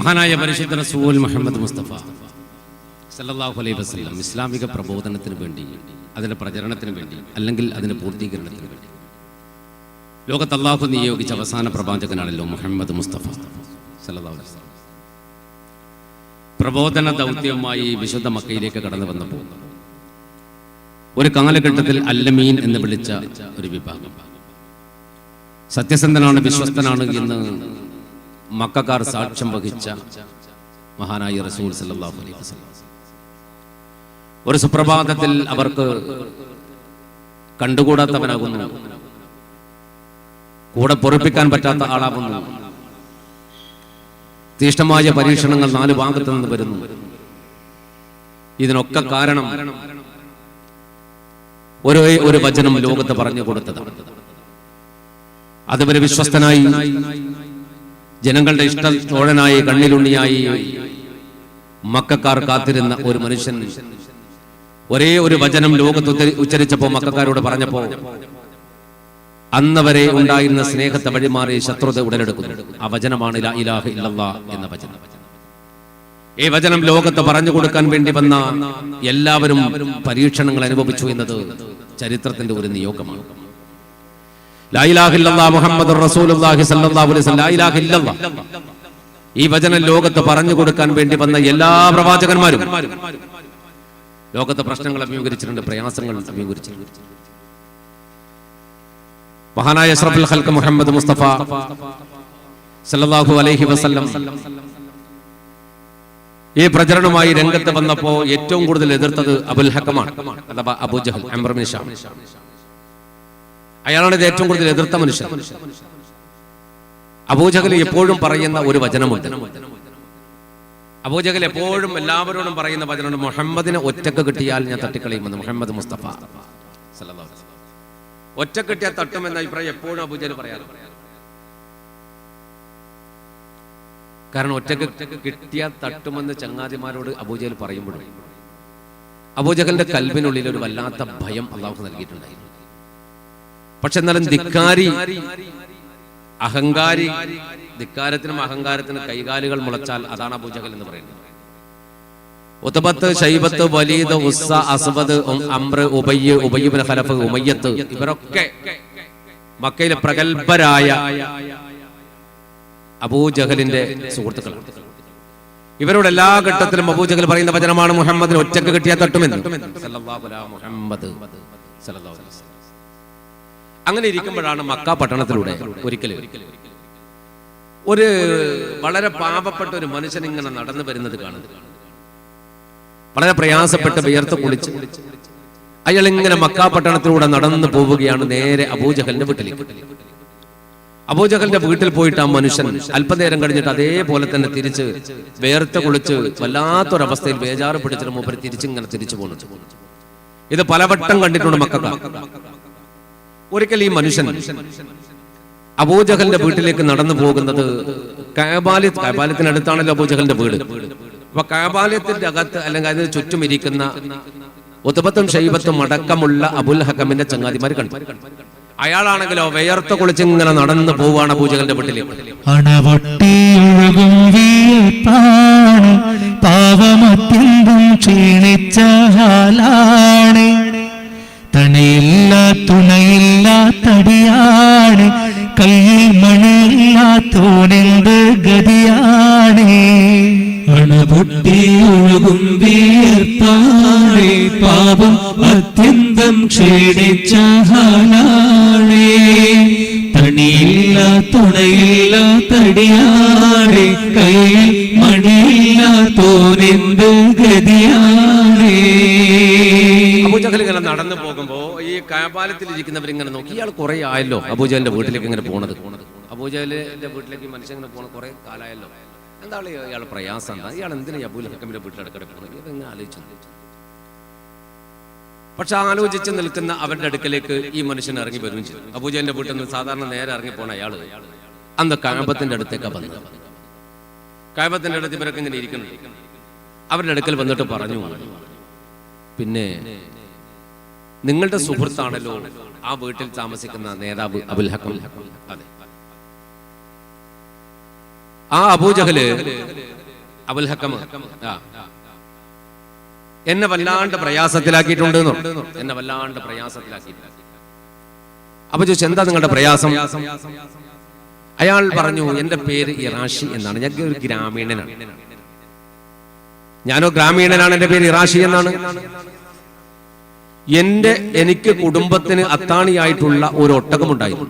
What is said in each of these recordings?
മഹാനായ പരിശുദ്ധ റസൂൽ മുഹമ്മദ് മുസ്തഫ സല്ലല്ലാഹു അലൈഹി വസല്ലം ഇസ്ലാമിക പ്രബോധനത്തിന് വേണ്ടി, അതിന്റെ പ്രചരണത്തിന് വേണ്ടി, അല്ലെങ്കിൽ അതിന്റെ പൂർത്തീകരണത്തിന് വേണ്ടി ലോകത്ത് അല്ലാഹു നിയോഗിച്ച അവസാന പ്രവാചകനാണല്ലോ മുഹമ്മദ് മുസ്തഫ സല്ലല്ലാഹു അലൈഹി വസല്ലം. പ്രബോധന ദൗത്യവുമായി വിശുദ്ധ മക്കയിലേക്ക് കടന്നു വന്നപ്പോൾ ഒരു കാലഘട്ടത്തിൽ അല്ലമീൻ എന്ന് വിളിച്ച ഒരു വിഭാഗം, സത്യസന്ധനാണ്, വിശ്വസ്തനാണ് എന്ന് മക്കക്കാർ സാക്ഷ്യം വഹിച്ച മഹാനായ റസൂൽ സല്ലല്ലാഹു അലൈഹി വസല്ലം ഒരു സുപ്രഭാതത്തിൽ അവർക്ക് കണ്ടുകൂടാത്തവനാകുന്നു, കൂടെ പൊറുപ്പിക്കാൻ പറ്റാത്ത ആളാകുന്നു. തീഷ്ണമായ പരീക്ഷണങ്ങൾ നാല് ഭാഗത്തു നിന്ന് വരുന്നു. ഇതിനൊക്കെ കാരണം ഒരു വചനം ലോകത്ത് പറഞ്ഞു കൊടുത്തതാണ്. അതുവരെ വിശ്വസ്തനായി, ജനങ്ങളുടെ ഇഷ്ടത്തോഴനായി, കണ്ണിലുണ്ണിയായി മക്കക്കാർ കാത്തിരുന്ന ഒരു മനുഷ്യൻ ഒരേ ഒരു വചനം ലോകത്ത് ഉച്ചരിച്ചപ്പോ, മക്കക്കാരോട് പറഞ്ഞപ്പോ, അന്നവരെ ഉണ്ടായിരുന്ന സ്നേഹത്തെ വഴിമാറി ശത്രുത ഉടലെടുക്കുന്നു. ആ വചനമാണ് ലാ ഇലാഹ ഇല്ലല്ലാഹ് എന്ന വചനം. ഈ വചനം ലോകത്ത് പറഞ്ഞു കൊടുക്കാൻ വേണ്ടി വന്ന എല്ലാവരും പരീക്ഷണങ്ങൾ അനുഭവിച്ചു എന്നത് ചരിത്രത്തിന്റെ ഒരു നിയോഗമാണ്. ലാ ഇലാഹ ഇല്ലല്ലാഹ് മുഹമ്മദുർ റസൂലുള്ളാഹി സ്വല്ലല്ലാഹു അലൈഹി വസല്ലം. ലാ ഇലാഹ ഇല്ലല്ലാഹ്, ഈ വചനം ലോകത്ത് പറഞ്ഞു കൊടുക്കാൻ വേണ്ടി വന്ന എല്ലാ പ്രവാചകന്മാരും ലോകത്തെ പ്രശ്നങ്ങൾ അഭിമുഖീകരിച്ചിട്ടുണ്ട്, പ്രയാസങ്ങൾ അഭിമുഖീകരിച്ചിട്ടുണ്ട്. മഹാനായ അഷ്റഫുൽ ഖൽഖ് മുഹമ്മദ് മുസ്തഫ സല്ലല്ലാഹു അലൈഹി വസല്ലം ഈ പ്രചരണവുമായി രംഗത്ത് വന്നപ്പോ ഏറ്റവും കൂടുതൽ എതിർത്തത് അബുൽ ഹക്കമാണ്, അഥവാ അബൂ ജഹൽ, അംർ ഇബ്നു ഹിഷാം. അയാളാണ് ഇത് ഏറ്റവും കൂടുതൽ എതിർത്ത മനുഷ്യൻ. അബൂജഹൽ എപ്പോഴും പറയുന്ന ഒരു വചനമുണ്ട്. അബൂജഹൽ എപ്പോഴും എല്ലാവരോടും പറയുന്ന വചനമുണ്ട്, മുഹമ്മദിനെ ഒറ്റക്ക് കിട്ടിയാൽ ഞാൻ തട്ടിക്കളയുമെന്ന്. മുഹമ്മദ് മുസ്തഫ സല്ലല്ലാഹു അലൈഹി വസല്ലം ഒറ്റക്ക് കിട്ടിയാൽ തട്ടുമെന്ന അഭിപ്രായം എപ്പോഴും അബൂജഹൽ പറയാറ്. കാരണം ഒറ്റക്ക് കിട്ടിയാൽ തട്ടുമെന്ന് ചങ്ങാതിമാരോട് അബൂജഹൽ പറയുമ്പോഴും അബൂജഹലിന്റെ കൽബിനുള്ളിൽ ഒരു വല്ലാത്ത ഭയം അല്ലാഹു നൽകിയിട്ടുണ്ടായിരുന്നു. പക്ഷെ എന്നാലും ധിക്കാരി, അഹങ്കാരി, ധിക്കാരത്തിനും അഹങ്കാരത്തിനും കൈകാലുകൾ മുളച്ചാൽ അതാണ് അബൂജഹൽ എന്ന് പറയുന്നത്. ഉത്ബത്ത്, ശൈബത്ത്, വലീദ്, ഉസ്സ, അസ്വദ്, അംർ, ഉബയ്യ്, ഉബയ്യ് ഇബ്നു ഖലഫ്, ഉമയ്യത്ത്, ഇവരൊക്കെ മക്കയിലെ പ്രഗൽഭരായ അബൂജഹലിന്റെ സുഹൃത്തുക്കളാണ്. ഇവരോട് എല്ലാ ഘട്ടത്തിലും അബൂജഹൽ പറയുന്ന വചനമാണ് മുഹമ്മദിന് ഒറ്റക്ക് കിട്ടിയാൽ തട്ടുമെന്ന്. സല്ലല്ലാഹു അലൈഹി മുഹമ്മദ് സല്ലല്ലാഹു അലൈഹി വസല്ലം. അങ്ങനെ ഇരിക്കുമ്പോഴാണ് മക്ക പട്ടണത്തിലൂടെ ഒരിക്കലും ഒരു വളരെ പാവപ്പെട്ട ഒരു മനുഷ്യൻ ഇങ്ങനെ നടന്നു വരുന്നത് കാണുന്നത്. വളരെ പ്രയാസപ്പെട്ട് വിയർത്ത് കുളിച്ച് അയാൾ ഇങ്ങനെ മക്ക പട്ടണത്തിലൂടെ നടന്നു പോവുകയാണ് നേരെ അബൂജഹലിന്റെ വീട്ടിലേക്ക്. അബൂജഹലിന്റെ വീട്ടിൽ പോയിട്ട് ആ മനുഷ്യൻ അല്പനേരം കഴിഞ്ഞിട്ട് അതേപോലെ തന്നെ തിരിച്ച് വേർത്ത് കുളിച്ച് വല്ലാത്തൊരവസ്ഥയിൽ ബേജാറ് പിടിച്ചിട്ട് മൂപ്പര് തിരിച്ചിങ്ങനെ തിരിച്ചു പോകുന്നു. ഇത് പലവട്ടം കണ്ടിട്ടുണ്ട് മക്കക്കാർ. ഒരിക്കൽ ഈ മനുഷ്യൻ അബൂജഹലിന്റെ വീട്ടിലേക്ക് നടന്നു പോകുന്നത് കഅബാലയത്തിനടുത്താണല്ലോ അബൂജഹലിന്റെ വീട്. അപ്പൊ കഅബാലയത്തിന്റെ അകത്ത് അല്ലെങ്കിൽ അതിന് ചുറ്റും ഇരിക്കുന്ന ഉത്ബത്തും ശൈബത്തും അടക്കമുള്ള അബുൽ ഹക്കമിന്റെ ചങ്ങാതിമാർ കണ്ടു. അയാളാണെങ്കിലോ വേർത്ത് കുളിച്ച് ഇങ്ങനെ നടന്നു പോവാണ് അബൂജഹലിന്റെ വീട്ടിലേക്ക്. തണയില്ല തുണയില്ല തടിയാണ്, കയ്യിൽ മണിയില്ലാത്തോനെന്ത് ഗതിയാണ്. അണപൊട്ടി ഒഴുകും വീർപ്പാണ്, പാപം അത്യന്തം ക്ഷീണിച്ച ഹാലാണ്. തണിയില്ല തുണയില്ല തടിയാണ്, കയ്യിൽ മണിയില്ലാത്തോനെന്ത് ഗതിയാണ്. അബൂജഹൽ ഇങ്ങനെ നടന്നു പോകുമ്പോ ഈ കഅബാലയത്തിൽ ഇരിക്കുന്നവരിങ്ങനെ നോക്കി, ഇയാൾ കുറെ ആയല്ലോ അബൂജഹലിന്റെ വീട്ടിലേക്ക് ഇങ്ങനെ പോണത്. അബൂജഹലിന്റെ വീട്ടിലേക്ക് മനുഷ്യൻ ഇങ്ങനെ പോണ കുറെ കാലമായല്ലോ, എന്താണ് ഇയാൾ പ്രയാസം, എന്താ ഇയാൾ എന്തിനാ അബൂൽ ഹക്കമിന്റെ വീട്ടിലടക്കടെ പോകുന്നത്, ഇതെങ്ങനെ ആലോചിച്ചു. പക്ഷെ ആലോചിച്ച് നിൽക്കുന്ന അവരുടെ അടുക്കലേക്ക് ഈ മനുഷ്യൻ ഇറങ്ങി വരും ചെയ്തു. അബൂജഹലിന്റെ വീട്ടിൽ നിന്ന് സാധാരണ നേരെ ഇറങ്ങിപ്പോണ അയാള് അന്ന് കഅബത്തിന്റെ അടുത്തേക്കാ വന്നത്. കഅബത്തിന്റെ അടുത്ത് ഇവരൊക്കെ ഇങ്ങനെ ഇരിക്കുന്നു. അവരുടെ അടുക്കൽ വന്നിട്ട് പറഞ്ഞു, പിന്നെ നിങ്ങളുടെ സുഹൃത്താണല്ലോ ആ വീട്ടിൽ താമസിക്കുന്ന നേതാവ് അബുൽ ഹക്കം. അതെ, ആ അബൂജഹല് അബുൽ ഹക്കം എന്നെ വല്ലാണ്ട് പ്രയാസത്തിലാക്കിയിട്ടുണ്ട്. എന്നെ വല്ലാണ്ട് പ്രയാസത്തിലാക്കിയിട്ടുണ്ട്. അപ്പൊ ചോദിച്ചു, എന്താ നിങ്ങളുടെ പ്രയാസം? അയാൾ പറഞ്ഞു, എന്റെ പേര് ഇറാഷി എന്നാണ്, ഞാൻ ഒരു ഗ്രാമീണനാണ്. ഞാനോ ഗ്രാമീണനാണ്, എന്റെ പേര് ഇറാഷി എന്നാണ്. എനിക്ക് കുടുംബത്തിന് അത്താണിയായിട്ടുള്ള ഒരു ഒട്ടകമുണ്ടായിരുന്നു.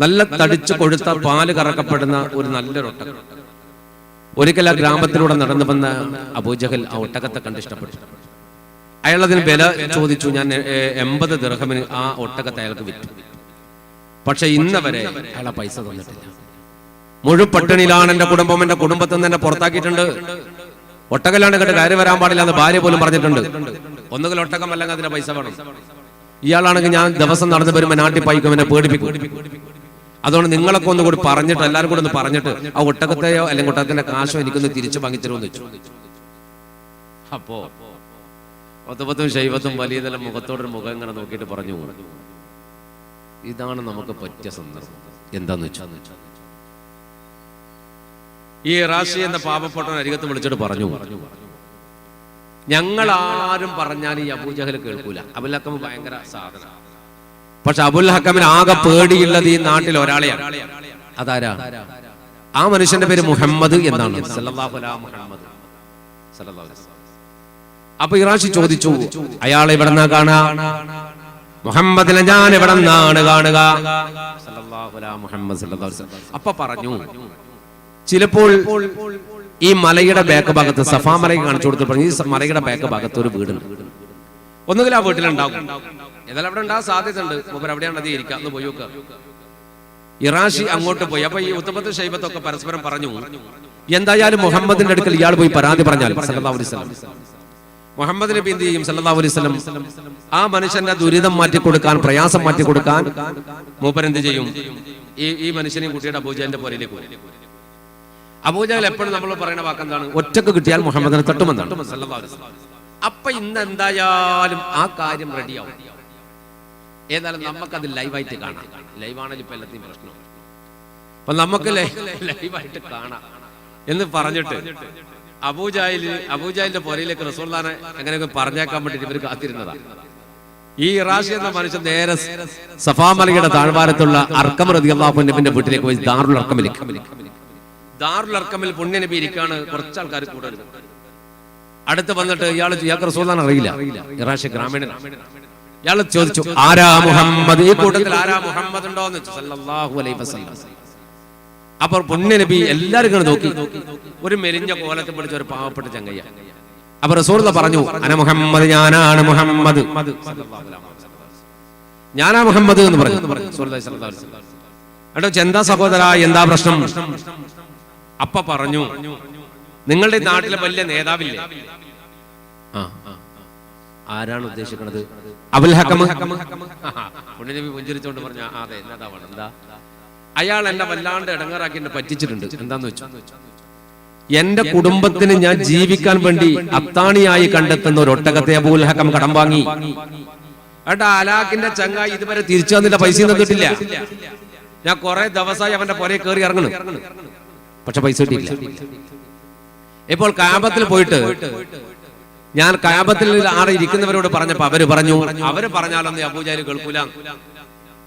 നല്ല തടിച്ചു കൊഴുത്ത പാല് കറക്കപ്പെടുന്ന ഒരു നല്ലൊരു ഒട്ടകം. ഒരിക്കൽ ആ ഗ്രാമത്തിലൂടെ നടന്നു വന്ന അബൂജഹൽ ആ ഒട്ടകത്തെ കണ്ടിഷ്ടപ്പെട്ടു. അയാൾ അതിന് വില ചോദിച്ചു. ഞാൻ 80 ദിർഹമിന് ആ ഒട്ടകത്തെ അയാൾക്ക് വിറ്റു. പക്ഷെ ഇന്നവരെ അയാളെ പൈസ തന്നിട്ടില്ല. മുഴുവൻ പട്ടിണിയിലാണ് എന്റെ കുടുംബം. എന്റെ കുടുംബത്തിൽ നിന്ന് എന്നെ പുറത്താക്കിയിട്ടുണ്ട്. ഒട്ടകലാണ് കേട്ട് കയറി വരാൻ പാടില്ല എന്ന് ഭാര്യ പോലും പറഞ്ഞിട്ടുണ്ട്. ഒന്നുകിൽ ഒട്ടകം അല്ലെങ്കിൽ അതിന്റെ പൈസ വേണം. ഇയാളാണെങ്കിൽ ഞാൻ ദിവസം നടന്നു വരുമ്പോൾ നാട്ടിൽ പൈക്കും, എന്നെ പേടിപ്പിക്കും. അതുകൊണ്ട് നിങ്ങളൊക്കെ ഒന്നുകൂടി പറഞ്ഞിട്ട്, എല്ലാവരും കൂടെ ഒന്ന് പറഞ്ഞിട്ട് ആ ഒട്ടകത്തെയോ അല്ലെങ്കിൽ ഒട്ടകത്തിന്റെ കാശോ എനിക്കൊന്ന് തിരിച്ചു വാങ്ങിത്തരുമെന്ന് വെച്ചു. അപ്പോ ഒത്തപത്തും ശൈവത്തും വലിയ തല മുഖത്തോടൊരു മുഖം ഇങ്ങനെ നോക്കിയിട്ട് പറഞ്ഞു, ഇതാണ് നമുക്ക് പറ്റിയ സന്ദർഭം. എന്താന്ന് വെച്ചാൽ ഈ റാഷി എന്ന പാവപ്പെട്ടവൻ അരികത്ത് വിളിച്ചിട്ട് പറഞ്ഞു, ഞങ്ങൾ ആരും പറഞ്ഞാൽ ഈ അബൂജഹൽ കേൾക്കൂല. അബുൽ ഹക്കം ഭയങ്കര സാധന. പക്ഷെ അബുൽ ഹക്കമിന് ആകെ പേടിയുള്ളത് ഈ നാട്ടിൽ ഒരാളെയാണ്. അതാരാ? ആ മനുഷ്യന്റെ പേര് മുഹമ്മദ് എന്നാണ്. സല്ലല്ലാഹു അലൈഹി മുഹമ്മദ് സല്ലല്ലാഹു അലൈഹി വസല്ലം. അപ്പൊ ഇറാഷി ചോദിച്ചു, അയാളെ എവിടെന്നാ കാണുക? മുഹമ്മദിനെ ഞാൻ എവിടെന്നാണ് കാണുക? സല്ലല്ലാഹു അലൈഹി മുഹമ്മദ് സല്ലല്ലാഹു അലൈഹി വസല്ലം. അപ്പൊ പറഞ്ഞു, ചിലപ്പോൾ ഈ മലയുടെ ബാക്ക് ഭാഗത്ത്, സഫാ മലയ്ക്ക് കാണിച്ചു കൊടുത്തു പറഞ്ഞു, ഈ മലയുടെ ബാക്ക് ഭാഗത്ത് ഒരു വീടുണ്ട്. ഒന്നുകിൽ ആ വീട്ടിലുണ്ടാവും, ഏതായാലും അവിടെ ഉണ്ടാകാൻ സാധ്യതയുണ്ട്. മൂപ്പർ അവിടെയാണ് അത് ഇരിക്കുക, അന്ന് പോയി നോക്കുക. ഇറാഷി അങ്ങോട്ട് പോയി. അപ്പൊ ഈ ഉത്തമത്ത് ഷൈബത്തൊക്കെ പരസ്പരം പറഞ്ഞു, എന്തായാലും മുഹമ്മദിന്റെ അടുക്കൽ ഇയാൾ പോയി പരാതി പറഞ്ഞാൽ സല്ലല്ലാഹു അലൈഹി വസല്ലം മുഹമ്മദ് നബി എന്ത് ചെയ്യും? സല്ലല്ലാഹു അലൈഹി വസല്ലം ആ മനുഷ്യന്റെ ദുരിതം മാറ്റിക്കൊടുക്കാൻ, പ്രയാസം മാറ്റിക്കൊടുക്കാൻ മൂപ്പർ എന്ത് ചെയ്യും? ഈ മനുഷ്യനെയും കുട്ടിയുടെ അബൂജഹലിന്റെ പുറയിലേക്ക് പോയി. അബൂജഹൽ എപ്പോഴും നമ്മൾ പറയുന്ന വാക്കെന്താണ്? ഒറ്റക്ക് കിട്ടിയാൽ മുഹമ്മദിനെ തട്ടുമെന്നാണ് സല്ലല്ലാഹു അലൈഹി വസല്ലം. അപ്പൊ ഇന്ന് എന്തായാലും ആ കാര്യം റെഡിയാവും. ഏതായാലും നമുക്കത് ലൈവായിട്ട് കാണാം. ലൈവാണെങ്കിൽ ഇപ്പൊ എല്ലാத்தைയും പ്രശ്നം. അപ്പൊ നമുക്ക് ലൈവായിട്ട് കാണാം എന്ന് പറഞ്ഞിട്ട് അബൂജഹലിന്റെ പുറയിലേക്ക് റസൂലുള്ളാഹിനെ എങ്ങനെയൊക്കെ പറഞ്ഞേക്കാൻ വേണ്ടിട്ട് ഇവർ കാത്തിരുന്നതാണ്. ഈ ഇറാഷി എന്ന മനുഷ്യൻ നേരെ സഫാ മലയുടെ താഴ്വാരത്തുള്ള അർക്കം റളിയല്ലാഹു അൻഹുവിന്റെ വീട്ടിലേക്ക് പോയി. ദാറുൽ അർക്കമിൽ പുണ്യ നബി ഇരിക്കാണ്. കുറച്ച് ആൾക്കാർ കൂടെ അടുത്ത് വന്നിട്ട് ഇയാൾക്ക് റസൂലുള്ളാഹിനെ അറിയില്ല. ഇറാഷി ഗ്രാമീണനാണ്. ഇയാൾ ചോദിച്ചു, ആരാ മുഹമ്മദ്? ഈ കൂട്ടത്തിൽ ആരാ മുഹമ്മദ് ഉണ്ടോ എന്ന് ചോദിച്ചു. സല്ലല്ലാഹു അലൈഹി വസല്ലം. അപ്പൊ പുണ്യ നബി എല്ലാവരും ഇങ്ങനെ നോക്കി. ഒരു മെലിഞ്ഞ കോലത്തിൽ പിടിച്ച ഒരു പാവപ്പെട്ട ചങ്ങയ്യ. അപ്പൊ റസൂലുള്ളാഹി പറഞ്ഞു, അന മുഹമ്മദ്, ഞാനാണ് മുഹമ്മദ്, ഞാനാ മുഹമ്മദ് എന്ന് പറഞ്ഞു റസൂലുള്ളാഹി സ്വല്ലല്ലാഹു അലൈഹി വസല്ലം. എടോ എന്താ സഹോദരാ, എന്താ പ്രശ്നം? അപ്പ പറഞ്ഞു, നിങ്ങളുടെ നാട്ടിലെ വലിയ നേതാവില്ലേ? ആരാണ് ഉദ്ദേശിക്കുന്നത്? അബുൽ ഹക്കം. പുണ്യ നബി പുഞ്ചിരിച്ചുകൊണ്ട് പറഞ്ഞു, അതെ നേതാവാണ്. എന്താ? അയാൾ എന്നെ വല്ലാണ്ട് ഇടങ്ങേറാക്കി എന്നെ പറ്റിച്ചിട്ടുണ്ട്. എന്താന്ന് വെച്ചു, എന്റെ കുടുംബത്തിന് ഞാൻ ജീവിക്കാൻ വേണ്ടി അത്താണിയായി കണ്ടെത്തുന്ന ഒരു ഒട്ടകത്തെ അബൂൽ ഹക്കം കടം വാങ്ങി. ഏട്ടാ, അലാഖിന്റെ ചങ്ങായി ഇതുവരെ തിരിച്ചു വന്നില്ല, പൈസ തന്നിട്ടില്ല. ഞാൻ കുറെ ദിവസമായി അവന്റെ പുറകെ കയറി ഇറങ്ങണം, പക്ഷെ പൈസ കിട്ടിയില്ല. ഇപ്പോൾ കഅബത്തിൽ പോയിട്ട് ഞാൻ കഅബത്തിൽ ആടെ ഇരിക്കുന്നവരോട് പറഞ്ഞപ്പോ അവര് പറഞ്ഞാലൊന്നും അബൂജഹൽ കേൾക്കൂല.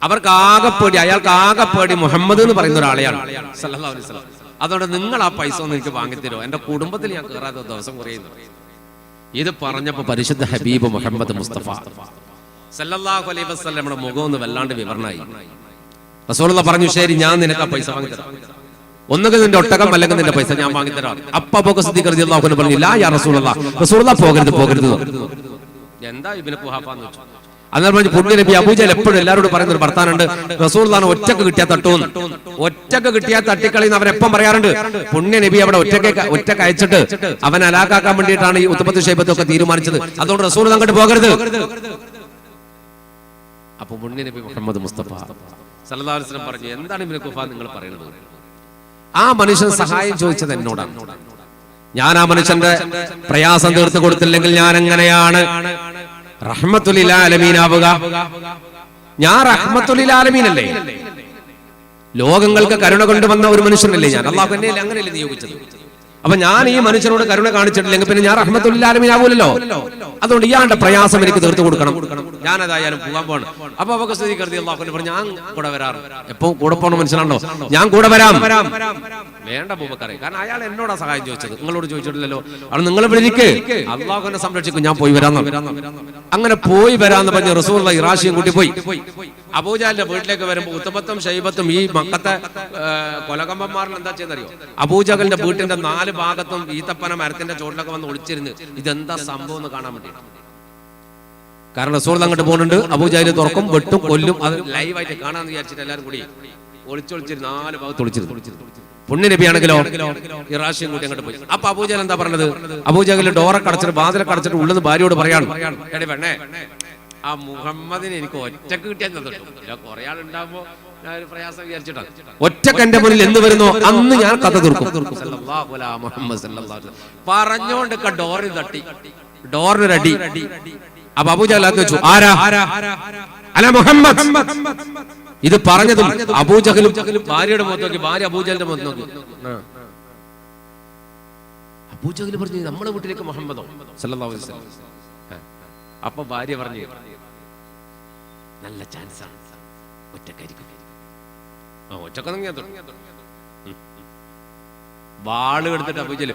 അവർക്ക് ആകെപ്പേടി, അയാൾക്ക് ആകെപ്പേടി മുഹമ്മദ് എന്ന് പറയുന്ന ഒരാളെയാണ് സല്ലല്ലാഹു അലൈഹി വസല്ലം. അതുകൊണ്ട് നിങ്ങൾ ആ പൈസ ഒന്ന് എനിക്ക് വാങ്ങിത്തരുമോ? എന്റെ കുടുംബത്തിൽ ഞാൻ കയറാത്ത ദിവസം കുറയുന്നു. ഇത് പറഞ്ഞപ്പോ പരിശുദ്ധ ഹബീബ് മുഹമ്മദ് മുസ്തഫ സല്ലല്ലാഹു അലൈഹി വസല്ലമയുടെ മുഖം ഒന്ന് വല്ലാണ്ട് വിവരണായി. റസൂലുള്ളാഹി പറഞ്ഞു, ശരി, ഞാൻ നിനക്ക് ആ പൈസ വാങ്ങിത്തരാം. ഒന്നുകിൽ നിന്റെ ഒട്ടകം അല്ലെങ്കിൽ നിന്റെ പൈസ ഞാൻ വാങ്ങിത്തരാം. അപ്പൊ അബൂബക്കർ സിദ്ദീഖ് റളിയല്ലാഹു അൻഹു പറഞ്ഞു, ലാ യാ റസൂലല്ലാഹ്, റസൂലുള്ളാഹി പോകരുത്. എന്താ ഇബ്നു ഖുഹാഫാന്ന് വെച്ചു. അന്നേരം പറഞ്ഞു, പുണ്യ നബി അബൂജഹൽ എപ്പോഴും എല്ലാവരോടും പറയുന്ന ഒരു വർത്താനുണ്ട്, റസൂലുള്ളാഹിനെ ഒറ്റക്ക് കിട്ടിയാൽ തട്ടുമെന്ന്. ഒറ്റക്ക് കിട്ടിയാൽ തട്ടിക്കളിന്ന് അവരെപ്പം പറയാറുണ്ട്. പുണ്യ നബി അവിടെ ഒറ്റക്ക് അയച്ചിട്ട് അവൻ ഹലാക്കാക്കാൻ വേണ്ടിയിട്ടാണ് ഈ ഉത്ബത്ത് ഷൈബത്തൊക്കെ തീരുമാനിച്ചത്. അതുകൊണ്ട് റസൂലുള്ളാഹി അങ്ങോട്ട് പോകരുത്. അപ്പൊ പുണ്യ നബി മുഹമ്മദ് മുസ്തഫ സല്ലല്ലാഹു അലൈഹി വസല്ലം പറഞ്ഞു, എന്താണ് ഇബ്നു ഖുഹാഫ നിങ്ങൾ പറയുന്നത്? ആ മനുഷ്യൻ സഹായം ചോദിച്ചത് എന്നോടാണ്. ഞാൻ ആ മനുഷ്യന്റെ പ്രയാസം തീർത്തു കൊടുത്തില്ലെങ്കിൽ ഞാൻ എങ്ങനെയാണ് റഹ്മത്തുൽ ലിൽ ആലമീൻ ആവുക? ഞാൻ റഹ്മത്തുൽ ലിൽ ആലമീൻ അല്ലേ? ലോകങ്ങൾക്ക് കരുണ കൊണ്ടുവന്ന ഒരു മനുഷ്യനല്ലേ ഞാൻ? അള്ളാഹു എന്നെ അങ്ങനെയല്ലേ നിയോഗിച്ചത്? അപ്പൊ ഞാൻ ഈ മനുഷ്യനോട് കരുണ കാണിച്ചിട്ടില്ലെങ്കിൽ പിന്നെ ഞാൻ റഹ്മത്തുൽ ആലമീൻ ആവൂലല്ലോ. അതുകൊണ്ട് ഇയാളുടെ പ്രയാസം എനിക്ക് തീർത്തു കൊടുക്കണം. ഞാൻ അതായാലും പോകാൻ പോകണം. അപ്പൊ അവർക്ക് സ്ഥിതി കരുതി അള്ളാഹു പറഞ്ഞു ഞാൻ കൂടെ വരാറ്. എപ്പോ കൂടെ പോകണം മനസ്സിലാണോ? ഞാൻ കൂടെ വരാം. വേണ്ട അബൂബക്കറെ, കാരണം അയാൾ എന്നോടാ സഹായം ചോദിച്ചത്, നിങ്ങളോട് ചോദിച്ചിട്ടില്ലല്ലോ. അത് നിങ്ങൾ വിളിക്ക്, അള്ളാഹുവിനെ സംരക്ഷിക്കും, ഞാൻ പോയി വരാം. അങ്ങനെ പോയി വരാന്ന് പറഞ്ഞ് റസൂലുള്ളാഹി ഇറാശിയും കൂട്ടി പോയി. അബൂജഹലിന്റെ വീട്ടിലേക്ക് വരുമ്പോൾ ഉത്തമത്തും ഷൈബത്തും ഈ മക്കത്തെ കൊലകമ്പന്മാരിൽ എന്താ ചെയ്യുന്നറിയോ? അബൂജഹലിന്റെ വീട്ടിന്റെ 4 ഭാഗത്തും ഈത്തപ്പന മരത്തിന്റെ ചോട്ടിലൊക്കെ വന്ന് ഒളിച്ചിരുന്ന് ഇതെന്താ സംഭവം എന്ന് കാണാൻ വേണ്ടി. കാരണം റസൂൽ അങ്ങോട്ട് പോകുന്നുണ്ട്, അബൂജഹൽ തുറക്കും, വെട്ടും, കൊല്ലും. അത് ലൈവായിട്ട് കാണാന്ന് വിചാരിച്ചിട്ട് എല്ലാവരും കൂടി ഒളിച്ചൊളിച്ചിരുന്ന് 4 ഭാഗത്ത് ഒളിച്ചിരുന്നു. പുണ്യ നബിയാണെങ്കിലോ ഇറാശിയും കൂട്ടി അങ്ങോട്ട് പോയി. അപ്പൊ അബൂജഹൽ എന്താ പറഞ്ഞത്? അബൂജഹൽ ഡോറൊക്കെ അടച്ചിട്ട് വാതിലൊക്കെ അടച്ചിട്ട് ഉള്ളത് ഭാര്യയോട് പറയാണ്, എടി പെണ്ണേ, ആ മുഹമ്മദിനെ എനിക്ക് ഒറ്റക്ക് കിട്ടിയാൽ തന്നിട്ടു. കുറെ ആളുണ്ടാകുമ്പോ ഞാൻ ഒരു പ്രയാസം വിചാരിച്ചിട്ടാണ്. ഒറ്റക്ക് എന്റെ മുന്നിൽ എന്ത് വരുന്നോ അന്ന് ഞാൻ കഥ തീർക്കും. പറഞ്ഞോണ്ടൊക്കെ ഡോറിൽ തട്ടി, ഡോറിനൊരടി. അപ്പൊ അബൂജഹൽ ചോദിച്ചു, ആരാ? അല്ല മുഹമ്മദ്. ഇത് പറഞ്ഞതും അബൂജഹലും ഭാര്യയുടെ മുഖത്ത് നോക്കി, ഭാര്യ അബൂജഹലിന്റെ മുഖത്ത് നോക്കി. അബൂജഹൽ പറഞ്ഞു, നമ്മുടെ വീട്ടിലേക്ക് മുഹമ്മദോ സല്ലല്ലാഹു അലൈഹി വസല്ലം. അപ്പൊ ഭാര്യ പറഞ്ഞു, നല്ല ചാൻസാണ്, ഒറ്റക്കായിരിക്കും. ഒറ്റക്കൊന്നും വാള് എടുത്തിട്ട് അബൂജഹൽ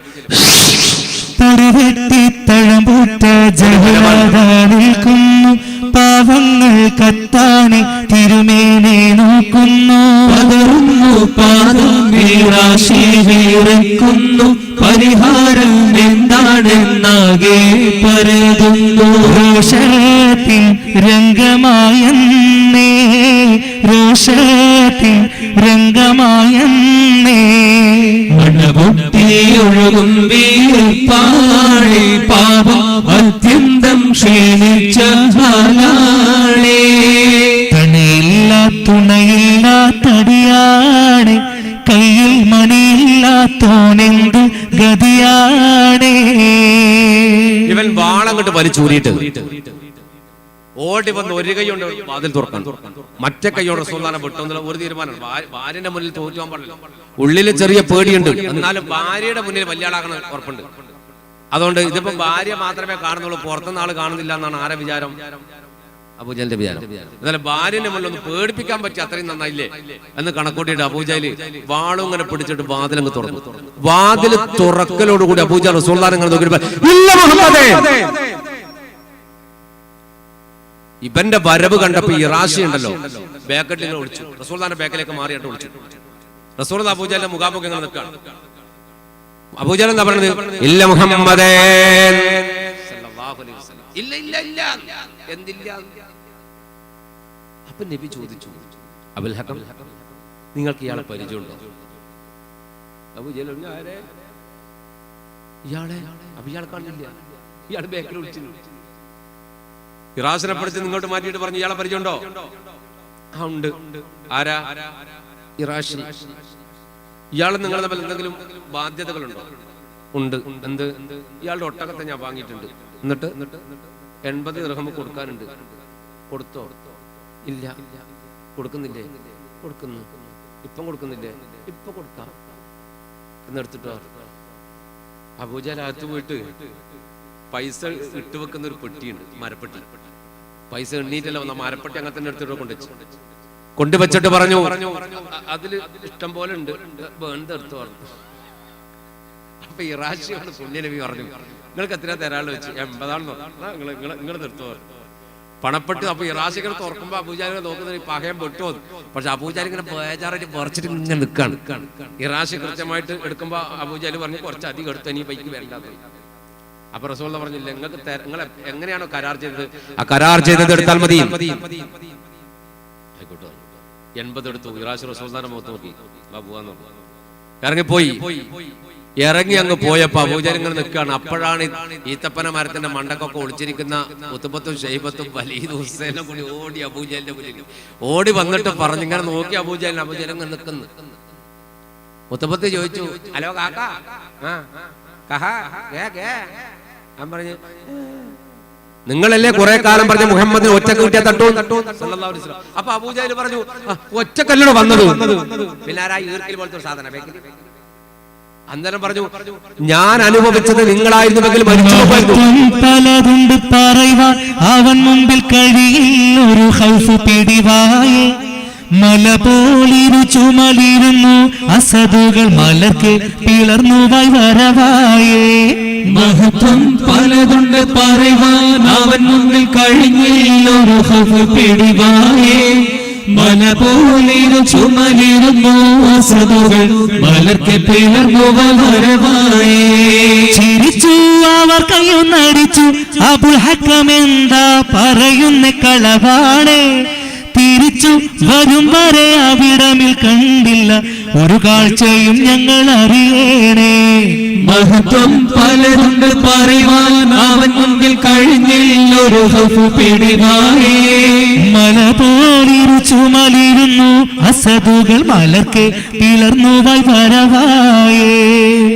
നിൽക്കുന്നു, പാവങ്ങൾ കത്താനെ തിരുമേനെ നോക്കുന്നു, പതറുന്നു പാദം വീറാശി വീറക്കുന്നു, പരിഹാരം എന്താണെന്നാകെ പരതുന്നു. രോഷത്തിൻ രംഗമായെന്നേ, രോഷത്തിൻ രംഗമായെന്നേ, മണപൊട്ടിയൊഴുകും വീർപ്പാളി, പാപം അത്യന്തം ക്ഷീണിച്ച ഹാലാളേ, തണയില്ല തുണയില്ലാത്തടിയാണ്, കയ്യിൽ മണിയില്ലാത്തോനെന്ത് ഗതിയാണേ. ഇവൻ വാളങ്ങോട്ട് വലിച്ചൂരിയിട്ട് ഓടി വന്ന് ഒരു കൈകൊണ്ട് വാതിൽ തുറക്കാൻ, മറ്റേ കൈയോട് റസൂലുള്ളാഹിനെ വിട്ടൊന്നുള്ള ഒരു തീരുമാനമാണ്. ഭാര്യന്റെ മുന്നിൽ തോറ്റുവാൻ പാടില്ല. ഉള്ളില് ചെറിയ പേടിയുണ്ട്, എന്നാലും ഭാര്യയുടെ മുന്നിൽ വലിയ ആളാകണം ഉറപ്പുണ്ട്. അതുകൊണ്ട് ഇതിപ്പോ ഭാര്യ മാത്രമേ കാണുന്നുള്ളൂ, പുറത്തുനിന്ന് ആള് കാണുന്നില്ല എന്നാണ് ആരെ വിചാരം? അബൂജഹലിന്റെ വിചാരം. എന്നാലും ഭാര്യന്റെ മുന്നിൽ ഒന്ന് പേടിപ്പിക്കാൻ പറ്റി, അത്രയും നന്നായില്ലേ എന്ന് കണക്കൂട്ടിയിട്ട് അബൂജഹല് വാളും ഇങ്ങനെ പിടിച്ചിട്ട് വാതിലങ്ങ് തുറന്നു. വാതിൽ തുറക്കലോടുകൂടി അബൂജഹൽ റസൂലുള്ളാഹിനെ ഇങ്ങനെ നോക്കിയിട്ട്, ഇല്ല മുഹമ്മദേ. ഇവന്റെ വരവ് കണ്ടപ്പോ ഈ റാശി ഉണ്ടല്ലോ ബേക്കറ്റിൽ ഇങ്ങനെ ഒളിച്ചു, റസൂലുള്ളാഹിന്റെ ബേക്കിലേക്ക് മാറിയിട്ട് ഒളിച്ചു. റസൂലുള്ളാഹി അബൂജഹലിന്റെ മുഖാമുഖം ഇങ്ങനെ നിൽക്കുകയാണ്. അബൂജഹൽ എന്താ പറഞ്ഞത്? ഇല്ല മുഹമ്മദേ സല്ലല്ലാഹു അലൈഹി വസല്ലം. ഇല്ല ഇല്ല ഇല്ല, എന്തില്ല? അപ്പൊ നബി ചോദിച്ചു, അബുൽ ഹകം, നിങ്ങൾക്ക് ഇയാളെ പരിചയമുണ്ടോ? അബൂജഹൽ പറഞ്ഞു, ആരെ? ഇയാളെ. അപ്പൊ ഇയാളെ കാണില്ല, ഇയാൾ ബേക്കിൽ ഒളിച്ചു. ഇറാസിനെ പഠിച്ച് നിങ്ങോട്ട് മാറ്റിയിട്ട് പറഞ്ഞു, ഇയാളെ പരിചയമുണ്ടോ? ആ ഉണ്ട്. ആരാ? ഇറാശി. ഇയാൾ നിങ്ങൾ തമ്മിൽ എന്തെങ്കിലും ബാധ്യതകളുണ്ടോ? ഉണ്ട്. എന്ത്? ഇയാളുടെ ഒട്ടകത്തെ ഞാൻ വാങ്ങിയിട്ടുണ്ട്, എന്നിട്ട് 80 ദിർഹം കൊടുക്കാനുണ്ട്. കൊടുത്തോ? ഇല്ല. കൊടുക്കുന്നില്ലേ? കൊടുക്കുന്നു. ഇപ്പം കൊടുക്കുന്നില്ലേ? ഇപ്പൊ കൊടുക്കാം എന്നെടുത്തിട്ടോ. അബൂജഹൽ അകത്ത് പോയിട്ട് പൈസ ഇട്ടുവെക്കുന്ന ഒരു പെട്ടിയുണ്ട്, മരപ്പെട്ടി. പൈസ എണ്ണീറ്റല്ല വന്ന മരപ്പെട്ടി അങ്ങനെ തന്നെ എടുത്തിട്ട് കൊണ്ടുവച്ചിട്ട് പറഞ്ഞു, അതില് ഇഷ്ടം പോലെ ഉണ്ട്, വേണ്ട എടുത്തു പറഞ്ഞു. അപ്പൊ ഇറാശിയോട് പുണ്യ നബി പറഞ്ഞു, നിങ്ങൾക്ക് എത്ര തരാള് വെച്ച്? 80 നിങ്ങൾ എടുത്തു പറഞ്ഞു. പണപ്പെട്ട്. അപ്പൊ ഇറാശികൾ തുറക്കുമ്പോ അബൂജഹലിനെ നോക്കുന്ന പകയം പെട്ടു. പക്ഷെ അബൂജഹൽ ഇങ്ങനെ ബേജാറായിട്ട് പറിച്ചിട്ട് ഇങ്ങനെ നിൽക്കാണ്. ഇറാശി കൃത്യമായിട്ട് എടുക്കുമ്പോ അബൂജഹൽ പറഞ്ഞു, കുറച്ചധികം എടുത്തു, ഇനി പൈക്ക് വരണ്ടാത്ത. അപ്പൊ റസൂലുള്ളാഹി പറഞ്ഞില്ല, നിങ്ങൾക്ക് നിങ്ങൾ എങ്ങനെയാണോ കരാർ ചെയ്തത്, ആ കരാർ ചെയ്തത് എടുത്താൽ മതി. ആയിക്കോട്ടെ. 80 എടുത്തു. ഇറാശി റസൂലുള്ളാഹിന്റെ മുഖത്ത് നോക്കി, പോവാന്ന് പറഞ്ഞു. ഇറങ്ങിപ്പോയി. ഇറങ്ങി അങ്ങ് പോയപ്പോ അബൂജഹൽ ഇങ്ങനെ നിൽക്കുകയാണ്. അപ്പോഴാണ് ഈത്തപ്പന മരത്തിന്റെ മണ്ടക്കൊക്കെ ഒളിച്ചിരിക്കുന്ന ഉത്ബത്തും ഷൈബത്തും വലീദ് ഹുസൈനും കൂടി ഓടി അബൂജഹലിന്റെ മുന്നിൽ ഓടി വന്നിട്ട് പറഞ്ഞു, ഇങ്ങനെ നോക്കി അബൂജഹൽ. അബൂജഹൽ ഇങ്ങനെ നിൽക്കുന്നു. ഉത്ബത്ത് ചോദിച്ചു, ഹലോ കാക്ക, ഞാൻ പറഞ്ഞു, നിങ്ങളല്ലേ കുറെ കാലം പറഞ്ഞ മുഹമ്മദിന് ഒറ്റക്ക് കിട്ടിയ തട്ടു. അപ്പൊ അബൂജഹൽ പറഞ്ഞു ഒറ്റക്കല്ലോ വന്നത്, പിന്നെ ആരാ ഈർക്കിൽ പോലത്തെ സാധനം. അന്നേരം പറഞ്ഞു ഞാൻ അനുഭവിച്ചത് നിങ്ങളായിരുന്നുവെങ്കിൽ പലതുണ്ട് പറയുവാൻ അവൻ മുമ്പിൽ കഴിയിൽ ഒരു ഹൗഫ് പിടിവായേ. മല പോലിരു ചുമലിരുന്നു അസദുകൾ മലർക്ക് പിളർന്നു വരവായേ. മഹത്വം പലതുണ്ട് പറയുവാൻ അവൻ മുമ്പിൽ കഴിഞ്ഞിൽ ഒരു ഹൗഫ് പിടിവായേ. മല പോലിരു ചുമലിരുന്നു അസദുകൾ മലർക്ക് പിളർന്നു വരവായേ. ചിരിച്ചു അവർ കയ്യൊന്നടിച്ചു അബുൽ ഹക്കം എന്താ പറയുന്ന കളവാണ്. തിരിച്ചു വരും വരെ അവിടമിൽ കണ്ടില്ല ഒരു കാഴ്ചയും ഞങ്ങൾ അറിയണേ. മഹത്വം പലതുണ്ട് പറയുവാൻ അവൻ മുമ്പിൽ കഴിഞ്ഞില്ല ഒരു ഹൗഫ് പിടിവായേ. മല പോലിരു ചുമലിരുന്നു അസദുകൾ മലർക്ക് പിളർന്നു വരവായേ.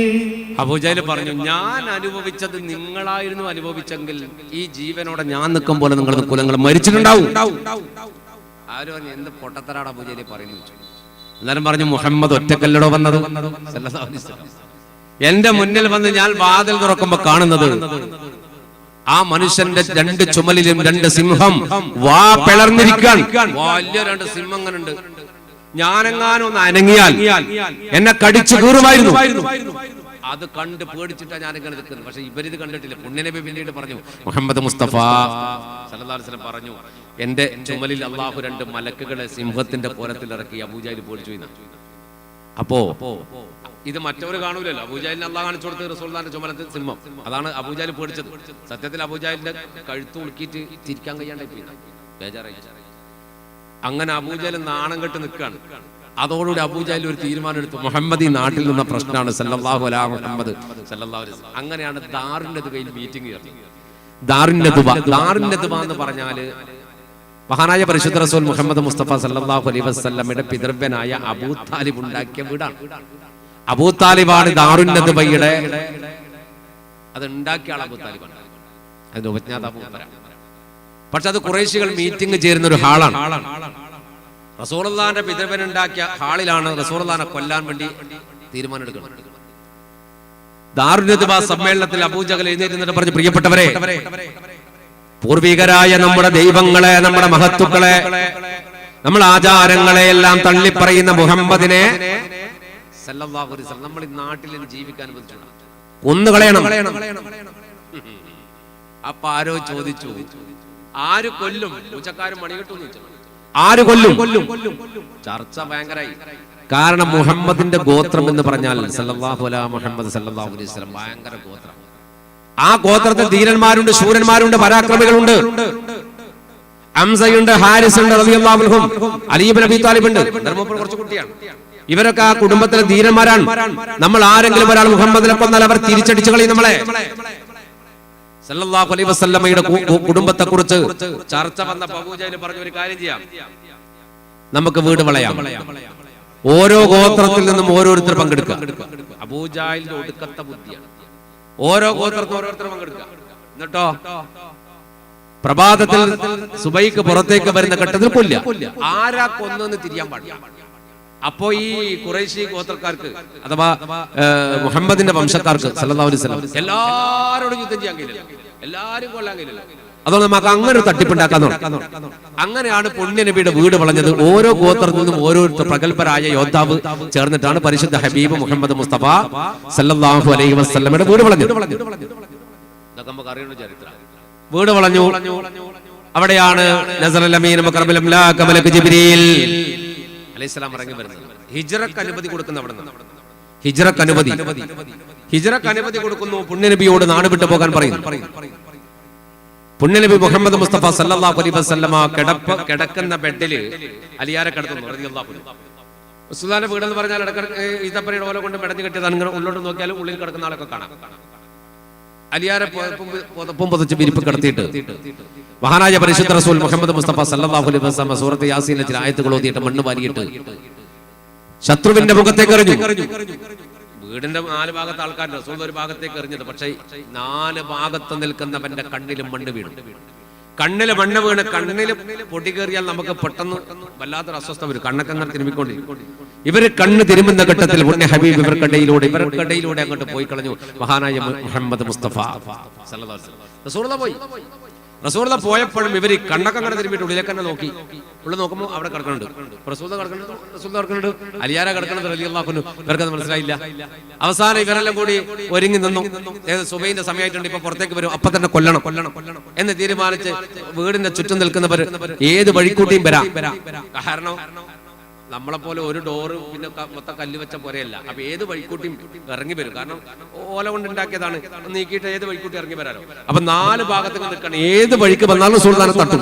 അബൂജഹൽ പറഞ്ഞു ഞാൻ അനുഭവിച്ചത് നിങ്ങളായിരുന്നു അനുഭവിച്ചെങ്കിൽ ഈ ജീവനോടെ ഞാൻ നിൽക്കും പോലെ നിങ്ങൾ കുലങ്ങൾ മരിച്ചിട്ടുണ്ടാവും. ആരും പറഞ്ഞു എന്ത് പൊട്ടത്തരാണ് അബൂജഹൽ പറയുന്നു. എന്നാലും പറഞ്ഞു മുഹമ്മദ് ഒറ്റക്കല്ലടോ വന്നത്. എന്റെ മുന്നിൽ വന്ന് ഞാൻ വാതിൽ തുറക്കുമ്പോ കാണുന്നത് ആ മനുഷ്യന്റെ രണ്ട് ചുമലിലും രണ്ട് സിംഹം വാ പിളർന്നിരിക്കാൻ. വലിയ രണ്ട് സിംഹങ്ങളുണ്ട്. ഞാനെങ്ങാനും ഒന്ന് അനങ്ങിയാൽ എന്നെ കടിച്ചു കീറുമായിരുന്നു. അത് കണ്ട് പേടിച്ചിട്ടാ ഞാനിങ്ങനെ നിൽക്കുന്നത്. പക്ഷെ ഇവരിത് കണ്ടിട്ടില്ല. പുണ്യനബി പിന്നീട് പറഞ്ഞു മുഹമ്മദ് മുസ്തഫ സല്ലല്ലാഹു അലൈഹി വസല്ലം പറഞ്ഞു എന്റെ ചുമലിൽ അള്ളാഹു രണ്ട് മലക്കുകളെ സിംഹത്തിന്റെ കോലത്തിൽ ഇറക്കി. അബൂജഹൽ പേടിച്ചു. അപ്പോ ഇത് മറ്റവര് കാണൂലല്ലോ. അബൂജഹലിനെ അള്ളാഹ് കാണിച്ചു കൊടുത്ത് റസൂലുള്ളാഹിന്റെ ചുമലത്തിൽ സിംഹം. അതാണ് അബൂജഹൽ പേടിച്ചത്. സത്യത്തിൽ അബൂജഹലിന്റെ കഴുത്ത് ഉളുക്കിയിട്ട് തിരിക്കാൻ കഴിയാണ്ടായി ബേജാറായി. അങ്ങനെ അബൂജഹൽ നാണം കെട്ട് നിൽക്കുകയാണ്. അതോടുകൂടി അബൂജഹൽ ഒരു തീരുമാനം എടുത്തു. മുഹമ്മദ് ഈ നാട്ടിൽ നിന്ന പ്രശ്നമാണ് സല്ലല്ലാഹു അലൈഹി മുഹമ്മദ് സല്ലല്ലാഹു അലൈഹി വസല്ലം. അങ്ങനെയാണ് ദാറുന്നദ്വയിൽ മീറ്റിംഗ് ചേർന്നത്. ദാറുന്നദ്വ എന്ന് പറഞ്ഞാല് മഹാനായ പരിശുദ്ധ റസൂൽ മുഹമ്മദ് മുസ്തഫ സല്ലല്ലാഹു അലൈഹി വസല്ലമയുടെ പിതൃവ്യനായ അബൂ താലിബ് ഉണ്ടാക്കിയ വീടാണ്. അബൂ താലിബാണ് ദാറുന്നദ്വയുടെ അത് ഉണ്ടാക്കിയ ആൾ. അബൂ താലിബാണ് അതിന്റെ ഉപജ്ഞാതാവ്. പക്ഷെ അത് ഖുറൈശികൾ മീറ്റിംഗ് ചേരുന്ന ഒരു ഹാളാണ്. റസൂലുള്ളാഹിന്റെ പിതൃവ്യൻ ഉണ്ടാക്കിയ ഹാളിലാണ് റസൂലുള്ളാഹിനെ കൊല്ലാൻ വേണ്ടി തീരുമാനം എടുക്കുന്നത്. ദാറുന്നദ്വ സമ്മേളനത്തിൽ അബൂജഹൽ എഴുന്നേറ്റ് പറഞ്ഞു പ്രിയപ്പെട്ടവരെ, പൂർവികരായ നമ്മുടെ ദൈവങ്ങളെ, നമ്മുടെ മഹത്തുക്കളെ, നമ്മുടെ ആചാരങ്ങളെ എല്ലാം തള്ളിപ്പറയുന്ന മുഹമ്മദിനെ സല്ലല്ലാഹു അലൈഹി വസല്ലം നമ്മൾ ഈ നാട്ടിൽ ജീവിക്കാൻ അനുവദിച്ചു കൊന്നുകളയണം. അപ്പൊ ആരോ ചോദിച്ചു ആര് കൊല്ലും? പൂച്ചക്കാരും മണികെട്ടുന്ന് ചോദിച്ചു. ആര് കൊല്ലും? ചർച്ച ഭയങ്കരായി. കാരണം മുഹമ്മദിന്റെ ഗോത്രം എന്ന് പറഞ്ഞാൽ സല്ലല്ലാഹു അലൈഹി മുഹമ്മദ് സല്ലല്ലാഹു അലൈഹി വസല്ലം ഭയങ്കര ഗോത്രം. ആ ഗോത്രത്തിൽ ധീരന്മാരുണ്ട്, ശൂരന്മാരുണ്ട്, പരാക്രമികളുണ്ട്. ഹംസയുണ്ട്, ഹാരിസ് ഉണ്ട് റളിയല്ലാഹു അൻഹും, അലി ഇബ്നു അബീ താലിബ് ഉണ്ട്. ധർമ്മപുരം കുറച്ച് കുട്ടിയാണ്. ഇവരൊക്കെ ആ കുടുംബത്തിലെ ധീരന്മാരാണ്. നമ്മൾ ആരെങ്കിലും ഒരാൾ മുഹമ്മദിനെ കൊന്നാൽ അവർ തിരിച്ചടിച്ചു കളയും നമ്മളെ. സല്ലല്ലാഹു അലൈഹി വസല്ലമയുടെ കുടുംബത്തെ കുറിച്ച് ചർച്ച വന്നപ്പോൾ അബൂജഹൽ പറഞ്ഞു ഒരു കാര്യം ചെയ്യാം, നമുക്ക് വീട് വളയാം. ഓരോ ഗോത്രത്തിൽ നിന്നും ഓരോരുത്തർ പങ്കെടുക്കുക. അബൂജഹലിന്റെ ഒടുക്കത്തെ ബുദ്ധിയാണ്. ഓരോ ഗോത്രത്തിൽ ഓരോരുത്തർ പങ്കെടുക്കുക. എന്നിട്ടോ പ്രഭാതത്തിൽ സുബൈക്ക് പുറത്തേക്ക് വരുന്ന ഘട്ടത്തിൽ കൊല്ല. ആരാ കൊന്നെന്ന് തിരിയാൻ പാടില്ല. അപ്പോ ഈ ഖുറൈശി ഗോത്രക്കാർക്ക് അഥവാ മുഹമ്മദിന്റെ വംശക്കാർക്ക് സല്ലല്ലാഹു അലൈഹി വസല്ലം എല്ലാരോടും യുദ്ധം ചെയ്യാൻ കഴിയില്ല, എല്ലാരും കൊല്ലാൻ കഴിയില്ല. അതുകൊണ്ട് നമുക്ക് അങ്ങനെ ഒരു തട്ടിപ്പുണ്ടാക്കാൻ തുടങ്ങി. അങ്ങനെയാണ് പുണ്യനബിയുടെ വീട് വളഞ്ഞത്. ഓരോ ഗോത്രത്തിൽ നിന്നും ഓരോരുത്തർ പ്രഗത്ഭരായ യോദ്ധാവ് ചേർന്നിട്ടാണ് പരിശുദ്ധ ഹബീബ് മുഹമ്മദ് മുസ്തഫ സല്ലല്ലാഹു അലൈഹി വസല്ലമയുടെ വീട് വളഞ്ഞത്. ഇതൊക്കെ നമുക്ക് അറിയുന്ന ചരിത്രം. വീട് വളഞ്ഞു. അവിടെയാണ് നസറൽ അമീൻ മുഖറബൽ അംലാഖ് മലക്ക് ജിബ്രീൽ അലൈഹിസ്സലാം ഇറങ്ങി വരുന്നത്. ഹിജ്റക്ക് അനുമതി കൊടുക്കുന്ന അവിടെ നിന്ന് ഹിജ്റക്ക് അനുമതി കൊടുക്കുന്നു. പുണ്യനബിയോട് നാട് വിട്ടു പോകാൻ പറയുന്നു. പുണ്യനബി മുഹമ്മദ് മുസ്തഫ സല്ലല്ലാഹു അലൈഹി വസല്ലമ കിടക്കുന്ന ബെഡില് അലിയാരെ കിടത്തുന്നു റളിയല്ലാഹു അൻഹു. റസൂലുള്ളാഹിന്റെ വീട് എന്ന് പറഞ്ഞാൽ ഈത്തപ്പനയുടെ ഓല കൊണ്ട് മെടഞ്ഞു കെട്ടിയത്. നിങ്ങൾ ഉള്ളോട്ട് നോക്കിയാലും ഉള്ളിൽ കിടക്കുന്ന ആളൊക്കെ കാണാം. അലിയാരെ പുതപ്പും പുതച്ച് വിരിപ്പ് കിടത്തിയിട്ട് മഹാനായ പരിശുദ്ധ റസൂൽ മുഹമ്മദ് മുസ്തഫ സല്ലല്ലാഹു അലൈഹി വസല്ലം സൂറത്ത് യാസീനിലെ ചില ആയത്തുകൾ ഓതിയിട്ട് മണ്ണ് വാരിയിട്ട് ശത്രുവിന്റെ മുഖത്തേക്ക് എറിഞ്ഞു. വീടിന്റെ 4 ഭാഗത്ത് ആൾക്കാർ റസൂൽ ഒരു ഭാഗത്തേക്ക് എറിഞ്ഞത്. പക്ഷേ 4 ഭാഗത്ത് നിൽക്കുന്നവന്റെ കണ്ണിലും മണ്ണ് വീണു. കണ്ണില് മണ്ണ് വീണ് കണ്ണില് പൊടി കയറിയാൽ നമുക്ക് പെട്ടെന്ന് വല്ലാത്തൊരു അസ്വസ്ഥ വരും. കണ്ണൊക്കെ അങ്ങനെ തിരുമ്മിക്കൊണ്ടിരിക്കും. ഇവര് കണ്ണ് തിരുമുന്ന ഘട്ടത്തിൽ പുണ്യ ഹബീബ് ഇവർക്കിടയിലൂടെ അങ്ങോട്ട് പോയി കളഞ്ഞു. മഹാനായ മുഹമ്മദ് മുസ്തഫ സല്ലല്ലാഹു അലൈഹി വസല്ലം റസൂലുള്ളാഹി പോയി. റസൂലുള്ളാഹി പോയപ്പോഴും ഇവര് കണ്ണൊക്കെ അങ്ങനെ തിരുമ്മിട്ട് ഉള്ളിലേക്ക് തന്നെ നോക്കി. ഉള്ളിൽ നോക്കുമ്പോൾ അവിടെ കിടക്കുന്നുണ്ട്, റസൂലുള്ളാഹി കിടക്കുന്നുണ്ട്, അലിയാര കിടക്കുന്നത് റളിയല്ലാഹു അൻഹു. ഇവർക്കത് മനസ്സിലായില്ല. അവസാനം ഇവരെല്ലാം കൂടി ഒരുങ്ങി നിന്നു. സുബൈന്റെ സമയമായിട്ടുണ്ട്, ഇപ്പൊ പുറത്തേക്ക് വരും, അപ്പൊ തന്നെ കൊല്ലണം എന്ന് തീരുമാനിച്ച് വീടിന്റെ ചുറ്റും നിൽക്കുന്നവർ ഏത് വഴിക്കൂട്ടിയും വരാം. കാരണം നമ്മളെ പോലെ ഒരു ഡോറ് പിന്നെ മൊത്തം കല്ല് വെച്ച പോലെയല്ല. അപ്പൊ ഏത് വഴിക്കൂട്ടിയും ഇറങ്ങി വരും. കാരണം ഓല കൊണ്ട് ഉണ്ടാക്കിയതാണ്, നീക്കിയിട്ട് ഏത് വഴിക്കൂട്ടി ഇറങ്ങി വരാനോ. അപ്പൊ 4 ഭാഗത്തേക്ക് നിൽക്കണം. ഏത് വഴിക്ക് വന്നാലും സുൽത്താനെ തട്ടും.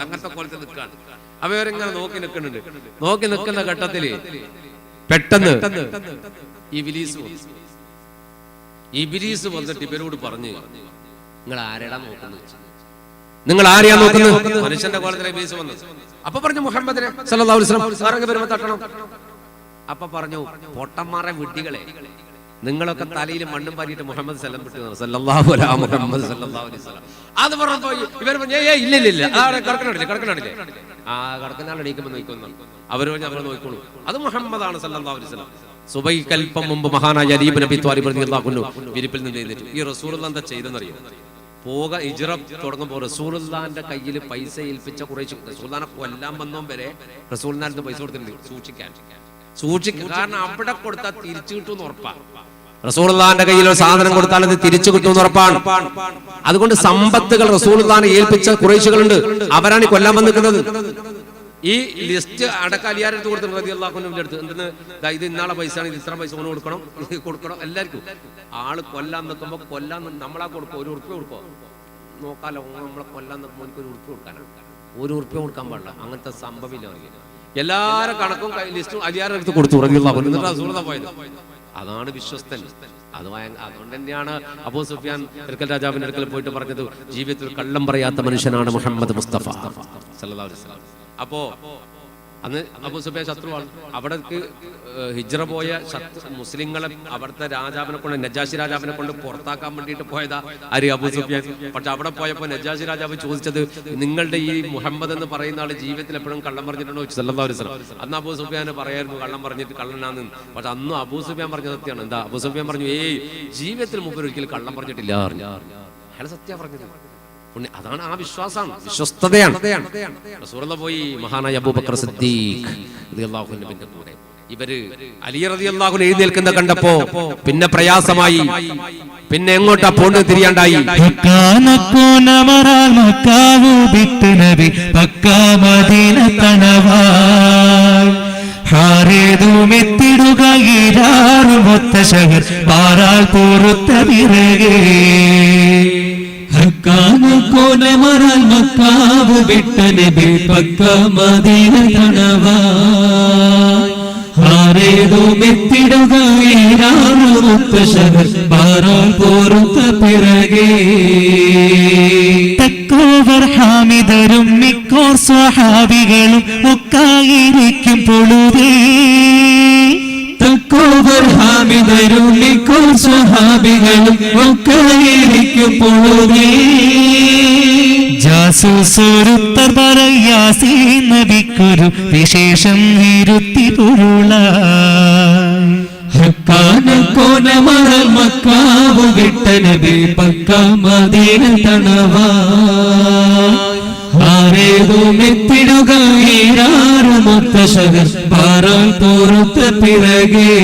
അങ്ങനത്തെ പോലത്തെ നിൽക്കാണ്. അവരിങ്ങനെ നോക്കി നിൽക്കുന്നുണ്ട്. നോക്കി നിൽക്കുന്ന ഘട്ടത്തില് പെട്ടെന്ന് ഇബ്ലീസ് വന്നിട്ട് ഇവരോട് പറഞ്ഞു, നിങ്ങൾ ആരെടാ നോക്കുന്നു? നിങ്ങൾ ആരെയാ നോക്കുന്നത്? മനുഷ്യന്റെ കോലത്തിലെ ഇബ്ലീസ് വന്നു. അപ്പൊ പറഞ്ഞു മുഹമ്മദിനെ സല്ലല്ലാഹു അലൈഹി വസല്ലം ഇറങ്ങി വരുമ്പോ തട്ടണം. അപ്പൊ പറഞ്ഞു, പൊട്ടന്മാരെ വിഡ്ഢികളെ, നിങ്ങളൊക്കെ തലയിൽ മണ്ണും പാരിയിട്ട് മുഹമ്മദ് സല്ലല്ലാഹു അലൈഹി വസല്ലം. അത് പറഞ്ഞപ്പോ ഇവർ പറഞ്ഞു, ഇല്ല കിടക്കണില്ലേ ആ കിടക്കുന്ന ആൾ എണീക്കുമ്പോ നോക്കുന്നു. അവര് പറഞ്ഞു, അവർ നോക്കിക്കോളൂ, അത് മുഹമ്മദാണ് സല്ലല്ലാഹു അലൈഹി വസല്ലം. സുബൈക്കൽപ്പം മുമ്പ് മഹാനായ അലി ഇബ്നു അബീ ത്വാലിബ് റളിയല്ലാഹു അൻഹു വിരിപ്പിൽ നിന്ന് എഴുന്നേറ്റു. ഈ റസൂലുള്ളാഹി എന്താ ചെയ്തെന്നറിയോ? ഹിജ്റ തുടങ്ങുമ്പോൾ റസൂലുള്ളാഹിന്റെ കയ്യിൽ പൈസ ഏൽപ്പിച്ച ഖുറൈശ് റസൂലുള്ളാഹിനെ കൊല്ലാൻ വന്നോം വരെ റസൂലിനായിരുന്നു പൈസ കൊടുത്തിട്ടുണ്ട് സൂക്ഷിക്കാൻ. കാരണം അവിടെ കൊടുത്താൽ തിരിച്ചു കിട്ടുമെന്ന് ഉറപ്പാണ്. റസൂലുള്ളാഹിന്റെ കയ്യിൽ ഒരു സാധനം കൊടുത്താൽ അത് തിരിച്ചു കിട്ടുമെന്ന് ഉറപ്പാണ്. അതുകൊണ്ട് സമ്പത്തുകൾ റസൂലുള്ളാഹിനെ ഏൽപ്പിച്ച ഖുറൈശികളുണ്ട്, അവരാണ് കൊല്ലാൻ വന്നിരിക്കുന്നത്. ഈ ലിസ്റ്റ് അടക്കം അലിയാരെടുത്ത് കൊടുത്തിട്ടുണ്ട് റളിയല്ലാഹു അൻഹുവിന്റെ അടുത്ത്. എന്തെന്ന്, ഇത് ഇന്നാളെ പൈസയാണ്, ഇത് ഇത്ര പൈസ കൊണ്ട് കൊടുക്കണം എല്ലാവർക്കും. ആള് കൊല്ലാൻ നിൽക്കുമ്പോ നമ്മളാ കൊടുക്കും, 1 ഉറുപ്പ്യ കൊടുക്കോ നോക്കാലോ. നമ്മളെ കൊല്ലാൻ നിൽക്കുമ്പോൾ എനിക്ക് 1 ഉറുപ്പ്യ കൊടുക്കാനാണ്, 1 ഉറുപ്പ്യ കൊടുക്കാൻ പാടില്ല. അങ്ങനത്തെ സംഭവമില്ല. എല്ലാരും കണക്കും ലിസ്റ്റും അലിയാരുടെ അടുത്ത് കൊടുത്തു റളിയല്ലാഹു അൻഹു. എന്നിട്ട് റസൂലുള്ളാഹി പോയത്. അതാണ് വിശ്വസ്തൻ. അതുകൊണ്ട് തന്നെയാണ് അബൂ സുഫിയാൻ ഇർക്കൽ രാജാവിന്റെ അടുക്കൽ പോയിട്ട് പറഞ്ഞത്, ജീവിതത്തിൽ കള്ളം പറയാത്ത മനുഷ്യനാണ് മുഹമ്മദ് മുസ്തഫ സല്ലല്ലാഹു അലൈഹി വസല്ലം. അപ്പോ അന്ന് അബൂ സുഫിയാൻ ശത്രുവാണ്. അവിടേക്ക് ഹിജ്റ പോയ മുസ്ലിങ്ങളെ അവിടുത്തെ രാജാവിനെ കൊണ്ട്, നജാശി രാജാവിനെ കൊണ്ട് പുറത്താക്കാൻ വേണ്ടിയിട്ട് പോയതാ അബൂ സുഫിയാൻ. പക്ഷെ അവിടെ പോയപ്പോ നജാശി രാജാവ് ചോദിച്ചത്, നിങ്ങളുടെ ഈ മുഹമ്മദ് എന്ന് പറയുന്ന ആള് ജീവിതത്തിൽ എപ്പോഴും കള്ളം പറഞ്ഞിട്ടുണ്ടോ സല്ലല്ലാഹു അലൈഹി വസല്ലം. അന്ന് അബൂ സുഫിയാൻ പറയായിരുന്നു കള്ളം പറഞ്ഞിട്ട് കള്ളനാന്ന്. പക്ഷെ അന്ന് അബൂ സുഫിയാൻ പറഞ്ഞ സത്യമാണ്. എന്താ അബൂ സുഫിയാൻ പറഞ്ഞു, ജീവിതത്തിൽ മുമ്പ് ഒരിക്കലും കള്ളം പറഞ്ഞിട്ടില്ല. അയാൾ സത്യം പറഞ്ഞത്. അതാണ് ആ വിശ്വാസം, വിശ്വസ്തതയാണ്. റസൂലുള്ളാഹി പോയി. മഹാനായ അബൂബക്കർ സിദ്ദീഖ് റളിയല്ലാഹു അൻഹുവിന്റെ കൂടെ ഇവര് അലി റളിയല്ലാഹു അൻഹു എഴുന്നേൽക്കുന്ന കണ്ടപ്പോ പിന്നെ പ്രയാസമായി. പിന്നെ എങ്ങോട്ടാ പോണ്ട് തിരിയാണ്ടായി. മക്കാവ് വിട്ട നബി പക്ക മദീന തണവായ്. ആരേതും എത്തിടുകയാറുമൊത്ത ശഹർ പാറാൽ പോറുത്ത പിറകെ. തക്കോവർ ഹാമിദരും മിക്കോർ സ്വഹാബികളും ഒക്കായിരിക്കും പൊളുതേ. തക്കോവർ ഹാമിദരും മിക്കോർ സ്വഹാബികളും ഒക്കായിരിക്കും പൊളുതേ. ജാസൂസൊരുത്തർ പറയാസീ നബിക്കൊരു വിശേഷം ഇരുത്തി പൊരുളായി. ഹക്കാന കോനമറൽ മക്കാവ് വിട്ട നബി പക്ക മദീന തണവായ്. ആരേതും എത്തിടുകയാറുമൊത്ത ശഹർ പാറാൽ പോറുത്ത പിറകെ.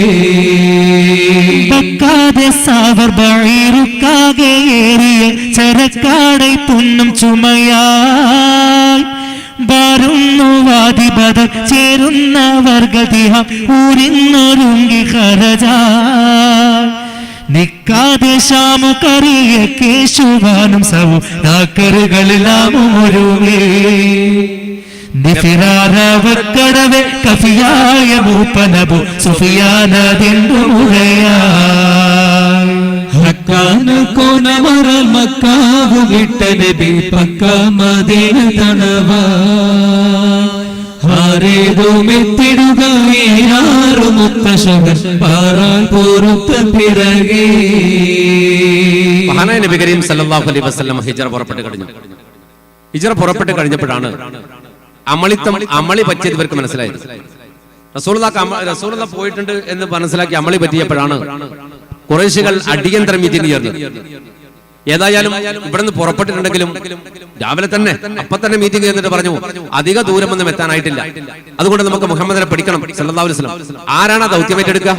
പക്കാതെ സാവർ ബഈറുക്കാകെ ഏറിയ ചരക്കാടை തുന്നും ചുമയായി. വരുന്നു വാദിബദർ ചേരുന്ന വർഗതിഹം ഊരിന്നൊരുങ്ങി ഖറജായ്. നിക്കാതെ ശാമുക്കറിയ കേശുവാനും സൗദാക്കറുകളെല്ലാമും ഒരുവേ. നിഫിറാറവക്കടവെ കഫിയായ മൂപ്പനബു സുഫിയാനതിന്റെ മുഴയായി. ഹക്കാന കോനമറൽ മക്കാവ് വിട്ട നബി പക്ക മദീന തണവായ്. ഏതുമെത്തിടുക ഏഴാറു മുത്തശ്ശകൾ പാറാൻ പൊറുത്ത പിറകെ. മഹാനായ നബി കരീം സല്ലല്ലാഹു അലൈഹി വസല്ലം ഹിജ്റ പുറപ്പെട്ട് കഴിഞ്ഞു. ഹിജ്റ പുറപ്പെട്ട് കഴിഞ്ഞപ്പോഴാണ് അമളി പറ്റിയത് ഇവർക്ക് മനസ്സിലായത്. റസൂലുള്ളാഹി പോയിട്ടുണ്ട് എന്ന് മനസ്സിലാക്കി അമളി പറ്റിയപ്പോഴാണ് ഖുറൈശികൾ അടിയന്തര മീറ്റിംഗ് ചേർന്നത്. ഏതായാലും ഇവിടുന്ന് പുറപ്പെട്ടിട്ടുണ്ടെങ്കിലും രാവിലെ തന്നെ തന്നെ മീറ്റിംഗ് ചെയ്തിട്ട് പറഞ്ഞു അധിക ദൂരമൊന്നും എത്താനായിട്ടില്ല, അതുകൊണ്ട് നമുക്ക് മുഹമ്മദിനെ പിടിക്കണം സല്ലല്ലാഹു അലൈഹി വസല്ലം. ആരാണ് ആ ദൗത്യം ഏറ്റെടുക്കുക?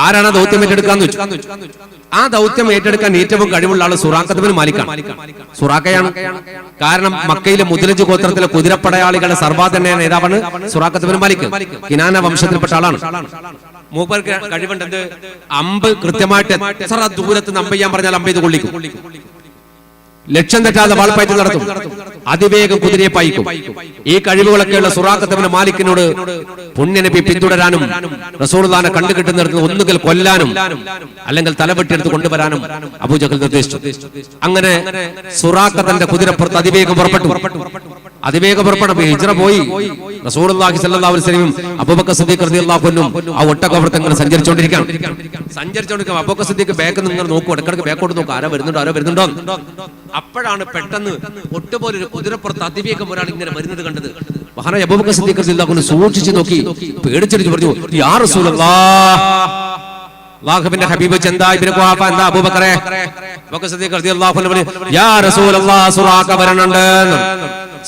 ആരാണ് ആ ദൗത്യം ഏറ്റെടുക്കാന്ന് വെച്ചു. ആ ദൗത്യം ഏറ്റെടുക്കാൻ ഏറ്റവും കഴിവുള്ള ആള് സുറാഖത്ത് ബിൻ മാലിക്കാണ്. സുറാഖയാണ്. കാരണം മക്കയിലെ മുദ്ലജ് ഗോത്രത്തിലെ കുതിരപ്പടയാളികളുടെ സർവാധന നേതാവാണ് സുറാഖത്ത് ബിൻ മാലിക്. കിനാന വംശത്തിൽപ്പെട്ട ആളാണ്. മൂപ്പർക്ക് കഴിവുണ്ടെന്ന് അമ്പ് കൃത്യമായിട്ട് എത്ര ദൂരത്ത് അമ്പ് ചെയ്യാൻ പറഞ്ഞാൽ അമ്പ് ചെയ്ത് കൊള്ളിക്കും. ലക്ഷ്യം തെറ്റാതെ വാൾപ്പായിട്ട് നടത്തും. അതിവേഗം കുതിരയെ പായിക്കും. ഈ കഴിവുകളൊക്കെയുള്ള സുറാഖത്ത് ബിൻ മാലിക്കിനോട് പുണ്യനബി പിന്തുടരാനും റസൂലുള്ളാഹിനെ കണ്ടുകിട്ടുന്നിടത്ത് ഒന്നുകിൽ കൊല്ലാനും അല്ലെങ്കിൽ തലവെട്ടിയെടുത്ത് കൊണ്ടുവരാനും അബൂജഹൽ നിർദ്ദേശിച്ചു. അങ്ങനെ സുറാഖത്തിന്റെ കുതിരപ്പുറത്ത് അതിവേഗം പുറപ്പെട്ടു. ഹിജ്റ പോയി. റസൂലുള്ളാഹി സ്വല്ലല്ലാഹു അലൈഹി വസല്ലം അബൂബക്കർ സിദ്ദീഖ് റളിയല്ലാഹു അൻഹു ആ ഒട്ടകപ്പുറത്ത് ഇങ്ങനെ സഞ്ചരിച്ചുകൊണ്ടിരിക്കുകയാണ്. അബൂബക്കർ സിദ്ദീഖ് ബാക്കിൽ നിന്ന് ഇങ്ങനെ നോക്കും, ഇടയ്ക്കിടയ്ക്ക് ബാക്കോട്ട് നോക്കും, ആരോ വരുന്നുണ്ടോ. അപ്പോഴാണ് പെട്ടെന്ന് ഒട്ടുപോലെ ഒരു കുതിരപ്പുറത്ത് അതിവേഗം ഒരാൾ ഇങ്ങനെ വരുന്നത് കണ്ടത്. മഹാനായ അബൂബക്കർ സിദ്ദീഖ് റളിയല്ലാഹു അൻഹു സൂക്ഷിച്ചു നോക്കി, പേടിച്ചിട്ട് പറഞ്ഞു, യാ റസൂലല്ലാഹ്, അല്ലാഹുവിന്റെ ഹബീബ് ചന്ദാ ഇബ്നു ഖുഹാഫ എന്താ അബൂബക്കറെ? അബൂബക്കർ സിദ്ദീഖ് റളിയല്ലാഹു അൻഹു പറഞ്ഞു, യാ റസൂലല്ലാഹ്,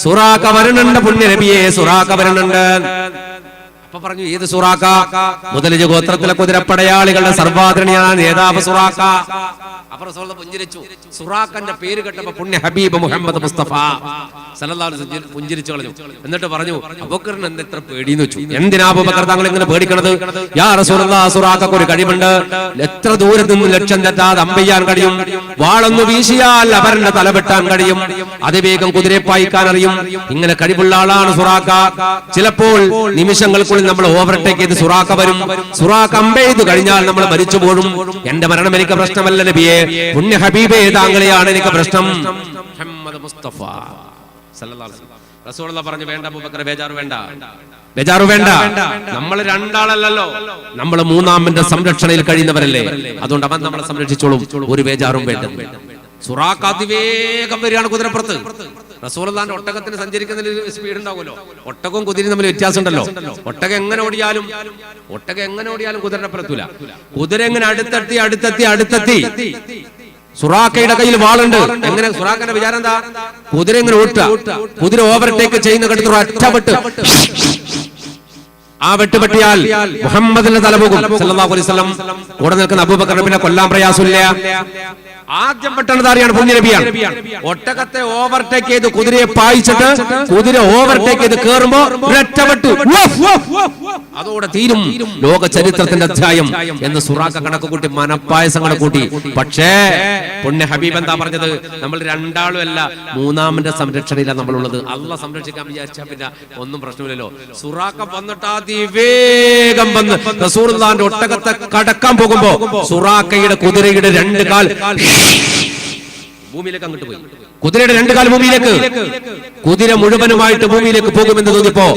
സുറാഖ വരുന്നുണ്ട് പുണ്യ നബിയെ, സുറാഖ വരുന്നുണ്ട്. അപ്പൊ പറഞ്ഞു, ഏത് സുറാഖ? മുദ്ലജ് ഗോത്രത്തിലെ കുതിരപ്പടയാളികളുടെ സർവാദരണീയനായ നേതാവ് സുറാഖ. അപ്പൊ റസൂലുള്ളാഹി പുഞ്ചിരിച്ചു. സുറാഖന്റെ പേര് കേട്ടപ്പോൾ പുണ്യ ഹബീബ് മുഹമ്മദ് മുസ്തഫ സല്ലല്ലാഹു അലൈഹി വസല്ലം പുഞ്ചിരിച്ചു കളഞ്ഞു. എന്നിട്ട് പറഞ്ഞു, അബൂബക്കറിന് എന്താ ഇത്ര പേടിയെന്ന് വെച്ചു. എന്തിനാ അബൂബക്കർ താങ്കൾ ഇങ്ങനെ പേടിക്കണത്? യാ റസൂലുള്ളാഹി, സുറാഖക്ക് ഒരു കഴിവുണ്ട്. എത്ര ദൂരത്ത് നിന്ന് ലക്ഷ്യം തെറ്റാതെ അമ്പെയ്യാൻ കഴിയും. വാളൊന്ന് വീശിയാൽ അവരുടെ തല വെട്ടാൻ കഴിയും. അതിവേഗം കുതിരയെ പായിക്കാൻ അറിയും. ഇങ്ങനെ കഴിവുള്ള ആളാണ് സുറാഖ. ചിലപ്പോൾ നിമിഷങ്ങൾക്കുള്ളിൽ നമ്മൾ ഓവർടേക്ക് ചെയ്ത് സുറാഖ വരും. സുറാഖ അമ്പെയ്ത് കഴിഞ്ഞാൽ നമ്മൾ മരിച്ചു പോകും. എന്റെ മരണം എനിക്ക് പ്രശ്നമല്ല നബിയെ, പുണ്യ ഹബീബേ താങ്കളെയാണ് എനിക്ക് പ്രശ്നം. മുഹമ്മദ് മുസ്തഫ സല്ലല്ലാഹു അലൈഹി വസല്ലം. റസൂലുള്ളാഹി പറഞ്ഞു, വേണ്ട അബൂബക്കർ, ബേജാറു വേണ്ട. നമ്മൾ രണ്ടാളല്ലല്ലോ, നമ്മൾ മൂന്നാമന്റെ സംരക്ഷണയിൽ കഴിയുന്നവരല്ലേ. അതുകൊണ്ട് അവൻ നമ്മളെ സംരക്ഷിച്ചോളും, ഒരു ബേജാറും വേണ്ട. സുറാഖ അതിവേഗം വരികയാണ് കുതിരപ്പുറത്ത്. റസൂലുള്ളാഹിന്റെ ഒട്ടകത്തിന് സഞ്ചരിക്കുന്നതിൽ സ്പീഡ് ഉണ്ടാവുമല്ലോ. ഒട്ടകവും കുതിരയും തമ്മിൽ വ്യത്യാസം ഉണ്ടല്ലോ. ഒട്ടകം എങ്ങനെ ഓടിയാലും കുതിരയുടെ പുറത്തൂല. കുതിര എങ്ങനെ അടുത്തെത്തി. സുറാഖയുടെ കയ്യിൽ വാളുണ്ട്. എങ്ങനെ സുറാഖന്റെ വിചാരം എന്താ? കുതിര എങ്ങനെ ഓട്ടുക, കുതിര ഓവർടേക്ക് ചെയ്യുന്ന കടുത്ത് ഒറ്റ ആ വെട്ടുപെട്ടിയാൽ മുഹമ്മദിന്റെ തല പോകും സല്ലല്ലാഹു അലൈഹി വസല്ലം. കൂടെ നിൽക്കുന്ന അബൂബക്കർ പിന്നെ കൊല്ലാൻ പ്രയാസമില്ല. ആദ്യം പെട്ടെന്ന് അറിയാണ് പുണ്യനബിയാണ്. ഒട്ടകത്തെ ഓവർടേക്ക് ചെയ്ത് കുതിരയെ പായിച്ചിട്ട് കുതിര ഓവർടേക്ക് ചെയ്ത് കേറുമ്പോ ഒരൊറ്റവെട്ട്, അതോടെ തീരും ലോക ചരിത്രത്തിന്റെ അധ്യായം എന്ന് സുറാഖ കണക്ക് കൂട്ടി, മനപ്പായസം കണക്ക് കൂട്ടി. പക്ഷേ പുണ്യ ഹബീബ് എന്താ പറഞ്ഞത്? നമ്മൾ രണ്ടാളും അല്ല, മൂന്നാമന്റെ സംരക്ഷണയിലാണ് നമ്മളുള്ളത്. അള്ളാഹ് സംരക്ഷിക്കാൻ വിചാരിച്ചാൽ പിന്നെ ഒന്നും പ്രശ്നമില്ലല്ലോ. സുറാഖ വന്നിട്ട് അതിവേഗം വന്ന് റസൂലുള്ളാഹിന്റെ ഒട്ടകത്തെ കടക്കാൻ പോകുമ്പോ സുറാഖയുടെ കുതിരയുടെ രണ്ട് കാൽ ഭൂമിയിലേക്ക് അങ്ങോട്ട് പോയി. കുതിരയുടെ രണ്ട് കാൽ ഭൂമിയിലേക്ക്. കുതിര മുഴുവനുമായിട്ട് ഭൂമിയിലേക്ക് പോകുമെന്ന് തോന്നിയപ്പോ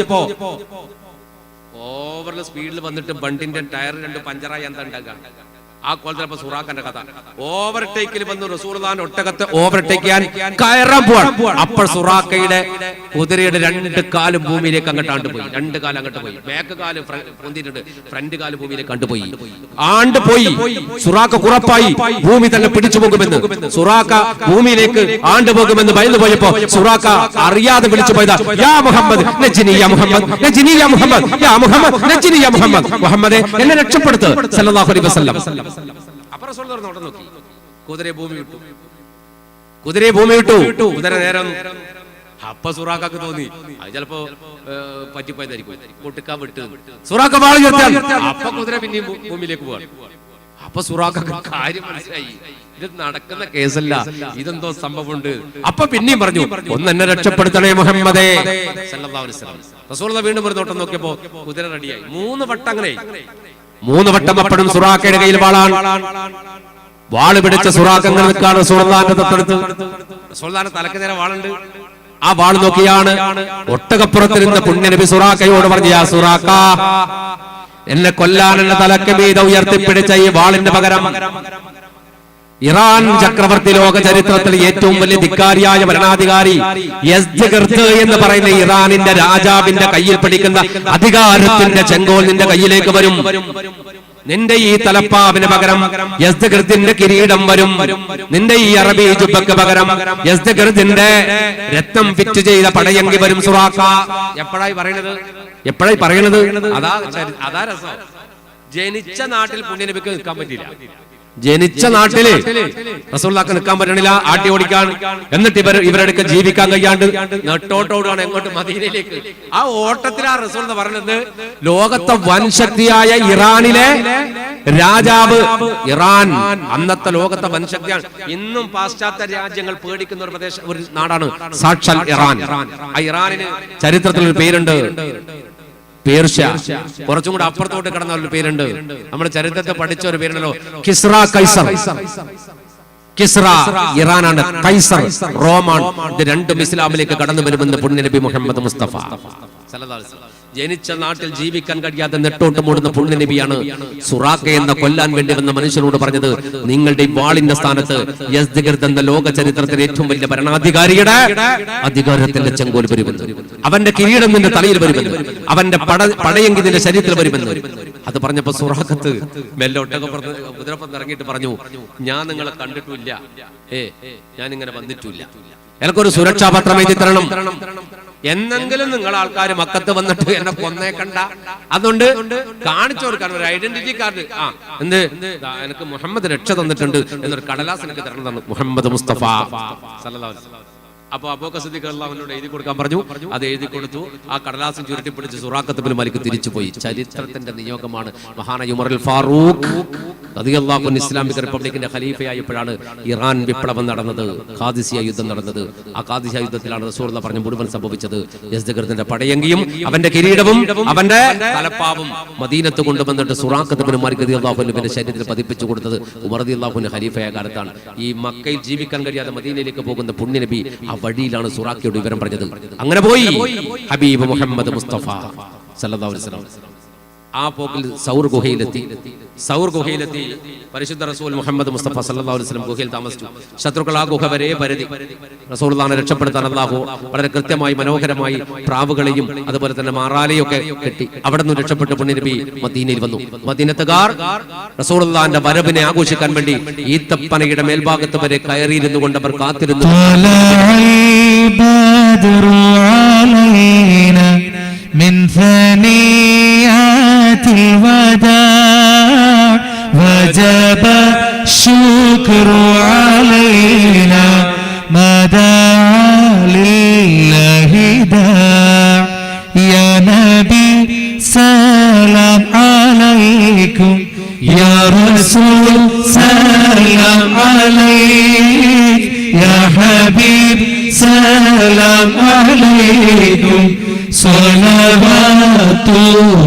ഓവർ സ്പീഡിൽ വന്നിട്ട് ബണ്ടിന്റെ ടയർ രണ്ട് പഞ്ചറായി എന്താ ഉണ്ടാക്കുക? ആ കോലത്തിലപ്പോ സുറാഖന്റെ കഥ. ഓവർടേക്കിൽ വന്നു റസൂലുള്ളാഹിന്റെ ഒട്ടകത്തെ ഓവർടേക്ക് ചെയ്യാൻ കയറാൻ പോവാണ്. അപ്പോൾ സുറാഖയുടെ കുതിരയുടെ രണ്ട് കാലും ഭൂമിയിലേക്ക് അങ്ങോട്ട് പോയി. രണ്ട് കാലം അങ്ങോട്ട് പോയി. ബാക്ക് കാല് പൊന്തിയിട്ടുണ്ട്, ഫ്രണ്ട് കാല് ഭൂമിയിലേക്ക് ആണ്ടുപോയി. സുറാഖ കുറപ്പായി ഭൂമി തന്നെ പിടിച്ചു പോകുമെന്ന്. സുറാഖ ഭൂമിയിലേക്ക് ആണ്ടുപോകുമെന്ന് ഭയന്നു പോയപ്പോ സുറാഖ അറിയാതെ വിളിച്ചു പോയതാ, യാ മുഹമ്മദ് നജ്നി യാ മുഹമ്മദ്, നജ്നി യാ മുഹമ്മദ്, യാ മുഹമ്മദ് നജ്നി യാ മുഹമ്മദ്, മുഹമ്മദേ എന്നെ രക്ഷപ്പെടുത്ത് സല്ലല്ലാഹു അലൈഹി വസല്ലം. അപ്പൊ റസൂൽ നോക്കി, കുതിരയെ ഭൂമി വിട്ടു. കുതിര നേരം. അപ്പൊ സുറാഖക്ക് തോന്നി അത് ചിലപ്പോ പറ്റിപ്പോയതായിരിക്കും, പൊട്ടിക്കാൻ വിട്ടു. സുറാഖ വാൾ ഉയർത്താൻ. അപ്പൊ കുതിര പിന്നെയും ഭൂമിയിലേക്ക് പോവാൻ. അപ്പൊ സുറാഖക്ക് കാര്യം മനസ്സിലായി, ഇത് നടക്കുന്ന കേസല്ല, ഇതെന്തോ സംഭവമുണ്ട്. അപ്പൊ പിന്നെയും പറഞ്ഞു, ഒന്ന് എന്നെ രക്ഷപ്പെടുത്തണേ മുഹമ്മദേ സല്ലല്ലാഹു അലൈഹി വസല്ലം. റസൂലുള്ളാഹി വീണ്ടും ഒരു നോട്ടം നോക്കിയപ്പോ കുതിര റെഡിയായി. 3 വട്ടം അങ്ങനെ 3 വട്ടം അപ്പോഴും സുറാഖയുടെ കയ്യിൽ വാളാണ്. വാള് പിടിച്ച സുറാഖ് അങ്ങനെ നിൽക്കാണ് റസൂലുള്ളാഹിന്റെ തൊട്ടടുത്ത്. റസൂലുള്ളാഹിന്റെ തലക്ക് നേരെ വാളുണ്ട്. ആ വാൾ നോക്കിയാണ് ഒട്ടകപ്പുറത്തിരുന്ന പുണ്യനബി സുറാഖയോട് പറഞ്ഞു, യാ സുറാഖ, എന്നെ കൊല്ലാൻ എന്റെ തലക്ക് മീതെ ഉയർത്തിപ്പിടിച്ച ഈ വാളിന്റെ പകരം ഇറാൻ ചക്രവർത്തി ലോക ചരിത്രത്തിൽ ഏറ്റവും വലിയ ധിക്കാരിയായ ഭരണാധികാരി യസ്ദഗിർദ് എന്ന് പറയുന്ന ഇറാനിന്റെ രാജാവിന്റെ കയ്യിൽ പിടിക്കുന്ന അധികാരത്തിന്റെ ചെങ്കോൽ നിന്റെ കയ്യിലേക്ക് വരും. നിന്റെ ഈ തലപ്പാവിന് പകരം യസ്ദഗിർദിന്റെ കിരീടം വരും. നിന്റെ ഈ അറബി ജുബ്ബക്ക് പകരം യസ്ദഗിർദിന്റെ രത്നം ഫിറ്റ് ചെയ്ത പടയങ്കി വരും. സുറാഖ എപ്പോഴായി പറയണത്? അതാ രസം. ജനിച്ച നാട്ടിൽ പുണ്യനബിക്ക് നിൽക്കാൻ പറ്റില്ല. ജനിച്ച നാട്ടില് റസൂലുള്ളാഹിക്ക് നിൽക്കാൻ പറ്റണില്ല, ആട്ടി ഓടിക്കാൻ. എന്നിട്ട് ഇവരെടുക്ക ജീവിക്കാൻ കഴിയാണ്ട് നെട്ടോട്ടോടാണ് എങ്ങോട്ട്? മദീനയിലേക്ക്. ആ ഓട്ടത്തിൽ ആ റസൂൽ എന്ന് പറയുന്നത് ലോകത്തെ വൻശക്തിയായ ഇറാനിലെ രാജാവ്. ഇറാൻ അന്നത്തെ ലോകത്തെ വൻശക്തിയാണ്. ഇന്നും പാശ്ചാത്യ രാജ്യങ്ങൾ പേടിക്കുന്ന ഒരു നാടാണ് സാക്ഷാൽ ഇറാൻ. ആ ഇറാനിന് ചരിത്രത്തിൽ ഒരു പേരുണ്ട്, പേർഷ്യ. കുറച്ചും കൂടെ അപ്പുറത്തോട്ട് കിടന്ന ഒരു പേരുണ്ട്, നമ്മുടെ ചരിത്രത്തെ പഠിച്ച ഒരു പേരുണ്ടല്ലോ, കിസ്ര കൈസർ. കിസ്ര ഇറാനാണ്, കൈസർ റോമാണ്. ഇത് രണ്ടും ഇസ്ലാമിലേക്ക് കടന്നു വരുമെന്ന് പുണ്യനബി മുഹമ്മദ് മുസ്തഫ സല്ലല്ലാഹു അലൈഹി വസല്ലം. ജനിച്ച നാട്ടിൽ ജീവിക്കാൻ കഴിയാതെ നെട്ടോട്ട് മൂടുന്ന പുണ്യനബിയാണ് സുറാഖ എന്ന കൊല്ലാൻ വേണ്ടി വന്ന മനുഷ്യനോട് പറഞ്ഞത്, നിങ്ങളുടെ വാളിന്റെ സ്ഥാനത്ത് യസ്ദഗിർദ് എന്ന ലോക ചരിത്രത്തിലെ ഏറ്റവും വലിയ ഭരണാധികാരിയുടെ അധികാരത്തിന്റെ ചെങ്കോൽ വരുമെന്ന്, അവന്റെ കിരീടം നിന്റെ തലയിൽ വരുമെന്ന്, അവന്റെ പടയെങ്കി നിന്റെ ശരീരത്തിൽ വരുമെന്ന്. അത് പറഞ്ഞപ്പോ സുറാഖത്ത് മെല്ലെ കുതിരപ്പുറത്ത് ഇറങ്ങിയിട്ട് പറഞ്ഞു, ഞാൻ നിങ്ങളെ കണ്ടിട്ടില്ല, ഞാൻ ഇങ്ങനെ വന്നിട്ടില്ല, എനിക്കൊരു സുരക്ഷാ പത്രം എഴുതി തരണം. എന്നെങ്കിലും നിങ്ങൾ ആൾക്കാർ മക്കത്ത് വന്നിട്ട് എന്നെ കൊന്നേക്കണ്ട, അതുകൊണ്ട് കാണിച്ചു കൊടുക്കാൻ ഒരു ഐഡന്റിറ്റി കാർഡ്. എന്ത്, എനിക്ക് മുഹമ്മദ് രക്ഷ തന്നിട്ടുണ്ട് എന്നൊരു കടലാസ് എനിക്ക് തരണം. മുഹമ്മദ് മുസ്തഫ സല്ലല്ലാഹു അലൈഹി വസല്ലം. അപ്പൊ അബൂബക്കർ സിദ്ദീഖ് റളിയല്ലാഹു എഴുതി കൊടുക്കാൻ പറഞ്ഞു. അത് എഴുതി കൊടുത്തു. ആ കടലാസും ചുരുട്ടിപ്പിടിച്ച് സുറാഖത്ത് ബിൻ മാലിക് തിരിച്ചുപോയി. ചരിത്രത്തിന്റെ നിയോഗമാണ്. മഹാനായ ഉമറുൽ ഫാറൂഖ് റളിയല്ലാഹു അൻഹു ഇസ്ലാമിക് റിപ്പബ്ലിക്കിന്റെ ഖലീഫയായപ്പോഴാണ് ഇറാൻ വിപ്ലവം നടന്നത്, ഖാദിസിയ യുദ്ധം നടന്നത്. ആ ഖാദിസിയ യുദ്ധത്തിലാണ് റസൂലുള്ളാഹി പറഞ്ഞ മുഴുവൻ സംഭവിച്ചത്. യസ്ദഗിർദിന്റെ പടയങ്കിയും അവന്റെ കിരീടവും അവന്റെ തലപ്പാവും മദീനത്ത് കൊണ്ടുവന്നിട്ട് സുറാഖത്ത് ബിൻ മാലിക് റളിയല്ലാഹു അൻഹുവിന്റെ ശരീരത്തിൽ പതിപ്പിച്ചു കൊടുത്തത് ഉമർ റളിയല്ലാഹു അൻഹു ഖലീഫയായ കാലത്താണ്. ഈ മക്കയിൽ ജീവിക്കാൻ കഴിയാതെ മദീനയിലേക്ക് പോകുന്ന പുണ്യനബി ആ വഴിയിലാണ് സുറാഖയോട് വിവരം പറഞ്ഞത്. അങ്ങനെ പോയി ഹബീബ് മുഹമ്മദ് മുസ്തഫ സല്ലല്ലാഹു അലൈഹി വസല്ലം. ആ പോക്കിൽ സൗർ ഗുഹയിലെത്തി പരിശുദ്ധ റസൂൽ മുഹമ്മദ് മുസ്തഫ സല്ലല്ലാഹു അലൈഹി വസല്ലം ഗുഹയിൽ താമസിച്ചു. ശത്രുക്കൾ ആ ഗുഹ വരെ പരതി. റസൂലുള്ളാഹിനെ രക്ഷപ്പെടുത്താൻ അല്ലാഹു വളരെ കൃത്യമായി മനോഹരമായി പ്രാവുകളെയും അതുപോലെ തന്നെ മാറാലയും ഒക്കെ കെട്ടി അവിടെ നിന്ന് രക്ഷപ്പെട്ട് പുണ്യനബി മദീനയിൽ വന്നു. മദീനത്തുകാർ റസൂലുള്ളാഹിന്റെ വരവിനെ ആഘോഷിക്കാൻ വേണ്ടി ഈത്തപ്പനയുടെ മേൽഭാഗത്ത് വരെ കയറിയിരുന്നു കൊണ്ട് അവർ കാത്തിരുന്നു. من ثنيات الوداع وجب الشكر علينا ما دعا لله داع يا نبي سلام عليكم يا رسول سلام عليك يا حبيب سلام عليكم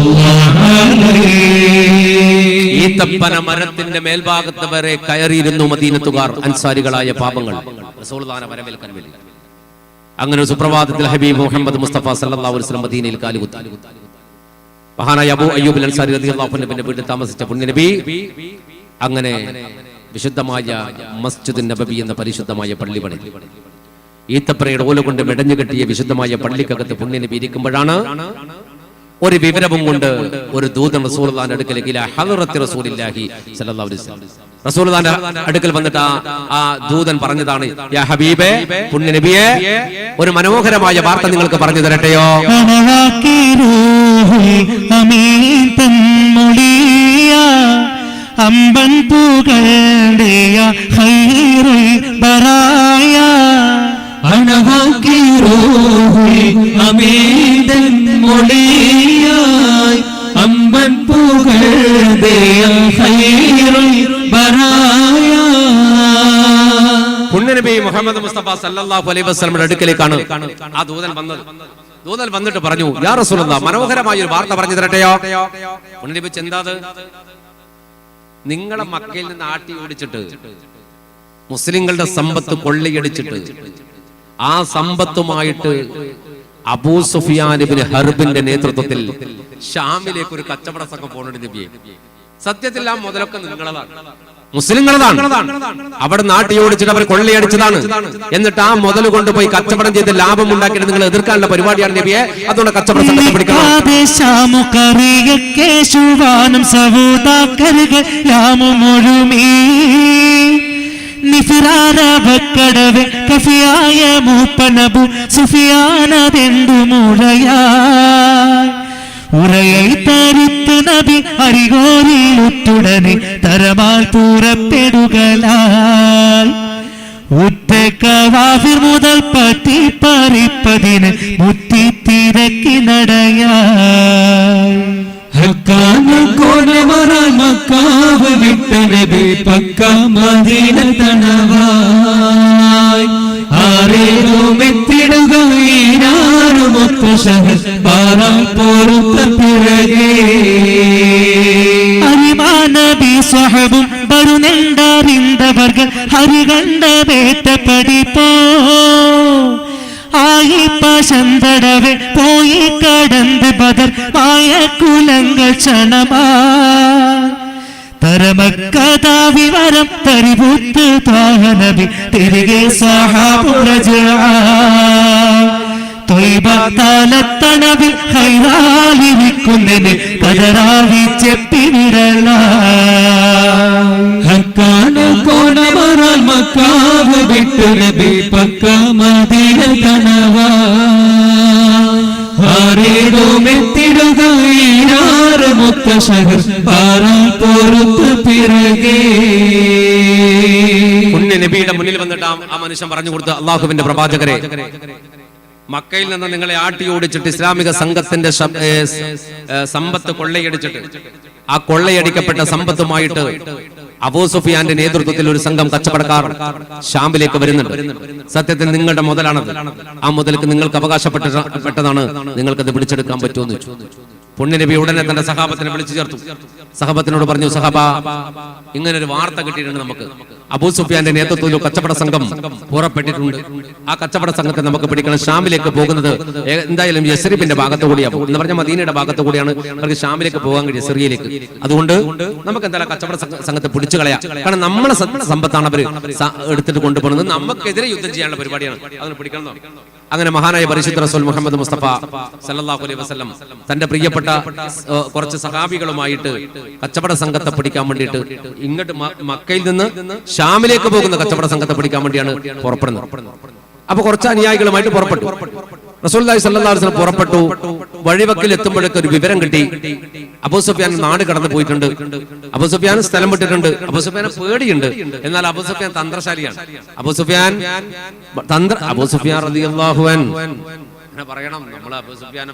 ഈത്തപ്പന മരത്തിന്റെ മേൽഭാഗത്ത് വരെ കയറിയിരുന്നു മദീനത്തുകാർ, അൻസാരികളായ പാപങ്ങൾ റസൂലുള്ളാഹിനെ വരവേൽക്കാൻ വേണ്ടി. അങ്ങനെ ഒരു സുപ്രഭാതത്തിൽ ഹബീബ് മുഹമ്മദ് മുസ്തഫ സല്ലല്ലാഹു അലൈഹി വസല്ലം മദീനയിൽ കാലുകുത്തി. മഹാനായ അബൂ അയ്യൂബ് അൻസാരി റളിയല്ലാഹു അൻഹുവിന്റെ വീട്ടിൽ താമസിച്ച പുണ്യനബി അങ്ങനെ വിശുദ്ധമായ മസ്ജിദ് നബവി എന്ന പരിശുദ്ധമായ പള്ളി പണി. ഈത്തപ്പനയുടെ ഓല കൊണ്ട് മെടഞ്ഞു കെട്ടിയ വിശുദ്ധമായ പള്ളിക്കകത്ത് പുണ്യനബി ഇരിക്കുമ്പോഴാണ് ഒരു വിവരവും കൊണ്ട് ഒരു ദൂതൻ റസൂലുള്ളാഹിന്റെ അടുക്കലേക്ക് ഹളറത്തി റസൂലുള്ളാഹി സ്വല്ലല്ലാഹു അലൈഹി വസല്ലം റസൂലുള്ളാഹിന്റെ അടുക്കൽ വന്നിട്ട് ആ ദൂതൻ പറഞ്ഞതാണ്, യാ ഹബീബേ, പുണ്യനബിയെ, ഒരു മനോഹരമായ വാർത്ത നിങ്ങൾക്ക് പറഞ്ഞു തരട്ടെയോ? അമ്പൻ പുകഴ്ത്തിയ ഖൈറുൽ ബറായ അമീദൻ മൊളിയായി അമ്പൻ പുകഴ്ത്തിയ ഖൈറുൽ ബറായ. പുണ്യനബി മുഹമ്മദ് മുസ്തഫ സല്ലല്ലാഹു അലൈഹി വസല്ലമയുടെ അടുക്കലേക്കാണ് ആ ദൂതൻ വന്നത്. ദൂതൻ വന്നിട്ട് പറഞ്ഞു, യാ റസൂലല്ലാഹ്, മനോഹരമായ ഒരു വാർത്ത പറഞ്ഞു തരട്ടെയോ? പുണ്യനബി എന്താത്? നിങ്ങളെ മക്കയിൽ നിന്ന് ആട്ടി ഓടിച്ചിട്ട് മുസ്ലിങ്ങളുടെ സമ്പത്ത് കൊള്ളയടിച്ചിട്ട് ആ സമ്പത്തുമായിട്ട് അബൂ സുഫിയാൻ ഇബ്നു ഹർബിന്റെ നേതൃത്വത്തിൽ ഷാമിലേക്ക് ഒരു കച്ചവട സംഘം പോകുന്നുണ്ട് നബിയെ. സത്യത്തിൽ ആ മുതലൊക്കെ നിങ്ങളതാണ്, മുസ്ലിങ്ങളതാണ്. അവിടെ നാട്ടിയോടിച്ചിട്ട് അവർ കൊള്ളയടിച്ചതാണ്. എന്നിട്ട് ആ മുതൽ കൊണ്ടുപോയി കച്ചവടം ചെയ്ത് ലാഭം ഉണ്ടാക്കിയിട്ട് നിങ്ങൾ എതിർക്കാനുള്ള പരിപാടിയാണ് നബിയെ. അതുകൊണ്ട് കച്ചവട സംഘത്തെ പിടിക്കണം. നിഫിറാരവക്കടവ് കഫിയായ മൂപ്പനബു സുഫിയാനതെന്തു മുഴയായി ഉറയൈ തരുത്ത് നബി അരികോരിലുറ്റുടനെ തരമാൽ പൂറപ്പെടുകലാൽ ഉറ്റക്കവാഫിർ മുതൽ പറ്റി പറിപ്പതിന് മുത്തി തിരക്കി നടയായി മക്കാവ് വിട്ട നബി പക്ക മദീന തണവായി ആരേലും എത്തിടുകയാറുമൊത്ത ശഹർ പാറാൻ പോരുത്ത പിറകെ അരിമാനബി സ്വഹബും വരുന്നെണ്ടറിന്തവർകൾ ഹരികണ്ട വേട്ടപ്പടി പോ ആയിപ്പശന്തടവെ പോയി കടന്ന് ബദർ മായ കുലങ്ങൾ ക്ഷണമാ തരമക്കഥാ വിവരം തരിപുത്ത് താഹനബി തിരികെ തൊയ്ബത്താലത്തണവിൽ ഹൈറാലിരിക്കുന്നതിന് കതറാവി ചെപ്പി വിരള കോണമറാൽ മക്കാവ് വിട്ടു നബി പക്ക മദീന കനവാ ആരേടുമെത്തിടുകയാറുമൊത്ത ശഹർ പാറാൻ പോരുത്ത് പിറകെ. നബിയുടെ മുന്നിൽ വന്നിട്ട് ആ മനുഷ്യൻ പറഞ്ഞു കൊടുത്ത്, അള്ളാഹുവിന്റെ പ്രവാചകരെ, മക്കയിൽ നിന്ന് നിങ്ങളെ ആട്ടിയോടിച്ചിട്ട് ഇസ്ലാമിക സംഘത്തിന്റെ സമ്പത്ത് കൊള്ളയടിച്ചിട്ട് ആ കൊള്ളയടിക്കപ്പെട്ട സമ്പത്തുമായിട്ട് അബൂ സുഫിയാന്റെ നേതൃത്വത്തിൽ ഒരു സംഘം കച്ചവടക്കാർ ഷാമിലേക്ക് വരുന്നുണ്ട്. സത്യത്തിൽ നിങ്ങളുടെ മുതലാണത്. ആ മുതൽക്ക് നിങ്ങൾക്ക് അവകാശപ്പെട്ടതാണ്. നിങ്ങൾക്കത് പിടിച്ചെടുക്കാൻ പറ്റുമെന്ന് വെച്ചു. പുണ്യനബി ഉടനെ തന്റെ സഹാബത്തിനെ വിളിച്ചു ചേർത്തു. സഹാബത്തിനോട് പറഞ്ഞു, സഹാബ, ഇങ്ങനെ ഒരു വാർത്ത കിട്ടിയിട്ടുണ്ട്. നമുക്ക് അബൂ സുഫിയാന്റെ നേതൃത്വത്തിൽ കച്ചവട സംഘം പുറപ്പെട്ടിട്ടുണ്ട്. ആ കച്ചവട സംഘത്തെ നമുക്ക് പിടിക്കണം. ഷാമിലേക്ക് പോകുന്നത് എന്തായാലും യസ്രിബിന്റെ ഭാഗത്തു കൂടിയാണ്, എന്ന് പറഞ്ഞാൽ മദീനയുടെ ഭാഗത്തു കൂടിയാണ് അവർക്ക് ഷാമിലേക്ക് പോകാൻ കഴിയും, സിറിയയിലേക്ക്. അതുകൊണ്ട് നമുക്ക് എന്തായാലും കച്ചവട സംഘത്തെ പിടിച്ചു കളയാം. കാരണം നമ്മളെ സമ്പത്താണ് അവർ എടുത്തിട്ട് കൊണ്ടുപോകുന്നത്. നമുക്കെതിരെ യുദ്ധം ചെയ്യാനുള്ള പരിപാടിയാണ്. അതിന് പിടിക്കണം. അങ്ങനെ മഹാനായ പരിശുദ്ധ റസൂൽ മുഹമ്മദ് മുസ്തഫ സല്ലല്ലാഹു അലൈഹി വസല്ലം തന്റെ പ്രിയപ്പെട്ട കുറച്ച് സഹാബികളുമായിട്ട് കച്ചവട സംഘത്തെ പിടിക്കാൻ വേണ്ടിയിട്ട് ഇങ്ങോട്ട് മക്കയിൽ നിന്ന് ഷാമിലേക്ക് പോകുന്ന കച്ചവട സംഘത്തെ പിടിക്കാൻ വേണ്ടിയാണ് പുറപ്പെടുന്നത്. അപ്പൊ കുറച്ച് അനുയായികളുമായിട്ട് പുറപ്പെട്ടു. റസൂലുള്ളാഹി സ്വല്ലല്ലാഹു അലൈഹി വസല്ലം പുറപ്പെട്ടു. വഴിവക്കിൽ എത്തുമ്പോഴേക്ക് ഒരു വിവരം കിട്ടി, അബൂ സുഫിയാൻ നാട് കടന്നു പോയിട്ടുണ്ട്, അബൂ സുഫിയാൻ സ്ഥലം വിട്ടിട്ടുണ്ട്. അബൂ സുഫിയാന് പേടിയുണ്ട്, എന്നാൽ അബൂ സുഫിയാൻ തന്ത്രശാലിയാണ്. അബൂ സുഫിയാൻ റളിയല്ലാഹു അൻഹു അങ്ങനെ പറയണം. നമ്മൾ അബൂ സുഫിയാൻ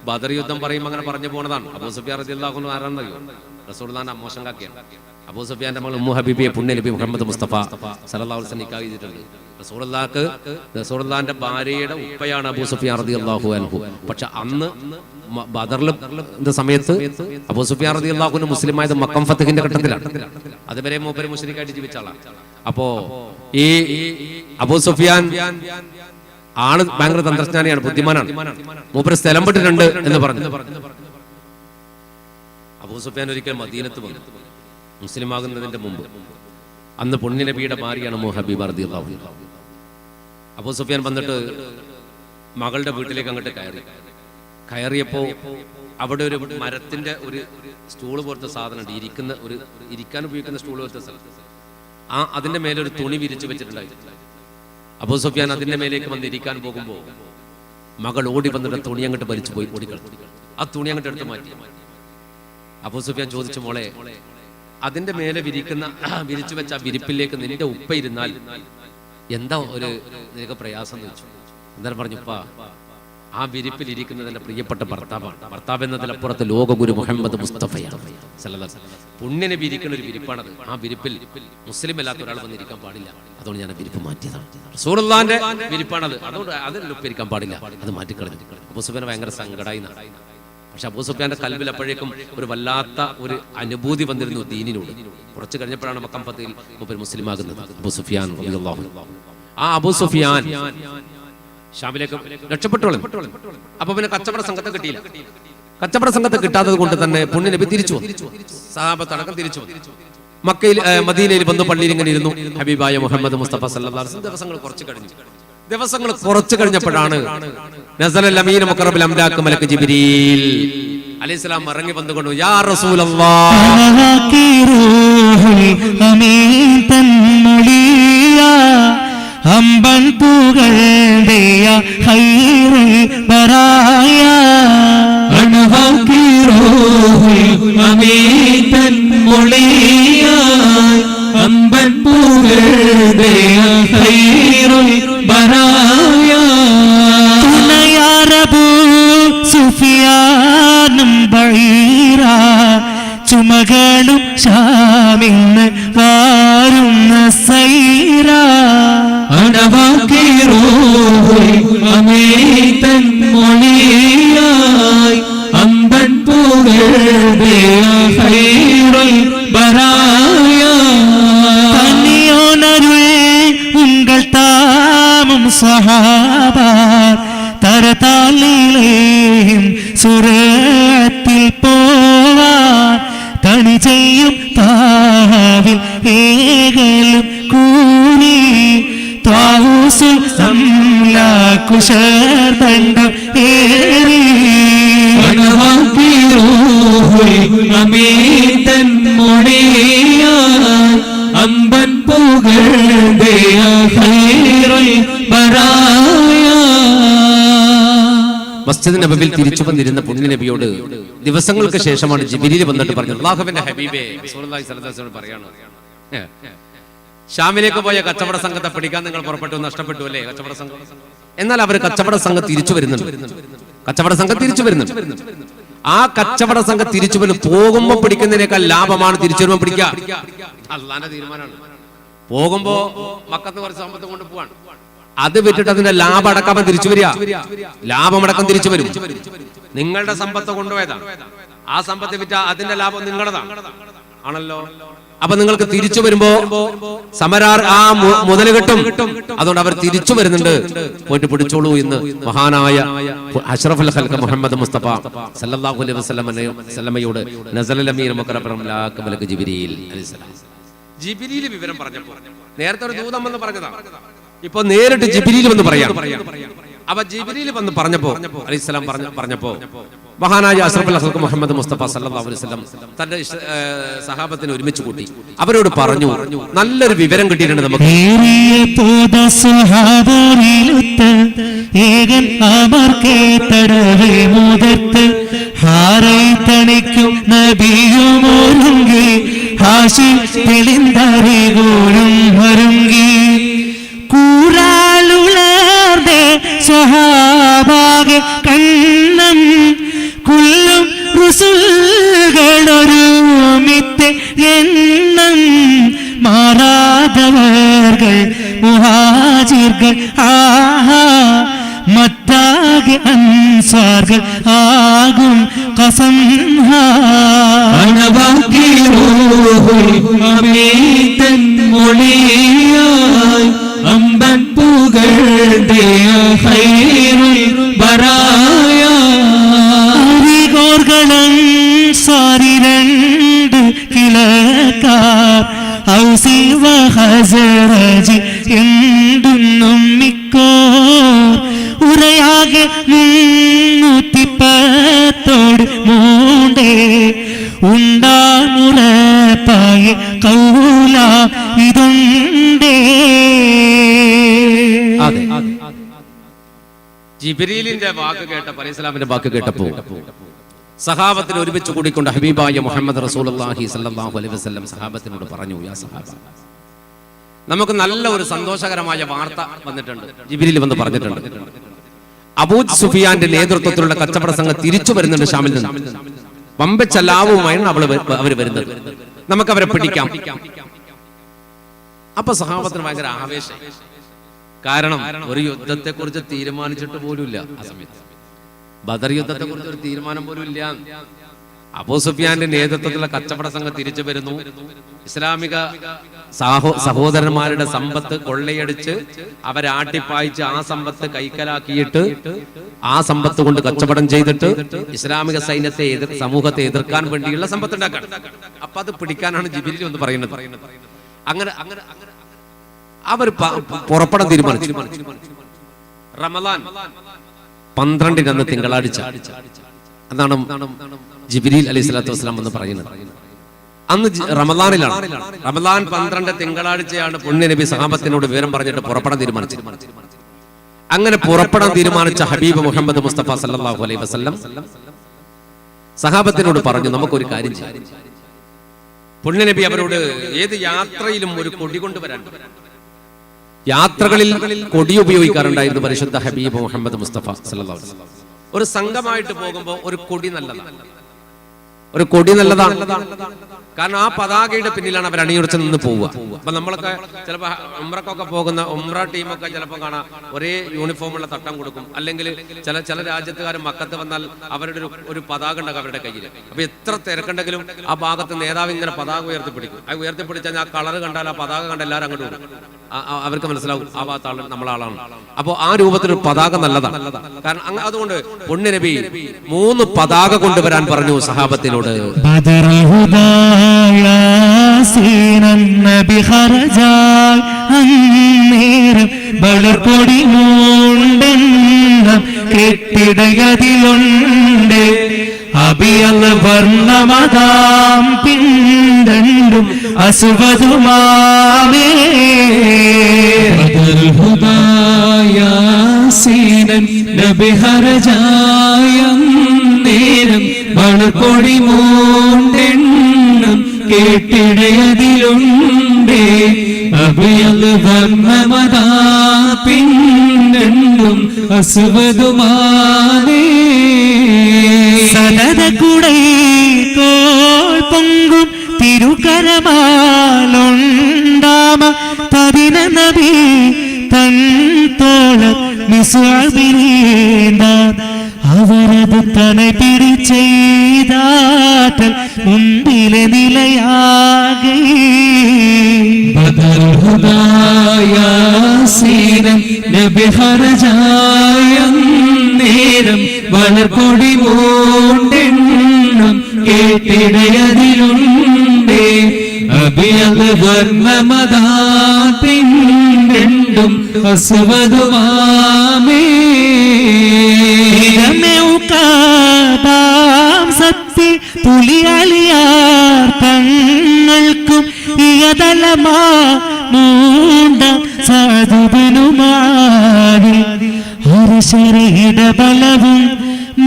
ബദർ യുദ്ധം പറയുമ്പോൾ അങ്ങനെ പറഞ്ഞു പോണതാണ്. അബൂ സുഫിയാൻ റളിയല്ലാഹു അൻഹു ആരാണെന്നറിയോ? റസൂലുള്ളാഹിന്റെ മോശം കാക്കയാണ്. അബൂ സുഫിയാന്റെ മകൾ ഉമ്മു ഹബീബിയെ പുണ്യനബി മുഹമ്മദ് മുസ്തഫ സല്ലല്ലാഹു അലൈഹി വസല്ലം നിക്കാഹ് ചെയ്തിട്ടുണ്ട്. റസൂലുള്ളാഹിന്റെ ഭാര്യയുടെ ഉപ്പയാണ് അബൂ സുഫിയാൻ റളിയല്ലാഹു അൻഹു. പക്ഷെ അന്ന് ബദറിന്റെ സമയത്ത് അബൂ സുഫിയാൻ റളിയല്ലാഹു അൻഹു മുസ്ലിം ആയത് മക്കം ഫത്ഹിന്റെ ഘട്ടത്തിലാണ്. അതുവരെ മൂപ്പര് മുശ്രിക്കായിട്ട് ജീവിച്ച ആളാണ്. അപ്പോ ഈ അബൂ സുഫിയാൻ ആണ് ഭയങ്കര തന്ത്രജ്ഞാനിയാണ്, ബുദ്ധിമാനാണ്. മൂപ്പര് സ്ഥലം വിട്ടിട്ടുണ്ട് എന്ന് പറഞ്ഞു. അബൂ സുഫിയാൻ ഒരിക്കൽ മദീനത്ത് വന്നു, മുസ്ലിം ആകുന്നതിന്റെ മുമ്പ്. അന്ന് പുണ്യനബിയുടെ ഭാര്യയാണ് ഉമ്മു ഹബീബ റളിയല്ലാഹു അൻഹ. അബൂ സുഫിയാൻ വന്നിട്ട് മകളുടെ വീട്ടിലേക്ക് അങ്ങോട്ട് കയറിയപ്പോ അവിടെ ഒരു മരത്തിന്റെ ഒരു സ്റ്റൂള് പോലത്തെ സാധനം ഉണ്ട്, ഇരിക്കാൻ ഉപയോഗിക്കുന്ന സ്റ്റൂൾ പോലത്തെ സ്ഥലം. അതിന്റെ മേലെ ഒരു തുണി വിരിച്ചു വെച്ചിട്ടുണ്ടായിരുന്നു. അബൂ സുഫിയാൻ അതിന്റെ മേലേക്ക് വന്ന് ഇരിക്കാൻ പോകുമ്പോ മകൾ ഓടി വന്നിട്ട് തുണി അങ്ങോട്ട് വലിച്ചു പോയി, ഓടിക്കളഞ്ഞു. ആ തുണി അങ്ങോട്ട് എടുത്ത് മാറ്റി. അബൂ സുഫിയാൻ ചോദിച്ചു, മോളെ, അതിന്റെ മേലെ വിരിച്ചു വെച്ച ആ വിരിപ്പിലേക്ക് നിന്റെ ഉപ്പ ഇരുന്നാൽ എന്താ നിനക്ക് പ്രയാസം എന്ന് ചോദിച്ചു. എന്തായാലും പറഞ്ഞു, ഉപ്പ, ആ വിരിപ്പിൽ ഇരിക്കുന്നത് എന്റെ പ്രിയപ്പെട്ട ഭർത്താവാണ്. ഭർത്താവ് എന്നതിലപ്പുറത്ത് ലോകഗുരു മുഹമ്മദ് മുസ്തഫയാണ് സല്ലല്ലാഹു അലൈഹി വസല്ലം. പുണ്യനബി ഇരിക്കുന്ന ഒരു വിരിപ്പാണത്. ആ വിരിപ്പിൽ മുസ്ലിം അല്ലാത്ത ഒരാൾ വന്നിരിക്കാൻ പാടില്ല. അതുകൊണ്ട് ഞാൻ വിരിപ്പ് മാറ്റിയതാണ്. റസൂലുള്ളാഹിന്റെ വിരിപ്പാണത്. അതുകൊണ്ട് അതിൽ ഉപ്പ ഇരിക്കാൻ പാടില്ല, അത് മാറ്റിക്കളഞ്ഞു. അബൂ സുഫിയാൻ ഭയങ്കര സങ്കടമായി. പക്ഷെ അബൂ സുഫിയാന്റെ കൽബിൽ അപ്പോഴേക്കും ഒരു വല്ലാത്ത ഒരു അനുഭൂതി വന്നിരുന്നു ദീനിനോട്. കുറച്ച് കഴിഞ്ഞപ്പോഴാണ് മക്കം ഫത്ഹിൽ മൂപ്പർ മുസ്ലിം ആകുന്നത്. അബൂ സുഫിയാൻ റളിയല്ലാഹു അൻഹു ആ അബൂ സുഫിയാൻ ഷാമിലേക്ക് രക്ഷപ്പെട്ടോളും. അപ്പൊ പിന്നെ കച്ചവട സംഘത്തെ കിട്ടിയില്ല. കച്ചവട സംഘത്തെ കിട്ടാത്തത് കൊണ്ട് തന്നെ പുണ്യ നബി തിരിച്ചു വന്നു. സഹാബത്ത് അടക്കം തിരിച്ചു വന്നു. മക്കയിൽ മദീനയിൽ വന്ന് പള്ളിയിൽ ഇങ്ങനെ ഇരുന്നു. ഹബീബായ മുഹമ്മദ് മുസ്തഫ സല്ലല്ലാഹു അലൈഹി വസല്ലം ദിവസങ്ങൾ കുറച്ചു കഴിഞ്ഞപ്പോഴാണ് നസലൽ അമീൻ മുഖറബിൽ അംലാക്ക് മലക്ക് ജിബ്രീൽ അലൈഹിസ്സലാം ഇറങ്ങി വന്നുകൊണ്ട് യാ റസൂലല്ലാഹ് അമ്പൻ പുകഴ്ന്തെയ ഖൈറുൽ ബറായ അൻഹഖിറൂഹുൽ അമീതൻ മുളിയ അമ്പൻ പുകഴ്ന്തെയ ഖൈറുൽ ബറായ തുനയാറബു സുഫിയാനും ബൈറ ചുമകളും ഷാമിന്ന് വാരുന്ന സൈറ അമീതൻ മൊഴിയായി അമ്പൻ പുകഴ്ന്തെയ ബറായ തന്നിയോനരുൾ ഉങ്കൾ താമും സഹാബാ തരതാലിലേയും സുരത്തിൽ പോവാൻ തണി ചെയ്യും താവിൽ ഏകലും കൂലി താവൂസുൽ സംലാകുശർദണ്ഡം ഏറി അമീതൻ മൊഴിയാൻ അമ്പൻ പുകഴ്ന്തെയ ഖൈറുൽ ബറായ. മസ്ജിദ് നബവിയിൽ തിരിച്ചു വന്നിരുന്ന പുണ്യ നബിയോട് ദിവസങ്ങൾക്ക് ശേഷമാണ് ജിബ്രീൽ വന്നിട്ട് പറഞ്ഞത് അല്ലാഹുവിന്റെ ഹബീബേ റസൂലുള്ളാഹി സ്വല്ലല്ലാഹു അലൈഹി വസല്ലം പറയാണ്, ഷാമിലേക്ക് പോയ കച്ചവട സംഘത്തെ പിടിക്കാൻ നിങ്ങൾ പുറപ്പെട്ടു, നഷ്ടപ്പെട്ടു അല്ലേ കച്ചവട സംഘം. എന്നാൽ അവർ കച്ചവട സംഘം തിരിച്ചു വരുന്നുണ്ട്. ആ കച്ചവട സംഘം തിരിച്ചു വരും. പോകുമ്പോ പിടിക്കുന്നതിനേക്കാൾ ലാഭമാണ് തിരിച്ചു വരുമ്പോ പിടിക്കുക. അള്ളാന്റെ തീരുമാനമാണ്. പോകുമ്പോ മക്കത്ത് കുറച്ച് സമ്പത്ത് കൊണ്ട് പോവാണ്, അത് വിറ്റിട്ട് അതിന്റെ ലാഭം അടക്കം തിരിച്ചു വരിക. ലാഭമടക്കം തിരിച്ചു വരും. നിങ്ങളുടെ സമ്പത്ത് കൊണ്ടുപോയതാണ്, ആ സമ്പത്ത് വിറ്റ അതിന്റെ ലാഭം നിങ്ങളുടെതാണ് ആണല്ലോ. അപ്പൊ നിങ്ങൾക്ക് തിരിച്ചു വരുമ്പോ സമരാർ ആ മുതൽ കിട്ടും. അതുകൊണ്ട് അവർ തിരിച്ചു വരുന്നുണ്ട്. പോയിട്ട് പിടിച്ചോളൂ എന്ന് മഹാനായ അഷ്റഫുൽ ഖൽഖ് മുഹമ്മദ് മുസ്തഫ സല്ലല്ലാഹു അലൈഹി വസല്ലമയോട് നസലൽ അമീൻ മുഖറബിൽ അംലാക്ക് മലക്ക് ജിബ്രീൽ അലൈഹിസ്സലാം ജിബ്രീൽ വിവരം പറഞ്ഞപ്പോ, നേരത്തെ ഒരു ദൂതം വന്ന് പറഞ്ഞതാണ്, ഇപ്പൊ നേരിട്ട് ജിബ്രീൽ വന്ന് പറയാം. അപ്പൊ ജിബ്രീൽ വന്ന് പറഞ്ഞപ്പോ അലൈഹിസ്സലാം പറഞ്ഞപ്പോ മഹാനായ അഷ്റഫുൽ ഖൽഖ് മുഹമ്മദ് മുസ്തഫ സല്ലല്ലാഹു അലൈഹി വസല്ലം തന്റെ സഹാബത്തിനെ ഒരുമിച്ച് കൂട്ടി അവരോട് പറഞ്ഞു, നല്ലൊരു വിവരം കിട്ടിയിട്ടുണ്ട് നമുക്ക്. ഏകൻ അമർക്കേ തടവേ മുതത്ത് ഹാരൈ തണിക്കും നബിയുമൊരുങ്ങി ഹാശി തെളിന്തറികൂലും ഒരുങ്ങി കൂറാലുളർദേ സ്വഹാബാകെ കണ്ണം കുല്ലും റുസുൽകളൊരുമിത്തെ എണ്ണം മാറാതവർകൾ മുഹാജിർകൾ ആഹാ മത്താകെ അൻസാർകൾ ആകും കസം അമീതൻ മൊഴിയായി അമ്പൻ പുകഴ്ന്തെയ ഖൈറുൽ ബറായ അരികോർഗളം സാരി രണ്ട് കിളക്കാർ ഔസി വഹസറജി എന്തുന്നും മിക്കോ ഉറയാകെ 310 മൂണ്ടേ ഉണ്ടാമുറപ്പായ കൗല ഇതുണ്ടേ. ജിബ്രീലിന്റെ വാക്ക് കേട്ടപ്പോൾ അലൈഹിസ്സലാമിന്റെ വാക്ക് കേട്ടപ്പോൾ സഹാബത്തിനെ ഒരുമിച്ച് കൂടിക്കൊണ്ട് ഹബീബായ മുഹമ്മദ് റസൂലുള്ളാഹി സ്വല്ലല്ലാഹു അലൈഹി വസല്ലം സഹാബത്തിനോട് പറഞ്ഞു, യാ സഹാബ, നമുക്ക് നല്ല ഒരു സന്തോഷകരമായ വാർത്ത വന്നിട്ടുണ്ട്. ജിബ്രീൽ വന്ന് പറഞ്ഞിട്ടുണ്ട്, അബൂ സുഫിയാന്റെ നേതൃത്വത്തിലുള്ള കച്ചവട സംഘം തിരിച്ചു വരുന്നുണ്ട് ഷാമിൽ നിന്ന്. വമ്പിച്ച ലാഭവുമായാണ് അവര് വരുന്നത്, നമുക്ക് അവരെ പിടിക്കാം. അപ്പൊ സഹാബത്തിന് ഭയങ്കര ആവേശം. കാരണം ഒരു യുദ്ധത്തെ കുറിച്ച് തീരുമാനിച്ചിട്ട് പോലുമില്ല ആ സമയത്ത്. ബദർ യുദ്ധത്തെ കുറിച്ച് ഒരു തീരുമാനം പോലും ഇല്ല. അബൂ സുഫിയാന്റെ നേതൃത്വത്തിലുള്ള കച്ചവട സംഘം തിരിച്ചു വരുന്നു. ഇസ്ലാമിക സഹോദരന്മാരുടെ സമ്പത്ത് കൊള്ളയടിച്ച് അവരെ ആട്ടിപ്പായിച്ച് ആ സമ്പത്ത് കൈക്കലാക്കിയിട്ട് ആ സമ്പത്ത് കൊണ്ട് കച്ചവടം ചെയ്തിട്ട് ഇസ്ലാമിക സൈന്യത്തെ സമൂഹത്തെ എതിർക്കാൻ വേണ്ടിയുള്ള സമ്പത്ത് ഉണ്ടാക്കാൻ. അപ്പൊ അത് പിടിക്കാനാണ് ജിബ്രീൽ എന്ന് പറയുന്നത്. അങ്ങനെ അവർ പുറപ്പെടാൻ തീരുമാനിച്ചു. റമദാൻ 12 അന്ന് തിങ്കളാഴ്ച അതാണ് ജിബ്രീൽ അലൈഹി സ്വലാത്തു വസ്സലാം എന്ന് പറയുന്നത്. അന്ന് റമദാനിലാണ്. റമദാൻ 12 തിങ്കളാഴ്ചയാണ് പുണ്യ നബി സഹാബത്തിനോട് വിവരം പറഞ്ഞിട്ട് പുറപ്പെടാൻ തീരുമാനിച്ചു. അങ്ങനെ പുറപ്പെടാൻ തീരുമാനിച്ച ഹബീബ് മുഹമ്മദ് മുസ്തഫ സല്ലല്ലാഹു അലൈഹി വസല്ലം സഹാബത്തിനോട് പറഞ്ഞു, നമുക്കൊരു കാര്യം ചെയ്യാം. പുണ്യ നബി അവരോട് ഏത് യാത്രയിലും ഒരു കൊടി കൊണ്ടുവരാൻ, യാത്രകളിൽ കൊടി ഉപയോഗിക്കാറുണ്ടായിരുന്നു പരിശുദ്ധ ഹബീബ് മുഹമ്മദ് മുസ്തഫ സല്ലല്ലാഹു അലൈഹി വസല്ലം. ഒരു സംഘമായിട്ട് പോകുമ്പോൾ ഒരു കൊടി നല്ലതാണ്. ഒരു കൊടി നല്ലതാണ്. കാരണം ആ പതാകയുടെ പിന്നിലാണ് അവർ അണിയുറച്ച് നിന്ന് പോവുക. അപ്പൊ നമ്മളൊക്കെ ചിലപ്പോൾ ഉംറക്കൊക്കെ പോകുന്ന ഉംറ ടീമൊക്കെ ചിലപ്പോൾ കാണാം ഒരേ യൂണിഫോമുള്ള തട്ടം കൊടുക്കും. അല്ലെങ്കിൽ ചില രാജ്യത്തുകാർ മക്കത്ത് വന്നാൽ അവരുടെ ഒരു പതാക ഉണ്ടാകും അവരുടെ കയ്യിൽ. അപ്പൊ എത്ര തിരക്കുണ്ടെങ്കിലും ആ ഭാഗത്ത് നേതാവ് ഇങ്ങനെ പതാക ഉയർത്തിപ്പിടിക്കും. അത് ഉയർത്തിപ്പിടിച്ചാൽ ആ കളർ കണ്ടാൽ ആ പതാക കണ്ട് എല്ലാവരും അങ്ങോട്ട് കൊടുക്കും. അവർക്ക് മനസ്സിലാവും ആ ഭാഗത്ത് ആൾ നമ്മളാളാണ്. അപ്പോ ആ രൂപത്തിലൊരു പതാക നല്ലതാണ്. കാരണം അതുകൊണ്ട് പുണ്യ നബി 3 പതാക കൊണ്ടുവരാൻ പറഞ്ഞു സഹാബത്തിനോട്. കെട്ടിടയതിലുണ്ട് അബിയൽ വർണ്ണമതാം പിണ്ടണ്ടും അസുവതുമാമേ ഹുദായാസീനൻ നബിഹരജായം നേരം വളർപ്പൊടി മൂണ്ടെണ്ണം കേട്ടിടയതിലുണ്ട് അബിയൽ വർണ്ണമതാ പിണ്ടണ്ടും അസുവതുമാമേ സദതകുടൈ കോൾ പൊങ്കും തിരുകരമാലൊണ്ടാമ പതിന നബി തൻ തോള മിസ്അബിനീന്ദ അവരത് തനെ പിടിച്ചെയ്താറ്റൽ മുമ്പിലെ നിലയാകെ ബദൽ ഹുദായാസീനം നബി ഹർജായം നേരം വളർപ്പൊടി മൂണ്ടെണ്ണം കേട്ടിടയതിലുണ്ട് അബിയൽ വർണ്ണമതാ പിണ്ടെണ്ടും അസുവതുമാമേ സത്യ പുലിയലിയാർ തങ്ങൾക്കും ഇയതലമാ മൂണ്ട സാധുബനുമാരി ഹർഷരയുടെ ബലവും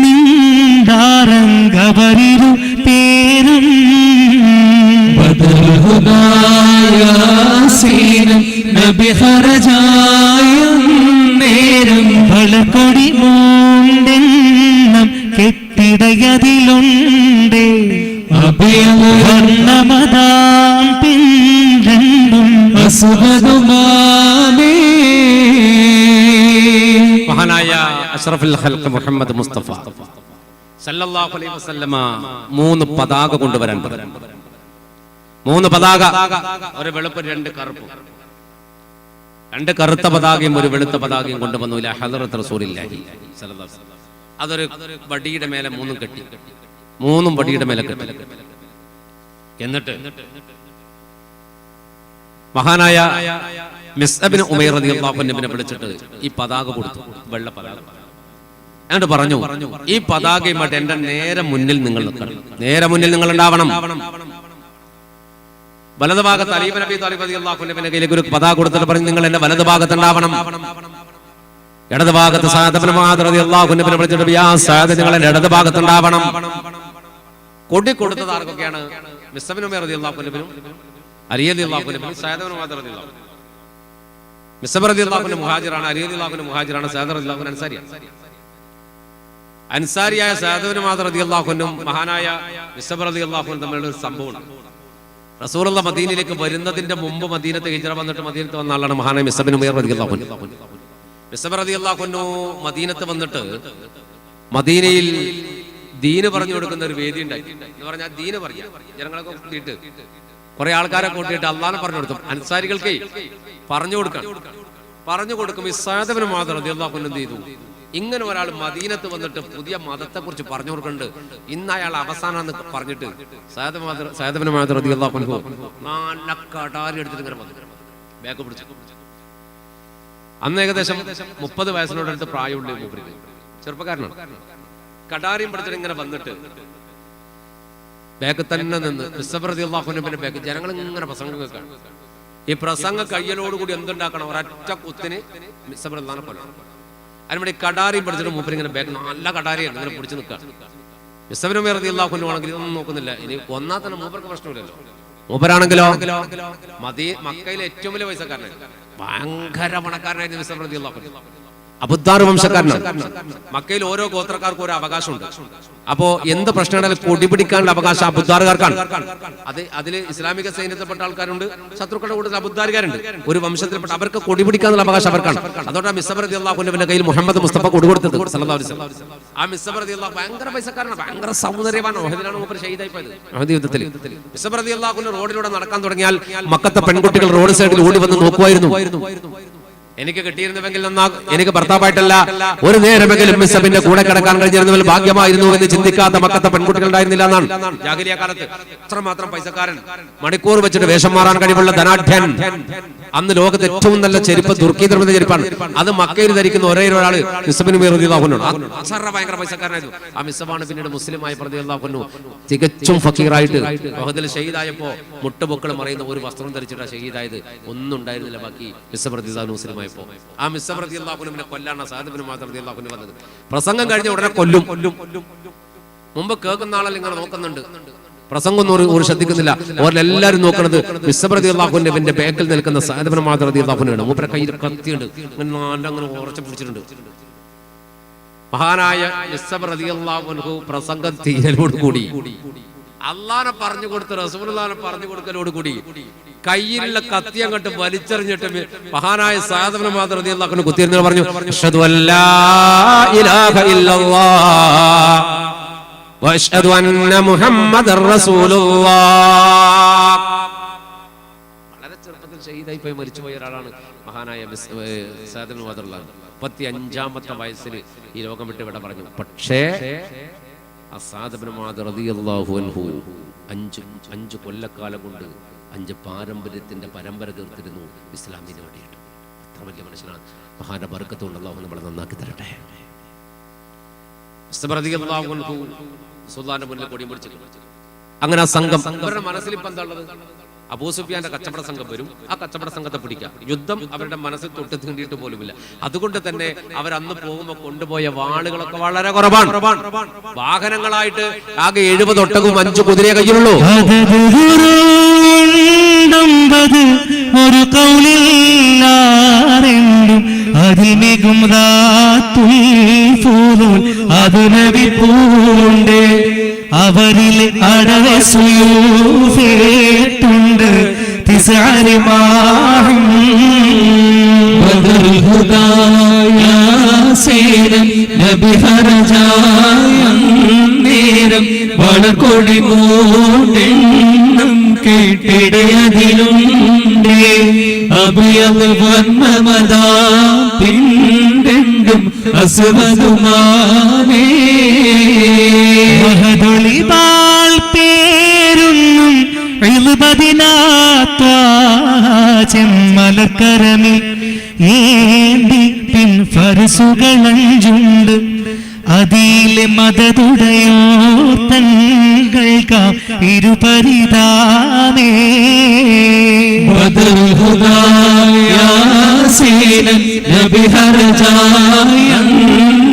നിന്ദാരംഗവരിരു പേരും ബദൽ ഹുദായാസീനം നബി ഹർജായം നേരം വളർക്കൊടി മൂണ്ടെണ്ണം കെട്ടിടയതിലുണ്ട് അഭയം വർണ്ണമതാം പിണ്ടെണ്ടും അസുഖതുമാമേ. മഹാനായ അഷ്റഫുൽ ഖൽഖ് മുഹമ്മദ് മുസ്തഫ സല്ലല്ലാഹു അലൈഹി വസല്ലമ 3 പതാക കൊണ്ടുവരാൻ പറഞ്ഞു. 3 പതാക, ഒരു വെളുപ്പ് 2 കറുപ്പ്. 2 കറുത്ത പതാകയും ഒരു വെളുത്ത പതാകയും കൊണ്ടുവന്നു ഇലാ ഹളറത്ത് റസൂലില്ലാഹി സല്ലല്ലാഹു അലൈഹി വസല്ലം. അതൊരു വടിയുടെ മേലെ 3 കെട്ടി, 3 വടിയുടെ മേലെ കെട്ടി. എന്നിട്ട് മഹാനായ മിസ്അബിന് ഉമൈർ റളിയല്ലാഹു അൻഹുവിനെ വിളിച്ചിട്ട് ഈ പതാക കൊടുത്തു, വെള്ള പതാക. എന്നിട്ട് പറഞ്ഞു, ഈ പതാകയുമായിട്ട് എന്റെ നേരെ മുന്നിൽ നിങ്ങൾ നിൽക്കണം, നേരെ മുന്നിൽ നിങ്ങൾ ഉണ്ടാവണം. വലതുഭാഗത്ത് അലി ഇബ്നു അബീ ത്വാലിബ് റളിയല്ലാഹു അൻഹുവിന്റെ കയ്യിലേക്ക് ഒരു പതാക കൊടുത്തിട്ട് പറഞ്ഞു, നിങ്ങൾ എന്റെ വലതുഭാഗത്ത് ഉണ്ടാവണം. ഇടതുഭാഗത്ത് സഅദ് ഇബ്നു മുആദ് റളിയല്ലാഹു അൻഹുവിനെ വിളിച്ചിട്ട് യാ സഅദ് നിങ്ങൾ എന്റെ ഇടതുഭാഗത്ത് ഉണ്ടാവണം. കൊടി കൊടുത്തത് ആർക്കൊക്കെയാണ്? മിസ്അബിന് ഉമൈർ റളിയല്ലാഹു അൻഹുവിനും അലി റളിയല്ലാഹു അൻഹുവിനും സഅദ് ഇബ്നു മുആദ് റളിയല്ലാഹു അൻഹു. മിസ്അബ് റളിയല്ലാഹു അൻഹു മുഹാജിറാണ്, അലി റളിയല്ലാഹു അൻഹു മുഹാജിറാണ്, സഅദ് റളിയല്ലാഹു അൻഹു അൻസാരിയാണ്. അൻസാരിയായ സഅദ് ഇബ്നു മുആദ് റളിയല്ലാഹു അൻഹു മഹാനായ മിസ്അബ് റളിയല്ലാഹു അൻഹു തമ്മിലുള്ള ഒരു സംഭവമാണ്. റസൂലുള്ള മദീനയിലേക്ക് വരുന്നതിന്റെ മുമ്പ് മദീനത്ത് ഹിജ്റ വന്നിട്ട് മദീനത്ത് വന്ന ആളാണ് മഹാനായ മിസ്അബ് ഇബ്നു ഉമൈർ റളിയല്ലാഹു അൻഹു. മിസ്അബ് റളിയല്ലാഹു അൻഹു മദീനത്ത് വന്നിട്ട് മദീനയിൽ ദീന് പറഞ്ഞു കൊടുക്കുന്ന ഒരു വേദി ഉണ്ടാക്കി. എന്ന് പറഞ്ഞാൽ ദീന് പറയാ, ജനങ്ങളൊക്കെ കൂട്ടിയിട്ട് കുറെ ആൾക്കാരെ കൂട്ടിയിട്ട് അള്ളാനെ പറഞ്ഞു കൊടുത്തു. അൻസാരികൾക്ക് പറഞ്ഞു കൊടുക്കും. ഈ സഅദ് ഇബ്നു മുആദ് റളിയല്ലാഹു അൻഹു എന്ത് ചെയ്തു? ഇങ്ങനെ ഒരാൾ മദീനത്ത് വന്നിട്ട് പുതിയ മതത്തെ കുറിച്ച് പറഞ്ഞു കൊടുക്കുന്നുണ്ട്, ഇന്ന് അയാൾ അവസാനം പറഞ്ഞിട്ട് സഅദ് ഇബ്നു മുആദ് റളിയല്ലാഹു അൻഹു നല്ല കടാരി എടുത്തിട്ട് ഇങ്ങനെ വന്നു ബാഗ് പിടിച്ചു. അന്ന് ഏകദേശം 30 വയസ്സിനോടടുത്ത് പ്രായമുള്ള മൂപ്പർക്ക്, ചെറുപ്പക്കാരനാണ്. കടാരിയും പിടിച്ചിട്ട് ഇങ്ങനെ വന്നിട്ട് ബാഗ് തന്നെ നിന്ന് മിസ്അബ് റളിയല്ലാഹു അൻഹുവിന്റെ ബാഗ് ജനങ്ങൾ ഇങ്ങനെ പ്രസംഗം കേൾക്കാണ്. ഈ പ്രസംഗ കയ്യലോടുകൂടി എന്തുണ്ടാക്കണം? ഒരൊറ്റ കുത്തിന് മിസ്അബ് റളിയല്ലാഹു അൻഹു കൊല്ലണം. അതിനുവേണ്ടി കടാരിയും പിടിച്ചിട്ട് മൂപ്പര് ഇങ്ങനെ ബാഗ് നല്ല കടാരിയാണ് ഇങ്ങനെ പിടിച്ചു നിൽക്കുക. മിസ്അബ് റളിയല്ലാഹു അൻഹു ആണെങ്കിൽ ഇതൊന്നും നോക്കുന്നില്ല. ഇനി ഒന്നാ തന്നെ മൂപ്പർക്ക് പ്രശ്നമില്ലല്ലോ. മൂപ്പരാണെങ്കിലോ മക്കയിലെ ഏറ്റവും വലിയ പൈസക്കാരനായിരുന്നു, ഭയങ്കര പണക്കാരനായിരുന്നു മിസ്അബ് റളിയല്ലാഹു അൻഹു. അബുദ്ദാർ വംശക്കാരനാണ്. മക്കയിൽ ഓരോ ഗോത്രക്കാർക്കും ഓരോ അവകാശമുണ്ട്. അപ്പോ എന്ത് പ്രശ്നമാണെങ്കിലും കൊടി പിടിക്കാനുള്ള അവകാശം അബുദ്ദാറുകാർക്കാണ്. അതില് ഇസ്ലാമിക സൈന്യത്തിൽപ്പെട്ട ആൾക്കാരുണ്ട്, ശത്രുക്കളുടെ കൂട്ടത്തിൽ അബുദ്ദാറുകാരുണ്ട്. ഒരു വംശത്തിൽപ്പെട്ട അവർക്ക് കൊടി പിടിക്കാനുള്ള അവകാശം അവർക്കാണ്. അതുകൊണ്ടാണ് മിസ്അബ് റളിയല്ലാഹു അൻഹുവിന്റെ കയ്യിൽ മുഹമ്മദ് മുസ്തഫ കൊടി കൊടുത്തത് സല്ലല്ലാഹു അലൈഹി വസല്ലം. ആ മിസ്അബ് റളിയല്ലാഹു ഭയങ്കര പൈസക്കാരനാണ്, ഭയങ്കര സൗന്ദര്യവാനാണ്. ഉഹദിലാണ് മൂപ്പർ ഷഹീദായി പോയത്. ഉഹദ് യുദ്ധത്തിൽ മിസ്അബ് റളിയല്ലാഹു അൻഹു റോഡിലൂടെ നടക്കാൻ തുടങ്ങിയാൽ മക്കത്തെ പെൺകുട്ടികൾ റോഡ് സൈഡിൽ ഓടി വന്ന് നോക്കുമായിരുന്നു. എനിക്ക് കിട്ടിയിരുന്നുവെങ്കിൽ എനിക്ക് ഭർത്താവായിട്ടല്ല, ഒരു നേരമെങ്കിലും മിസ്അബിന്റെ കൂടെ കിടക്കാൻ കഴിഞ്ഞിരുന്നതിൽ ഭാഗ്യമായിരുന്നു എന്ന് ചിന്തിക്കാത്ത മക്കത്തെ പെൺകുട്ടികൾ ഉണ്ടായിരുന്നില്ല എന്നാണ്. ജാഹിലിയ കാലത്ത് അത്രമാത്രം പൈസക്കാരൻ, മണിക്കൂർ വെച്ചിട്ട് വേഷം മാറാൻ കഴിവുള്ള ധനാഢ്യൻ. അന്ന് ലോകത്ത് ഏറ്റവും നല്ല ചെരുപ്പ് തുർക്കി നിർമ്മിത ചെരുപ്പാണ്. അത് മക്കയിൽ ധരിക്കുന്ന ഒരേ ഒരാള് മിസ്അബ് റളിയല്ലാഹു അൻഹു. അസറ ഭയങ്കര പൈസക്കാരനായിരുന്നു. ആ മിസ്അബാണ് പിന്നീട് മുസ്ലിമായി റളിയല്ലാഹു അൻഹു തികച്ചും ഫക്കീറായിട്ട് ഉഹദിൽ ഷഹീദായപ്പോ മുട്ടുപൊക്കൾ മറയുന്ന ഒരു വസ്ത്രം ധരിച്ചിട്ടാണ് ഷഹീദായത്. ഒന്നും ഉണ്ടായിരുന്നില്ല ബാക്കി. മിസ്അബ് റളിയല്ലാഹു മുസ്ലിമായി ആ മിസ്അബ് റളിയല്ലാഹു അൻഹുവിനെ കൊല്ലാനാണ് സഅദ് ഇബ്നു മുആദ് റളിയല്ലാഹു അൻഹു വന്നത്. പ്രസംഗം കഴിഞ്ഞ ഉടനെ കൊല്ലും. മുമ്പ് കേൾക്കുന്ന ആളെല്ലാം ഇങ്ങനെ നോക്കുന്നുണ്ട്, പ്രസംഗം ഒരു ശ്രദ്ധിക്കുന്നില്ല. ഓരെല്ലാരും നോക്കുന്നത് മിസ്അബ് റളിയല്ലാഹു അൻഹുവിന്റെ ബാക്കിൽ നിൽക്കുന്ന സഅദ് ഇബ്നു മുആദ് റളിയല്ലാഹു അൻഹുവാണ്. മൂപ്പരെ കയ്യിൽ കത്തിയുണ്ട്, അങ്ങനെ ഉറച്ചു പിടിച്ചിട്ടുണ്ട്. മഹാനായ മിസ്അബ് റളിയല്ലാഹു അൻഹു പ്രസംഗം തീരലോടുകൂടി, അള്ളാനെ പറഞ്ഞു കൊടുത്ത് റസൂലുള്ളാഹിനെ പറഞ്ഞു കൊടുക്കലോടുകൂടി കയ്യിലുള്ള കത്തി അങ്ങോട്ട് വലിച്ചെറിഞ്ഞിട്ട് മഹാനായ സഅദ് ഇബ്നു മുആദ് റളിയല്ലാഹു അൻഹു കുത്തിയിരുന്ന് പറഞ്ഞു, അഷ്ഹദു അല്ലാ ഇലാഹ ഇല്ലല്ലാഹ് വ അഷ്ഹദു അന്ന മുഹമ്മദർ റസൂലുള്ളാഹ്. വളരെ ചെറുപ്പത്തിൽ ഷഹീദായി പോയി മരിച്ചുപോയ ഒരാളാണ് മഹാനായ സഅദ് ഇബ്നു മുആദ് റളിയല്ലാഹു അൻഹു. 35-ാമത്തെ വയസ്സിൽ ഈ ലോകം വിട്ട് ഇവിടെ പറഞ്ഞു. പക്ഷേ സഅദ് ഇബ്നു മുആദ് റളിയല്ലാഹു അൻഹു 5 കൊല്ലക്കാലം കൊണ്ട് 5 പാരമ്പര്യത്തിന്റെ പരമ്പര തീർത്തിരുന്നു ഇസ്ലാമിന് വേണ്ടിയിട്ട്. അത്ര വലിയ മനുഷ്യനാണ്. മഹാന്റെ ബർക്കത്ത് കൊണ്ട് അല്ലാഹു നമ്മളെ നന്നാക്കി തരട്ടെ. റളിയല്ലാഹു അൻഹു സുൽത്താന്റെ മുന്നിൽ കൊടി പിടിച്ചു. അങ്ങനെ ആ സംഘം, അവരുടെ മനസ്സിൽ ഇപ്പം എന്താ ഉള്ളത്? അബൂ സുഫിയാന്റെ കച്ചവട സംഘം വരും, ആ കച്ചവട സംഘത്തെ പിടിക്കാം. യുദ്ധം അവരുടെ മനസ്സിൽ തൊട്ട് തീണ്ടിയിട്ട് പോലുമില്ല. അതുകൊണ്ട് തന്നെ അവരന്ന് പോകുമ്പോൾ കൊണ്ടുപോയ വാളുകളൊക്കെ വളരെ കുറവാണ്. വാഹനങ്ങളായിട്ട് ആകെ 70 ഒട്ടകവും 5 കുതിരയെ കയ്യിലുള്ളൂ. ഒരു കൗലില്ലാരെങ്കിലും അതിൽ മികും അത് നബി പൂണ്ട് അവരിൽ അടവസുയൂഫേട്ടുണ്ട് തിസാരിമാഹും ബദറുൽ ഹുദായാസേനം നബി ഹർജായം നേരം വളകൊടി മൂടെണ്ണം കേട്ടിടയതിലുണ്ട് അബിയത് വർണ്ണമതാ പിണ്ടെണ്ടും അസ്വദുമാനേ മഹദുളിബാൽ പേരുന്നും ചെമ്മലക്കരമിൽ ഏന്തി പിൻ ഫർസുകളഞ്ചുണ്ട് അതിലെ മദതുടയോ തങ്ങൾക്കാം ഇരുപരിതാനേ ബദറുൽ ഹുദായാസേനം നബി ഹർജായം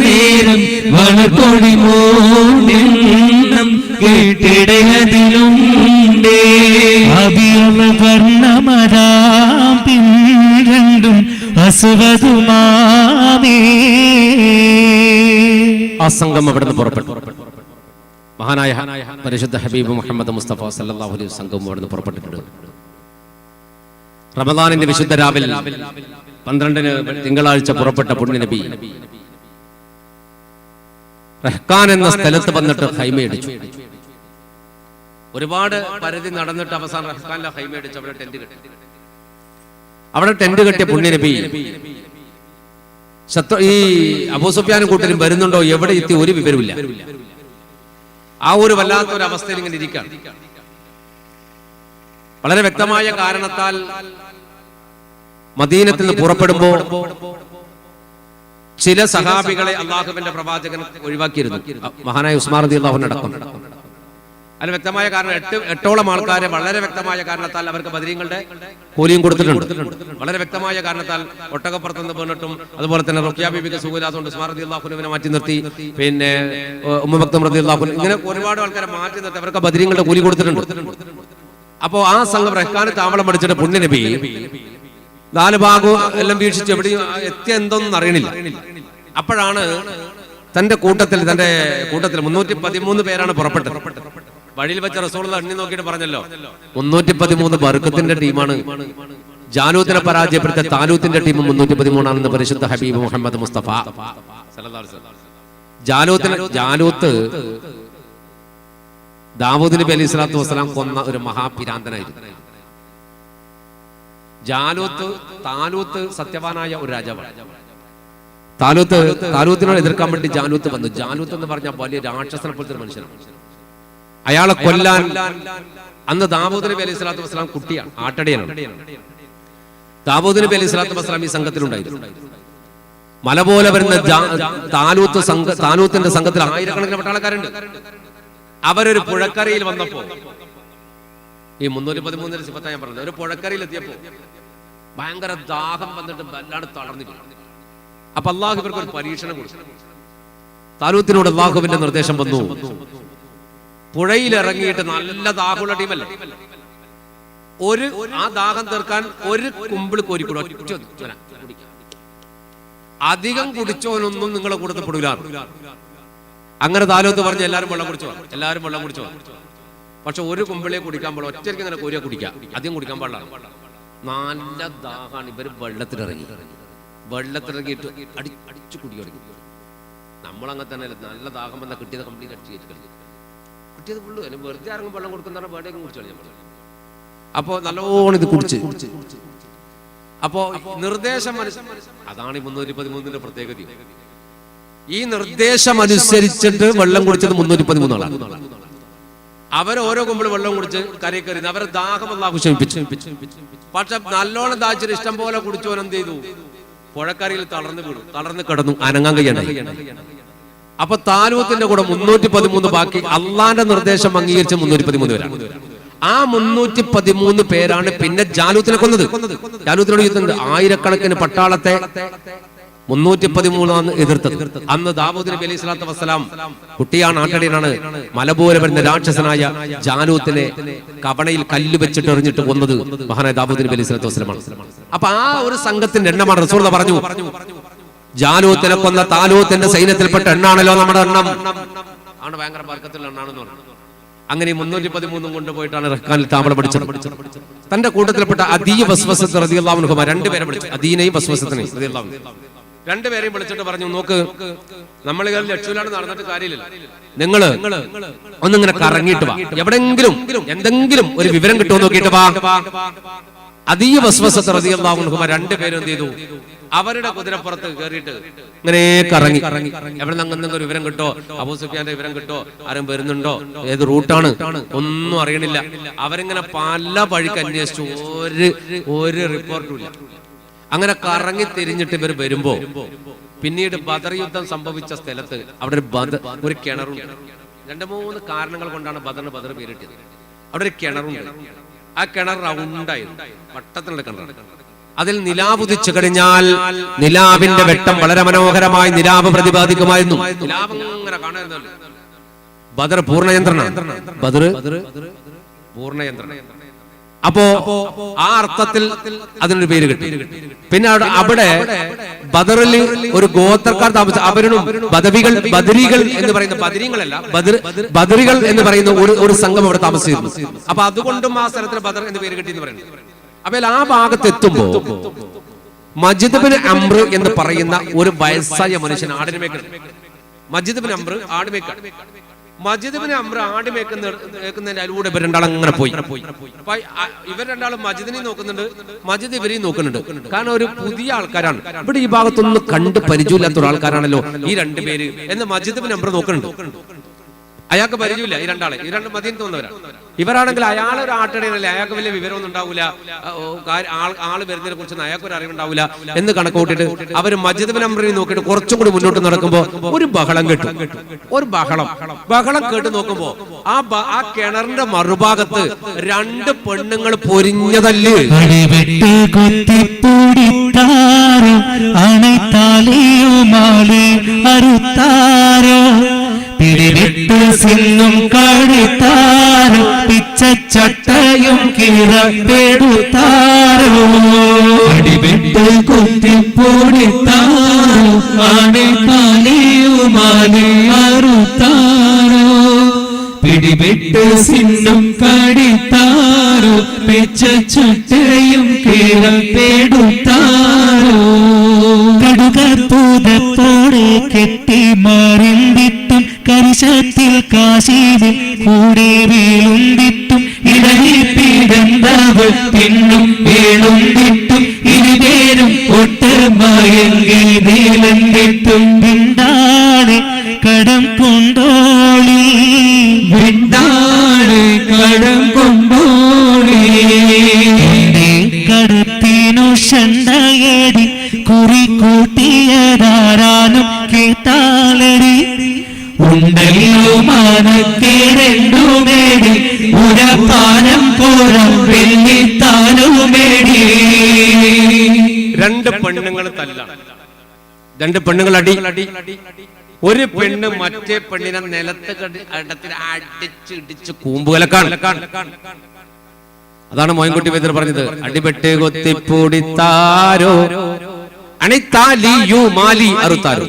നേരം വളകൊടി മൂടെണ്ണം കേട്ടിടയതിലുണ്ട് അബിയവ വർണ്ണമരാം പിൻരണ്ടും അസ്വദുമാമേ. ആ സംഘം അവിടുന്ന് പുറപ്പെട്ടു. മഹാനായ പരിശുദ്ധ ഹബീബ് മുഹമ്മദ് മുസ്തഫ സല്ലല്ലാഹു അലൈഹി വസല്ലം സംഘം അവിടുന്ന് പുറപ്പെട്ടിട്ടുണ്ട്. റമദാനിന്റെ വിശുദ്ധ രാവിൽ 12-ന് തിങ്കളാഴ്ച പുറപ്പെട്ട പുണ്യ നബി റഹ്കാൻ എന്ന സ്ഥലത്ത് വന്നിട്ട് ഖൈമയടിച്ചു. ഒരുപാട് പരിധി നടന്നിട്ട് അവസാനം റഹ്ഖാനിലെ ഹൈമ അടിച്ച് അവിടെ ടെന്റ് കെട്ടി. അവിടെ ടെന്റ് കെട്ടിയ പുണ്യ നബി ഈ അബൂ സുഫ്യാനും കൂട്ടരും വരുന്നുണ്ടോ, എവിടെ എത്തി ഒരു വിവരമില്ല. ആ ഒരു വല്ലാത്ത ഒരു അവസ്ഥയിൽ ഇങ്ങനെ ഇരിക്കുകയാണ്. വളരെ വ്യക്തമായ കാരണത്താൽ മദീനത്തിൽ നിന്ന് പുറപ്പെടുമ്പോ ചില സഹാബികളെ അള്ളാഹുവിന്റെ പ്രവാചകൻ ഒഴിവാക്കിയിരുന്നു, മഹാനായ ഉസ്മാൻ റളിയല്ലാഹു അൻഹു അടക്കം. അതിന് വ്യക്തമായ കാരണം എട്ടോളം ആൾക്കാരെ വളരെ വ്യക്തമായ കാരണത്താൽ അവർക്ക് ബദരീങ്ങളുടെ കൂലിയും കൊടുത്തിട്ടുണ്ട്. വളരെ വ്യക്തമായ കാരണത്താൽ ഒട്ടകപ്പുറത്തുനിന്ന് വീണിട്ടും അതുപോലെ തന്നെ റുഖ്യ ബീബിക്ക് സുഖമില്ലാത്തതുകൊണ്ട് ഉസ്മാൻ റളിയല്ലാഹു അൻഹുവിനെ മാറ്റി നിർത്തി, പിന്നെ ഉമ്മു മക്തും റളിയല്ലാഹു അൻഹു, ഇങ്ങനെ ഒരുപാട് ആൾക്കാരെ മാറ്റി നിർത്തി അവർക്ക് ബദരീങ്ങളുടെ കൂലി കൊടുത്തിട്ടുണ്ട്. അപ്പോ ആ സംഘം റഹ്ഖാന് താവളം അടിച്ചിട്ട് പുണ്യ നബി നാല് ഭാഗവും എല്ലാം വീക്ഷിച്ച് എവിടെയും എത്തിയ എന്തൊന്നും അറിയണില്ല. അപ്പോഴാണ് തന്റെ കൂട്ടത്തിൽ 313 പേരാണ് പുറപ്പെട്ടത്. വഴിയിൽ വെച്ച റസൂലുള്ളാഹി എണ്ണി നോക്കിയിട്ട് പറഞ്ഞല്ലോ, 313 ബർക്കത്തിന്റെ ടീമാണ്. ജാലൂത്തിനെ പരാജയപ്പെടുത്തിയ താലൂത്തിന്റെ ടീം 313 ആണെന്ന് പരിശുദ്ധ ഹബീബ് മുഹമ്മദ് മുസ്തഫ സല്ലല്ലാഹു അലൈഹി വസല്ലം. ജാലൂത്ത് ദാവൂദ് നബി അലൈഹി സ്വലാത്തു വസ്സലാം കൊന്ന ഒരു മഹാപിരാന്തനായിരുന്നു. താലൂത്ത് സത്യവാനായ ഒരു രാജാവാണ്. താലൂത്തിനോട് എതിർക്കാൻ വേണ്ടി ജാലൂത്ത് വന്നു. ജാലൂത്ത് എന്ന് പറഞ്ഞാൽ വലിയ രാക്ഷസനെ പോലത്തെ ഒരു മനുഷ്യനാണ്. അയാളെ കൊല്ലാൻ അന്ന് ദാവൂദ് നബി അലൈഹി സ്വലാത്തു വസ്സലാം കുട്ടിയാണ്, ആട്ടടിയാണ്. ദാവൂദ് നബി അലൈഹി സ്വലാത്തു വസ്സലാം ഈ സംഘത്തിലുണ്ടായിരുന്നു. മല പോലെ വരുന്ന താലൂത്തിന്റെ സംഘത്തിൽ ആയിരക്കണക്കിന് പട്ടാളക്കാരുണ്ട്. അവരൊരു പുഴക്കരയിൽ വന്നപ്പോ, ഈ 313 സിഫത്താ ഞാൻ പറഞ്ഞത്, ഒരു പുഴക്കരയിൽ എത്തിയപ്പോ ഭയങ്കര ദാഹം വന്നിട്ട് വല്ലാണ്ട് തളർന്നു. അപ്പൊ അള്ളാഹു ഇവർക്ക് ഒരു പരീക്ഷണം കൊടുത്തു. താലൂത്തിനോട് അള്ളാഹുവിന്റെ നിർദ്ദേശം വന്നു, പുഴയിൽ ഇറങ്ങിയിട്ട് നല്ല ദാഹമുള്ള ടീമല്ലേ, ആ ദാഹം തീർക്കാൻ ഒരു കുമ്പിൾ കോരിക്കൂടെ, അധികം കുടിച്ചോനൊന്നും നിങ്ങളെ കൂട്ടത്തിൽ പെടൂല. അങ്ങനെ താലൂത്ത് പറഞ്ഞ് എല്ലാവരും വെള്ളം കുടിച്ചോ. പക്ഷെ ഒരു കുമ്പിളെ കുടിക്കാൻ പാടില്ല, ഒറ്റയ്ക്ക് ഇങ്ങനെ കോരിയ കുടിക്കാം, അധികം കുടിക്കാൻ പാടില്ല. നല്ല ദാഹമാണ്. ഇവര് വെള്ളത്തിലിറങ്ങിയിട്ട് അടിച്ചു കുടി തുടങ്ങി. നമ്മളങ്ങനെ തന്നെ നല്ല ദാഹം വന്നാൽ കിട്ടിയത് കംപ്ലീറ്റ് കിട്ടിയത് ഫുള്ളു. വെറുതെ ഇറങ്ങും വെള്ളം കൊടുക്കുന്ന വേടേക്കും കുടിച്ചു കളഞ്ഞു. അപ്പോ നല്ലോണം ഇത് കുടിച്ച് അപ്പോ നിർദ്ദേശം അതാണ് ഈ 313 പ്രത്യേകത. ഈ നിർദ്ദേശം അനുസരിച്ചിട്ട് വെള്ളം കുടിച്ചത് 313 ആളാണ്. അവരോരോ കുമ്പിൾ വെള്ളം കുടിച്ച് കരയിൽ കയറി അവരെ ദാഹം അല്ലാഹു ശമിപ്പിച്ചു. പക്ഷെ നല്ലോണം ദാഹിച്ചിട്ട് ഇഷ്ടം പോലെ കുടിച്ചവൻ എന്ത് ചെയ്തു? പുഴക്കരയിൽ തളർന്നു കിടന്നു, അനങ്ങാൻ കഴിയണ്ടായി. അപ്പൊ താലൂത്തിന്റെ കൂടെ 313 ബാക്കി. അള്ളാന്റെ നിർദ്ദേശം അംഗീകരിച്ച 313 പേരാണ്. ആ 313 പേരാണ് പിന്നെ ജാലൂത്തിനെ കൊന്നത്. ജാലൂത്തിനോട് യുദ്ധം, ആയിരക്കണക്കിന് പട്ടാളത്തെ 313 എതിർത്തത്. അന്ന് ദാവൂദ് നബി അലൈഹി സ്വലാത്തു വസ്സലാം കുട്ടിയാണ്, ആട്ടടിയാണ്. മലപോലെ വരുന്ന രാക്ഷസനായ ജാലൂത്തിനെ കവണയിൽ കല്ല് വെച്ചിട്ട് എറിഞ്ഞിട്ട് കൊന്നത് മഹാനായ ദാവൂദ് നബി അലൈഹി സ്വലാത്തു വസ്സലാമാണ്. അപ്പൊ ആ ഒരു സംഘത്തിന്റെ എണ്ണമാണ് റസൂലുള്ളാഹി പറഞ്ഞു, ജാലൂത്തിനെ കൊന്ന താലൂത്തിന്റെ സൈന്യത്തിൽപ്പെട്ട എണ്ണാണല്ലോ നമ്മുടെ എണ്ണം. ആണ് ഭയങ്കര ബർക്കത്തുള്ള എണ്ണാണെന്ന് പറഞ്ഞു. അങ്ങനെ 313 കൊണ്ടുപോയിട്ടാണ് റഹ്ഖാനിൽ താവളം പഠിച്ചത്. തന്റെ കൂട്ടത്തിൽപ്പെട്ട അദീ വസ്വസത്ത് റളിയല്ലാഹു അൻഹു രണ്ടുപേരെ വിളിച്ചു, അദീനെയും വസ്വസത്തിനെയും റളിയല്ലാഹു അൻഹു രണ്ടുപേരെയും വിളിച്ചിട്ട് പറഞ്ഞു, നോക്ക്, നമ്മൾ ലക്ഷ്യത്തിലാണ് നടന്നിട്ട് കാര്യമില്ല, നിങ്ങള് ഒന്നിങ്ങനെ കറങ്ങിയിട്ട് വാ, എവിടെങ്കിലും എന്തെങ്കിലും ഒരു വിവരം കിട്ടുമോ നോക്കിയിട്ട് വാ. അദീ വസ്വസത്ത് റളിയല്ലാഹു അൻഹു രണ്ടുപേരും എന്ത് ചെയ്തു? അവരുടെ കുതിരപ്പുറത്ത് കയറിയിട്ട് ഇങ്ങനെ കറങ്ങി. എവിടെ നിന്ന് ഒരു വിവരം കിട്ടോ, അബൂ സുഫിയാന്റെ വിവരം കിട്ടോ, ആരും വരുന്നുണ്ടോ, ഏത് റൂട്ടാണ്, ഒന്നും അറിയണില്ല. അവരിങ്ങനെ പല വഴിക്ക് അന്വേഷിച്ചു, ഒരു റിപ്പോർട്ടും ഇല്ല. അങ്ങനെ കറങ്ങി തിരിഞ്ഞിട്ട് ഇവർ വരുമ്പോ പിന്നീട് ബദർ യുദ്ധം സംഭവിച്ച സ്ഥലത്ത് അവിടെ ഒരു കിണറുണ്ട്. 2-3 കാരണങ്ങൾ കൊണ്ടാണ് ബദർ പേരിട്ടത്. അവിടെ ഒരു കിണറുണ്ട്. ആ കിണർ റൗണ്ടായിരുന്നു, വട്ടത്തിലുള്ള കിണറാണ്. അതിൽ നിലാവ് ഉദിച്ചു കഴിഞ്ഞാൽ നിലാവിന്റെ വെട്ടം വളരെ മനോഹരമായി നിലാവ് പ്രതിപാദിക്കുമായിരുന്നു. നിലാവ് ഇങ്ങനെ കാണുന്നല്ലോ. ബദർ പൂർണ്ണയന്ത്രനാണ്. ബദർ പൂർണ്ണയന്ത്രനാണ്. അപ്പോ ആ അർത്ഥത്തിൽ അതിനൊരു പേര് കിട്ടി. പിന്നെ അവിടെ ബദറിൽ ഒരു ഗോത്രക്കാർ താമസിച്ച അവരും ബദരികൾ എന്ന് പറയുന്ന ബദരീങ്ങളല്ല, ബദരികൾ എന്ന് പറയുന്ന ഒരു സംഘം അവിടെ താമസിച്ചിരുന്നു. അപ്പൊ അതുകൊണ്ടും ആ സ്ഥലത്തിന് ബദർ എന്ന് പേര് കിട്ടി എന്ന് പറയുന്നത്. അപ്പൊ ആ ഭാഗത്ത് എത്തുമ്പോ മജിദ് ബിൻ അംർ എന്ന് പറയുന്ന ഒരു വയസ്സായ മനുഷ്യൻ ആടിനെ മേക്കണം. മജിദ് ബിൻ അംർ ആടുമേക്കാണ്. മജിദ് ഇബ്നു അംർ ആട് മേക്കുന്നതിന്റെ അതിലൂടെ ഇവർ രണ്ടാളും അങ്ങനെ പോയി. ഇവർ രണ്ടാളും മജിദിനെ നോക്കുന്നുണ്ട്, മജിദ് ഇവരെയും നോക്കുന്നുണ്ട്. കാരണം ഒരു പുതിയ ആൾക്കാരാണ്, ഇവിടെ ഈ ഭാഗത്തൊന്നും കണ്ട് പരിചയമില്ലാത്ത ഒരാൾക്കാരാണല്ലോ ഈ രണ്ടുപേര് എന്ന് മജിദ് ഇബ്നു അംർ നോക്കുന്നുണ്ട്. അയാൾക്ക് പരിചയമില്ല ഈ രണ്ടാളെ, ഈ രണ്ട് മദീനത്ത് വന്നവരാണ്. ഇവരാണെങ്കിൽ അയാളൊരു ആട്ടടയല്ലേ, അയാൾക്ക് വലിയ വിവരമൊന്നും ഉണ്ടാവില്ല, ആള് വരുന്നതിനെ കുറിച്ചൊന്നും അയാൾക്കൊരു അറിവുണ്ടാവില്ല എന്ന് കണക്ക് കൂട്ടിയിട്ട് അവര് മജിദ് ഇബ്നു അംറിനെ നോക്കിയിട്ട് കുറച്ചും കൂടി മുന്നോട്ട് നടക്കുമ്പോ ഒരു ബഹളം കേട്ടു. ഒരു ബഹളം കേട്ട് നോക്കുമ്പോ ആ കിണറിന്റെ മറുഭാഗത്ത് രണ്ട് പെണ്ണുങ്ങൾ പൊരിഞ്ഞതല്ലേ. പിടിവിട്ട് സിന്നും കഴുത്താരോ പിച്ചച്ചട്ടയും കീറപ്പെടുത്താരോ അടിവിട്ട് കുത്തിപ്പൊടിത്താരോ ആണെ കാലിയുമാലി അറുത്താരോ പിടിവിട്ട് സിന്നും കടിത്താരോ പിച്ചച്ചട്ടയും കീറപ്പെടുത്താരോ കടുകപ്പൂതത്തോടെ കെട്ടി മാറിന്തിട്ടും കരിശത്തിൽ കാശിയിൽ കൂടെ വീളുന്തിട്ടും ഇടയിൽ പീഡന്തവൾ പിന്നും വീളുന്തിട്ടും ഇരുപേരും ഒട്ടുമയങ്കിൽ വീളന്തിട്ടും വിണ്ടാണ് കടം കൊണ്ടോളി വിണ്ടാണ് കടം കൊണ്ടോളി കടത്തിനു ഷണ്ടയടി കുറിക്കൂട്ടിയതാരാനും കേട്ടാലടി ഉണ്ടല്ലോ മാനക്കേരണ്ടുമേടി ഉരപ്പാനം പോരം വെള്ളിത്താനുമേടി. രണ്ട് പെണ്ണുങ്ങൾ തല്ലാണ്, രണ്ട് പെണ്ണുങ്ങൾ അടി. ഒരു പെണ്ണ് മറ്റേ പെണ്ണിനെ നിലത്ത് അടിച്ചിടിച്ച് കൂമ്പുകലക്കാണ്. അതാണ് മോയിൻകുട്ടി വൈദ്യർ പറഞ്ഞത്, അടിപെട്ട് കൊത്തിപ്പൊടിത്താരോ അണിത്താലിയു മാലി അറുത്താരോ.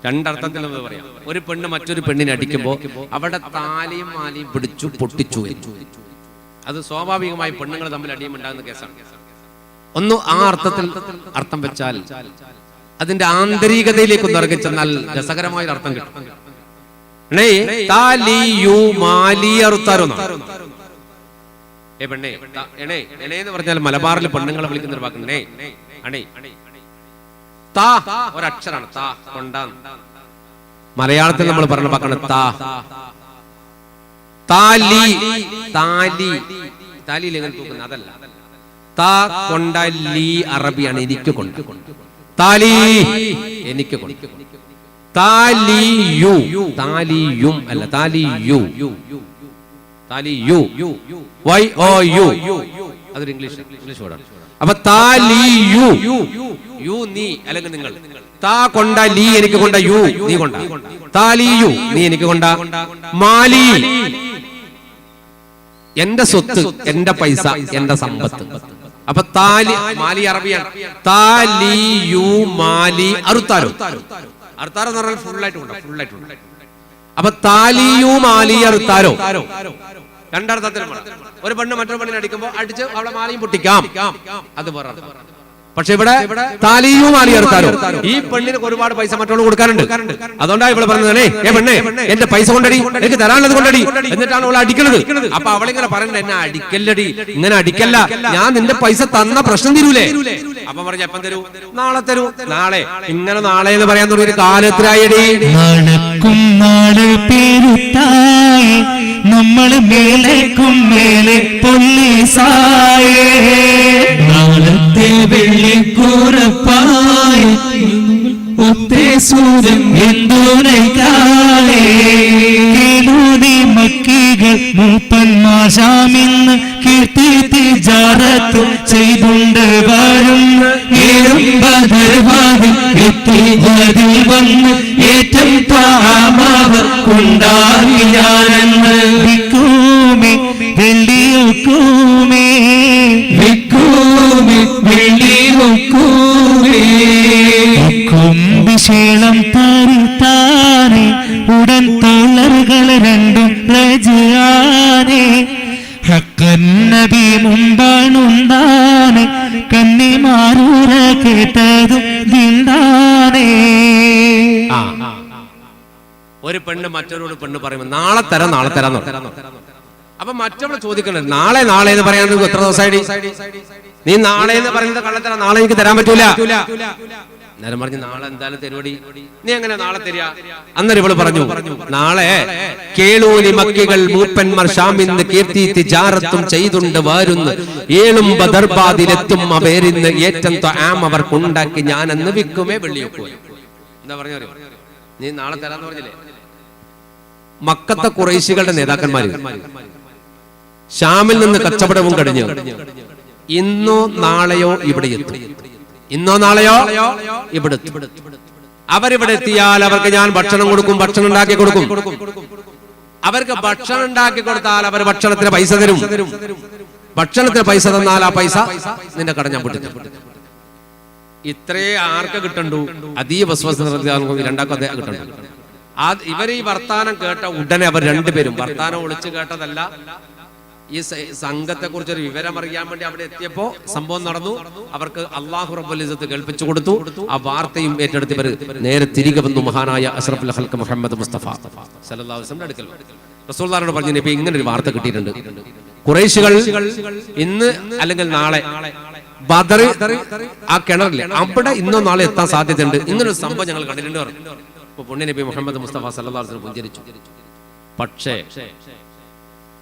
രണ്ടർത്ഥത്തിൽ നമ്മൾ പറയാം. ഒരു പെണ്ണ് മറ്റൊരു പെണ്ണിനെ അടിക്കുമ്പോ അവിടെ താലിയും മാലിയും പിടിച്ചു പൊട്ടിച്ചു. അത് സ്വാഭാവികമായി പെണ്ണുങ്ങൾ തമ്മിൽ അടിയുമുണ്ടാകുന്ന കേസാണ്. ഒന്ന് ആ അർത്ഥത്തിൽ അർത്ഥം വെച്ചാൽ അതിന്റെ ആന്തരികതയിലേക്ക് ഒന്ന് ഇറങ്ങി ചെന്നാൽ രസകരമായ അർത്ഥം കിട്ടും. എന്ന് പറഞ്ഞാൽ മലബാറിൽ പെണ്ണുങ്ങളെ വിളിക്കുന്ന ഒരു വാക്കുണ്ട് അണേ. താ ഒരക്ഷരാണ്, താ കൊണ്ടാണ്. മലയാളത്തിൽ നമ്മൾ പറഞ്ഞ വാക്കാണ് താ. താലി താലി താലിയിൽ എങ്ങനെ തൂക്കുന്നത് അതല്ല. താ കൊണ്ട ലീ അറബിയാണ്, എനിക്ക് കൊണ്ട്. താലി എനിക്ക് കൊണ്ട്. താലിയു താലിയും അല്ല, താലിയു താലിയു YOU അതൊരു ഇംഗ്ലീഷ് വേർഡാണ്. അപ്പൊ താലിയു യു നീ അല്ലെങ്കിൽ നിങ്ങൾ. താ കൊണ്ട ലീ എനിക്ക് കൊണ്ട യു നീ കൊണ്ട. താലിയു നീ എനിക്ക് കൊണ്ട. മാലി എന്റെ സ്വത്ത്, എന്റെ പൈസ, എന്റെ സമ്പത്ത്. അപ്പൊ താലി മാലി അറബിയാണ്. താലിയു മാലി അറുത്താരോ. അറുത്താരോ എന്ന് പറഞ്ഞാൽ ഫുള്ളായിട്ടുണ്ട്. അപ്പൊ താലിയു മാലി അറുത്താരോ രണ്ടർത്ഥത്തിലും. ഒരു പെണ്ണ് മറ്റൊരു പെണ്ണിനെ അടിക്കുമ്പോ അടിച്ച് അവളെ മാലയും പൊട്ടിക്കാം, അത് വേറെ. പക്ഷെ ഇവിടെ താലിയു മാലി അറുത്താരോ, ഈ പെണ്ണിന് ഒരുപാട് പൈസ മറ്റോട് കൊടുക്കാനുണ്ട്. അതുകൊണ്ടാണ് ഇവിടെ പറഞ്ഞേ, പെണ്ണേ എന്റെ പൈസ കൊണ്ടടി, എനിക്ക് തരാനുള്ളത് കൊണ്ടടി, എന്നിട്ടാണ് അവളെ അടിക്കുന്നത്. അപ്പൊ അവളിങ്ങനെ പറയണ്ട, എന്നെ അടിക്കല്ലടി, ഇങ്ങനെ അടിക്കല്ല, ഞാൻ നിന്റെ പൈസ തന്ന പ്രശ്നം തീരൂലേ. അപ്പൊ പറഞ്ഞ എപ്പം തരൂ, നാളെ തരൂ. നാളെ ഇങ്ങനെ നാളെ എന്ന് പറയാൻ തുടങ്ങിയ കാലത്തിലായടി. നമ്മള് മേലേക്കും മേലെ പൊല്ലീസായേ നാളത്തെ വെള്ളിക്കൂറപ്പായ ഒത്തേ സൂര്യൻ എന്തോനൈക്കാലേ കേലൂതി മക്കികൾ മൂപ്പന്മാശാമിന്ന് കീർത്തി തിജാറത്ത് ചെയ്തുണ്ട് വരും ഏറും ബദർവാദിൽ എത്തി അതിൽ വന്ന് ഏറ്റം താമാവർ കൊണ്ടാറിയാനെന്ന് വിക്കൂമേ വെള്ളിയൊക്കൂമേ വിക്കൂമേ വെള്ളിയൊക്കൂമേ കുംഭിശേളം തരിത്താനെ ഉടൻ തോളറുകൾ രണ്ടും റജാനെ ഹക്കന്നബി മുമ്പാണുണ്ടാനെ കന്നിമാരൂര കേട്ടതും വിണ്ടാനേ. ഒരു പെണ്ണ് മറ്റൊരു പെണ്ണ് പറയുമ്പോൾ നാളെ തരാം നാളെ തരാന്ന് പറഞ്ഞു. അപ്പൊ മറ്റവള് ചോദിക്കണേ നാളെ നാളെ എന്ന് പറയാൻ എത്ര ദിവസമായി? നീ നാളെ എന്ന് പറയുന്നത് കള്ളത്തരാ, നാളെ എനിക്ക് തരാൻ പറ്റൂല. നേരം പറഞ്ഞു നാളെ എന്തായാലും തരുവടി, നീ എങ്ങനെ നാളെ തരിക? അന്നേരം ഇവള് പറഞ്ഞു നാളെ കേളൂലി മക്കികൾ മൂപ്പന്മാർ ഷാമിന്ന് കീർത്തി തിജാറത്തും ചെയ്തുണ്ട് വാരുന്നു ഏളും ബദർബാദിലെത്തും അവരിന്ന് ഏറ്റം ത്വആം അവർക്കുണ്ടാക്കി ഞാൻ അന്ന് വിൽക്കുമേ വെള്ളിയൊക്കെ. എന്താ പറഞ്ഞു? നീ നാളെ തരാന്ന് പറഞ്ഞില്ലേ? മക്കത്തെ ഖുറൈശികളുടെ നേതാക്കന്മാര് ഷാമിൽ നിന്ന് കച്ചവടവും കഴിഞ്ഞ് ഇന്നോ നാളെയോ ഇവിടെ എത്തും. ഇന്നോ നാളെയോ ഇവിടെ എത്തും. അവരിവിടെ എത്തിയാൽ അവർക്ക് ഞാൻ ഭക്ഷണം കൊടുക്കും, ഭക്ഷണം ഉണ്ടാക്കി കൊടുക്കും. അവർക്ക് ഭക്ഷണം ഉണ്ടാക്കി കൊടുത്താൽ അവർ ഭക്ഷണത്തിന് പൈസ തരും. ഭക്ഷണത്തിന് പൈസ തന്നാൽ ആ പൈസ നിന്റെ കട ഞാൻ പൊട്ടിക്കും. ഇത്രേ ആർക്ക് കിട്ടണ്ടു? അതീവ രണ്ടാക്കും അതേ കിട്ടണ്ടു. ഇവർ ഈ വർത്താനം കേട്ട ഉടനെ അവർ രണ്ടുപേരും, വർത്താനം ഒളിച്ചു കേട്ടതല്ല, ഈ സംഘത്തെ കുറിച്ചൊരു വിവരം അറിയാൻ വേണ്ടി അവിടെ എത്തിയപ്പോ സംഭവം നടന്നു. അവർക്ക് അല്ലാഹു റബ്ബുൽ ഇസ്സത്ത് കേൾപ്പിച്ചു കൊടുത്തു. ആ വാർത്തയും ഏറ്റെടുത്ത് ഇവർ നേരെ തിരികെ വന്നു മഹാനായ അഷ്റഫുൽ ഖൽഖ് മുഹമ്മദ് മുസ്തഫ സല്ലല്ലാഹു അലൈഹി വസല്ലം അടുക്കൽ റസൂലുള്ളാഹിനോട് പറഞ്ഞു, നബി ഇങ്ങനെ ഒരു വാർത്ത കിട്ടിയിട്ടുണ്ട്. ഖുറൈശികൾ ഇന്ന് അല്ലെങ്കിൽ നാളെ ബദർ ആ കിണറില്ലേ അവിടെ ഇന്നോ നാളെ എത്താൻ സാധ്യതയുണ്ട്. ഇങ്ങനൊരു സംഭവം ഞങ്ങൾ കണ്ടിട്ടുണ്ട് പറഞ്ഞു. അപ്പൊ പുണ്യ നബി മുഹമ്മദ് മുസ്തഫ സല്ലല്ലാഹു അലൈഹി വസല്ലം പുഞ്ചിരിച്ചു. പക്ഷേ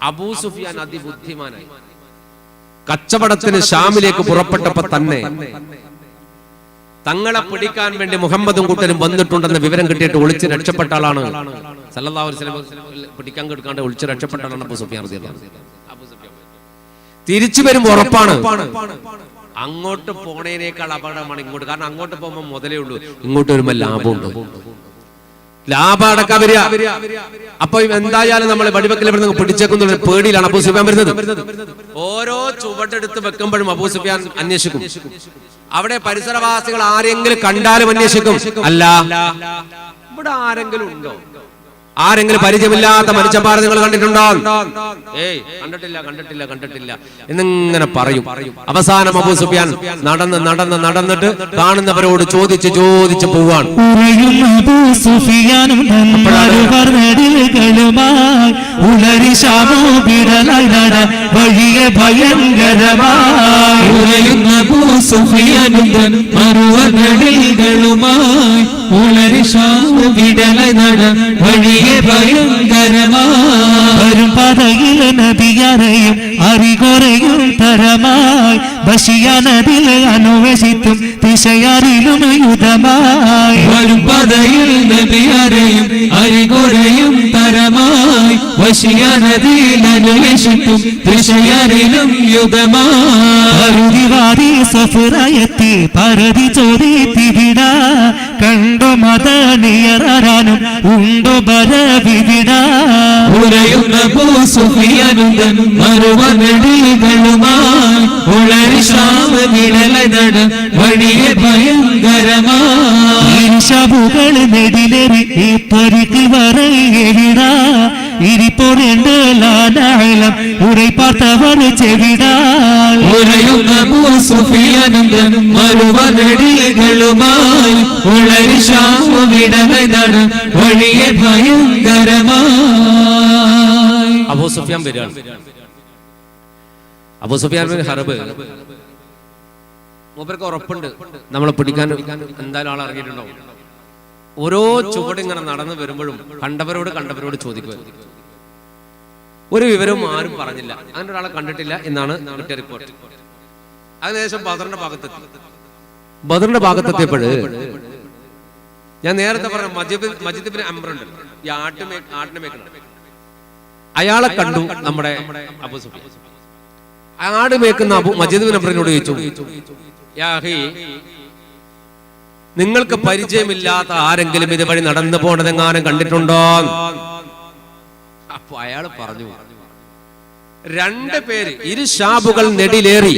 അബൂ സുഫിയാൻ അതിബുദ്ധിമാനായി കച്ചവടത്തിന് ഷാമിലേക്ക് പുറപ്പെട്ടപ്പോ തന്നെ തങ്ങളെ പിടിക്കാൻ വേണ്ടി മുഹമ്മദും കൂട്ടരും വന്നിട്ടുണ്ടെന്ന് വിവരം കിട്ടിയിട്ട് ഒളിച്ച് രക്ഷപ്പെട്ട ആളാണ്. സല്ലല്ലാഹു അലൈഹി വസല്ലം പിടിക്കാൻ കിടക്കാണ്ട് ഒളിച്ച് രക്ഷപ്പെട്ട ആളാണ് അബൂ സുഫിയാൻ റളിയല്ലാഹു അൻഹു. തിരിച്ചു വരുമ്പോ ഉറപ്പാണ് അങ്ങോട്ട് പോണേനേക്കാൾ അപകടമാണ് ഇങ്ങോട്ട്. കാരണം അങ്ങോട്ട് പോകുമ്പോൾ മുതലേ ഉള്ളൂ, ഇങ്ങോട്ട് വരുമ്പോ ലാഭമുണ്ട്. ലാഭം അടക്കാൻ വരിക. അപ്പൊ എന്തായാലും നമ്മൾ വടിവെക്കൽ പിടിച്ചേക്കുന്ന പേടിയിലാണ് അബൂ സുഫിയാൻ വരുന്നത്. ഓരോ ചുവടെടുത്ത് വെക്കുമ്പോഴും അബൂ സുഫിയാൻ അന്വേഷിക്കും. അവിടെ പരിസരവാസികൾ ആരെങ്കിലും കണ്ടാലും അന്വേഷിക്കും. അല്ല ഇവിടെ ആരെങ്കിലും ഉണ്ടോ, ആരെങ്കിലും പരിചയമില്ലാത്ത മനുഷ്യന്മാരെ നിങ്ങൾ കണ്ടിട്ടുണ്ടോ? ഏയ് കണ്ടിട്ടില്ല കണ്ടിട്ടില്ല കണ്ടിട്ടില്ല എന്നിങ്ങനെ പറയും. അവസാനം അബൂ സുഫിയാൻ നടന്നിട്ട് കാണുന്നവരോട് ചോദിച്ച് പോവാണ്. വരും പതയിൽ നബിയറയും അറികൊറയും തരമായി ബശിയാനതിൽ അന്വേഷിത്തും ദിശയാറിലും യുദ്ധമായി. വരും പതയിൽ നബിയറയും അറികൊറയും തരമായി ബശിയാനതിൽ അന്വേഷിത്തും ദിശയാറിലും യുദ്ധമായി. സഫറയെത്തി പരതി ചോദിത്തിവിട കണ്ടോ മദനിയറാനും ഉണ്ടോ ബലവിവിട. ഉലയുന്ന അബൂ സുഫിയാനുതൻ മറുവനടികളുമായി ഉളരി ഷാം വിടലനട വഴിയെ ഭയങ്കരമായി. ശബുകൾ നെടിലേറി ഈ പരിക്ക് വരയെവിട ഇരിപ്പോഴേണ്ട് ലാലം ഉரை பார்த்தവർ ചെവിടാൽ. ഉലയുന്ന അബൂ സുഫിയാനുതൻ മറുവനടികളുമായി ഉളരി ഷാം വിടലനട വഴിയെ ഭയങ്കരമായി. അബൂ സുഫിയാൻ വരികയാണ്. അബൂ സുഫിയാൻ ബിൻ ഹർബ് മൂപ്പർക്ക് ഉറപ്പുണ്ട് നമ്മളെ പിടിക്കാൻ എന്തായാലും ആൾ ഇറങ്ങിയിട്ടുണ്ടാവും. ഓരോ ചുവടിങ്ങനെ നടന്നു വരുമ്പോഴും കണ്ടവരോട് ചോദിക്കുക. ഒരു വിവരവും ആരും പറഞ്ഞില്ല, അങ്ങനെ ഒരാളെ കണ്ടിട്ടില്ല എന്നാണ് കിട്ടിയ റിപ്പോർട്ട്. അതിനുശേഷം ബദറിന്റെ ഭാഗത്തെത്തിയപ്പോൾ ഞാൻ നേരത്തെ പറഞ്ഞ മജിദ് ബിൻ അംർ ഉണ്ട്, ഈ ആട്ടിനെ മേക്കണം, അയാളെ കണ്ടു നമ്മുടെ അബൂ സുഫിയാൻ. ആട് മേക്കുന്ന മജിദ് ബിൻ അംറിനോട് ചോദിച്ചു, നിങ്ങൾക്ക് പരിചയമില്ലാത്ത ആരെങ്കിലും ഇതുവഴി നടന്നു പോണതെങ്ങാനും കണ്ടിട്ടുണ്ടോ? അപ്പൊ അയാൾ പറഞ്ഞു, 2 പേര് ഇരു ഷാബുകൾ നെടിലേറി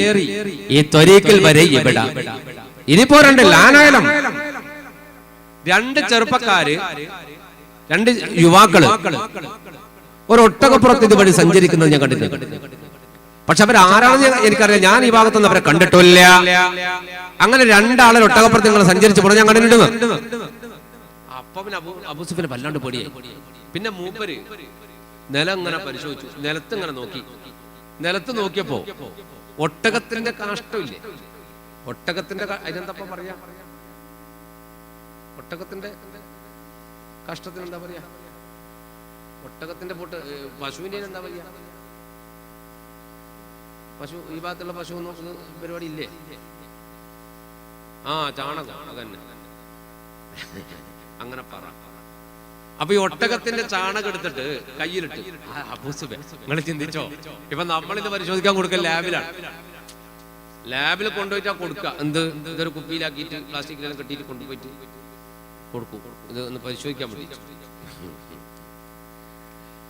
ഈ ത്വരീക്കിൽ വരെ ഇവിടെ. ഇനിയിപ്പോ 2 ലാനായാലും 2 ചെറുപ്പക്കാര്, 2 യുവാക്കള് ഒരു ഒട്ടകപ്പുറത്ത് ഇതുവഴി സഞ്ചരിക്കുന്നത് ഞാൻ കണ്ടിട്ടുണ്ട്. പക്ഷെ അവരാരാണെന്ന് എനിക്കറിയാം, ഞാൻ ഈ ഭാഗത്തൊന്നും അവരെ കണ്ടിട്ടില്ല. അങ്ങനെ രണ്ടാളെ ഒട്ടകപ്പുറത്ത് നിങ്ങൾ സഞ്ചരിച്ചു പോണ ഞാൻ കണ്ടിട്ടുണ്ട്. അപ്പൊ പിന്നെ അബൂ സുഫിയാൻ വല്ലാണ്ട് പേടിയായി. പിന്നെ മൂപ്പര് നിലം ഇങ്ങനെ പരിശോധിച്ചു, നിലത്ത് ഇങ്ങനെ നോക്കി. നിലത്ത് നോക്കിയപ്പോ ഒട്ടകത്തിന്റെ കാഷ്ടമില്ലേ, ഒട്ടകത്തിന്റെ അതിനെന്താ പറയാ, ഒട്ടകത്തിന്റെ കാഷ്ടത്തിന് എന്താ പറയാ, ഒട്ടകത്തിന്റെ പശുവിന്റെ എന്താ പറയാ, പശു ഈ ഭാഗത്തുള്ള പശു നോക്കുന്ന പരിപാടി ഇല്ലേ, ചാണകം അതന്നെ, അങ്ങനെ പറ. അപ്പൊ ഈ ഒട്ടകത്തിന്റെ ചാണകം എടുത്തിട്ട് കയ്യിലിട്ട്. അബൂ സുഫിയാൻ നിങ്ങൾ ചിന്തിച്ചോ, ഇപ്പൊ നമ്മളിത് പരിശോധിക്കാൻ കൊടുക്കുക ലാബിലാണ്, ലാബിൽ കൊണ്ടുപോയിട്ടാ കൊടുക്കുക. ഇതൊരു കുപ്പിയിലാക്കിയിട്ട് പ്ലാസ്റ്റിക്കിലെല്ലാം കെട്ടിയിട്ട് കൊണ്ടുപോയിട്ട് കൊടുക്കും, ഇത് ഒന്ന് പരിശോധിക്കാൻ വേണ്ടി.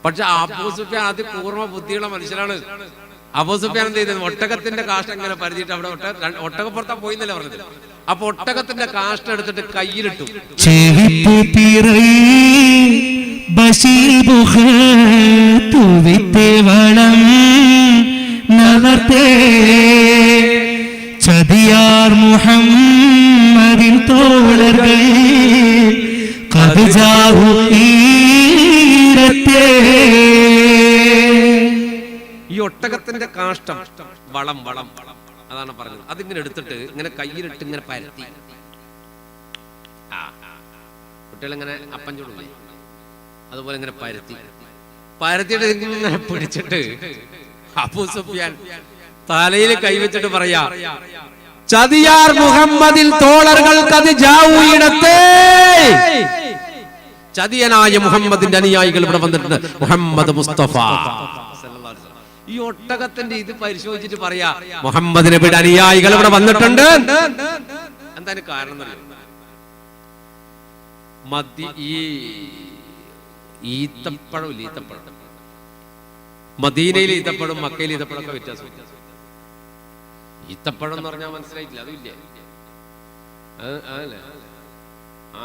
പക്ഷെ അബൂ സുഫിയാൻ അത് പൂർണ്ണ ബുദ്ധിയുള്ള മനുഷ്യനാണ്. അബൂ സുഫിയാൻ എന്ത് ചെയ്തത്, ഒട്ടകത്തിന്റെ കാഷ്ടം ഇങ്ങനെ പരിചിട്ട് അവിടെ ഒട്ടകപ്പുറത്താ പോയിന്നല്ലേ പറഞ്ഞത്. അപ്പൊ ഒട്ടകത്തിന്റെ കാഷ്ടം എടുത്തിട്ട് കയ്യിലിട്ടു. ചതിയാർ മുഹമ്മദിൻ തോളர்கள் കദ്ജാഉ ഈരത്തേ. ഈ ഒട്ടകത്തിന്റെ കാഷ്ടം വളം അതാണ് പറഞ്ഞത്. അതിങ്ങനെ എടുത്തിട്ട് ഇങ്ങനെ കയ്യിലിട്ട് ഇങ്ങനെ പരത്തി, കുട്ടികളിങ്ങനെ അപ്പം ചൂടില്ലേ അതുപോലെ ഇങ്ങനെ പരത്തിയിട്ട് ഇങ്ങനെ പിടിച്ചിട്ട് അബൂ സുഫിയാൻ തലയിൽ കൈവച്ചിട്ട് പറയാ, ചതിയാർ മുഹമ്മദിൽ തോളர்கள் കദ്ജാഉയിടത്തേ. ചതിയനായ മുഹമ്മദിന്റെ അനുയായികൾ ഇവിടെ വന്നിട്ടുണ്ട്, മുഹമ്മദ് മുസ്തഫ. ഈ ഒട്ടകത്തിന്റെ ഇത് പരിശോധിച്ചിട്ട് പറയാ, മുഹമ്മദ് നബിയുടെ അനുയായികൾ ഇവിടെ വന്നിട്ടുണ്ട്. എന്താണ് കാരണം ഈ ഈത്തപ്പഴം ഇല്ല, ഈത്തപ്പഴം മദീനയിലെ ഈത്തപ്പഴം മക്കയിലെ ഈത്തപ്പഴം ഒക്കെ വ്യത്യാസം. ഈത്തപ്പഴം എന്ന് പറഞ്ഞാൽ മനസ്സിലായിട്ടില്ല, അതില്ലേ, അതല്ലേ,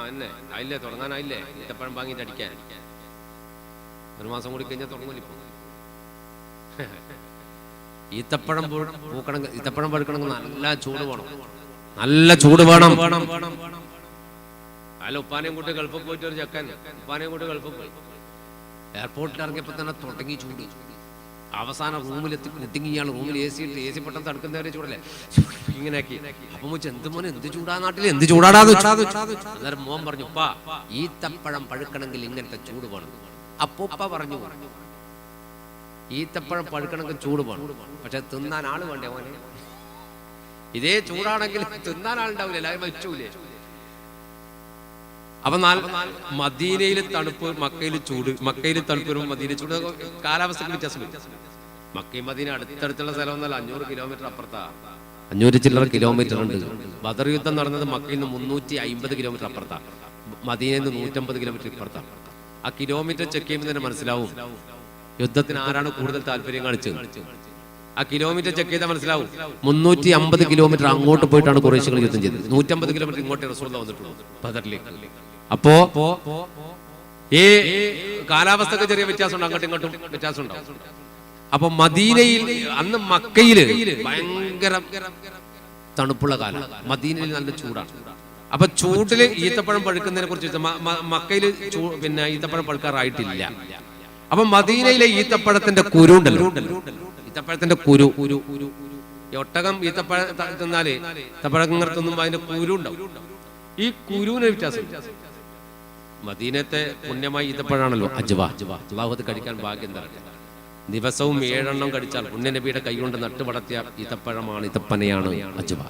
എന്നെ അതില്ലേ തുടങ്ങാനായില്ലേ, ഈത്തപ്പഴം വാങ്ങിയിട്ട് അടിക്കാൻ 1 മാസം കൂടി കഴിഞ്ഞാൽ തുടങ്ങൂല. ഇപ്പൊ ഈത്തപ്പഴം പൂക്കണമെങ്കിൽ, ഈത്തപ്പഴം പഴുക്കണമെങ്കിൽ നല്ല ചൂട് വേണം, നല്ല ചൂട് വേണം. അല്ല ഉപ്പാനെയും കൂട്ടി ഗൾഫിൽ പോയിട്ട് ഒരു ചെക്കൻ ഉപ്പാനെയും കൂട്ടി ഗൾഫിൽ പോയി, എയർപോർട്ടിൽ ഇറങ്ങിയപ്പോ തന്നെ തുടങ്ങി ചൂട്. അവസാനം റൂമിലെത്തി കുത്തിങ്ങി, ഇയാൾ റൂമിൽ എ സി പെട്ടെന്ന് തടുക്കുന്നവരെ ചൂടല്ലേ ഇങ്ങനെയാക്കി. അപ്പൊ എന്ത് മോനെ എന്ത് ചൂടാ നാട്ടിൽ, എന്ത് ചൂടാടാന്ന്. അന്നേരം മോൻ പറഞ്ഞു, ഉപ്പാ ഈത്തപ്പഴം പഴുക്കണമെങ്കിൽ ഇങ്ങനത്തെ ചൂട് വേണം. അപ്പൊ ഉപ്പ പറഞ്ഞു, ഈത്തപ്പഴം പഴുക്കണമെങ്കിൽ ചൂട് വേണം, പക്ഷെ തിന്നാൻ ആള് വേണ്ടേ മോനെ. ഇതേ ചൂടാണെങ്കിൽ തിന്നാൻ ആളുണ്ടാവില്ല, എല്ലാവരും മരിച്ചൂലേ. അപ്പൊ മദീനയിൽ തണുപ്പ്, മക്കയിൽ ചൂട്, മക്കയിൽ തണുപ്പ്, മദീന ചൂട്, കാലാവസ്ഥക്ക് വ്യത്യാസം. മക്കയും മദീന അടുത്തടുത്തുള്ള സ്ഥലം ഒന്നല്ല, 500 കിലോമീറ്റർ അപ്പുറത്താ, 500 ചില്ലറ കിലോമീറ്റർ ഉണ്ട്. ബദർ യുദ്ധം നടന്നത് മക്കയിൽ നിന്ന് 350 കിലോമീറ്റർ അപ്പുറത്താ, മദീനയിൽ നിന്ന് 150 കിലോമീറ്റർ ഇപ്പുറത്താ. ആ കിലോമീറ്റർ ചെക്ക് ചെയ്യുമ്പോൾ തന്നെ മനസ്സിലാവും യുദ്ധത്തിന് ആരാണ് കൂടുതൽ താല്പര്യം കാണിച്ചത്. ആ കിലോമീറ്റർ ചെക്ക് ചെയ്താൽ മനസ്സിലാവും. 350 കിലോമീറ്റർ അങ്ങോട്ട് പോയിട്ടാണ് ഖുറൈശികൾ യുദ്ധം ചെയ്തത്, 150 കിലോമീറ്റർ ഇങ്ങോട്ട് റസൂലുള്ളാഹി വന്നിട്ടുള്ളൂ ബദറിലേക്ക്. അപ്പോ ഈ കാലാവസ്ഥക്ക് ചെറിയ വ്യത്യാസം ഉണ്ട്, അങ്ങോട്ടും ഇങ്ങോട്ടും വ്യത്യാസം ഉണ്ടാവും. അപ്പൊ മദീനയിൽ അന്ന് മക്കയില് ഭയങ്കര തണുപ്പുള്ള കാലം, മദീനയിൽ നല്ല ചൂടാണ്. അപ്പൊ ചൂടില് ഈത്തപ്പഴം പഴുക്കുന്നതിനെ കുറിച്ച് മക്കയില് പിന്നെ ഈത്തപ്പഴം പഴുക്കാറായിട്ടില്ല. അപ്പൊ മദീനയിലെ ഈത്തപ്പഴത്തിന്റെ കുരു ഉണ്ടല്ലോ, ഈത്തപ്പഴത്തിന്റെ കുരു, ഈ ഒട്ടകം ഈത്തപ്പഴം തിന്നാല് ഈത്തപ്പഴങ്ങൾ തിന്നുമ്പോ അതിന്റെ കുരു ഉണ്ടാവും. ഈ കുരുവിന് വ്യത്യാസം. മദീനത്തെ പുണ്യമായി ഈത്തപ്പഴാണല്ലോ അജ്വ, അള്ളാഹു അത് കഴിക്കാൻ ഭാഗ്യം തരട്ടെ. ദിവസവും 7 എണ്ണം കടിച്ചാൽ പുണ്യ നബിയുടെ കൈ കൊണ്ട് നട്ടുപടത്തിയ ഈത്തപ്പഴമാണ്, ഈത്തപ്പനയാണ് അജ്വ.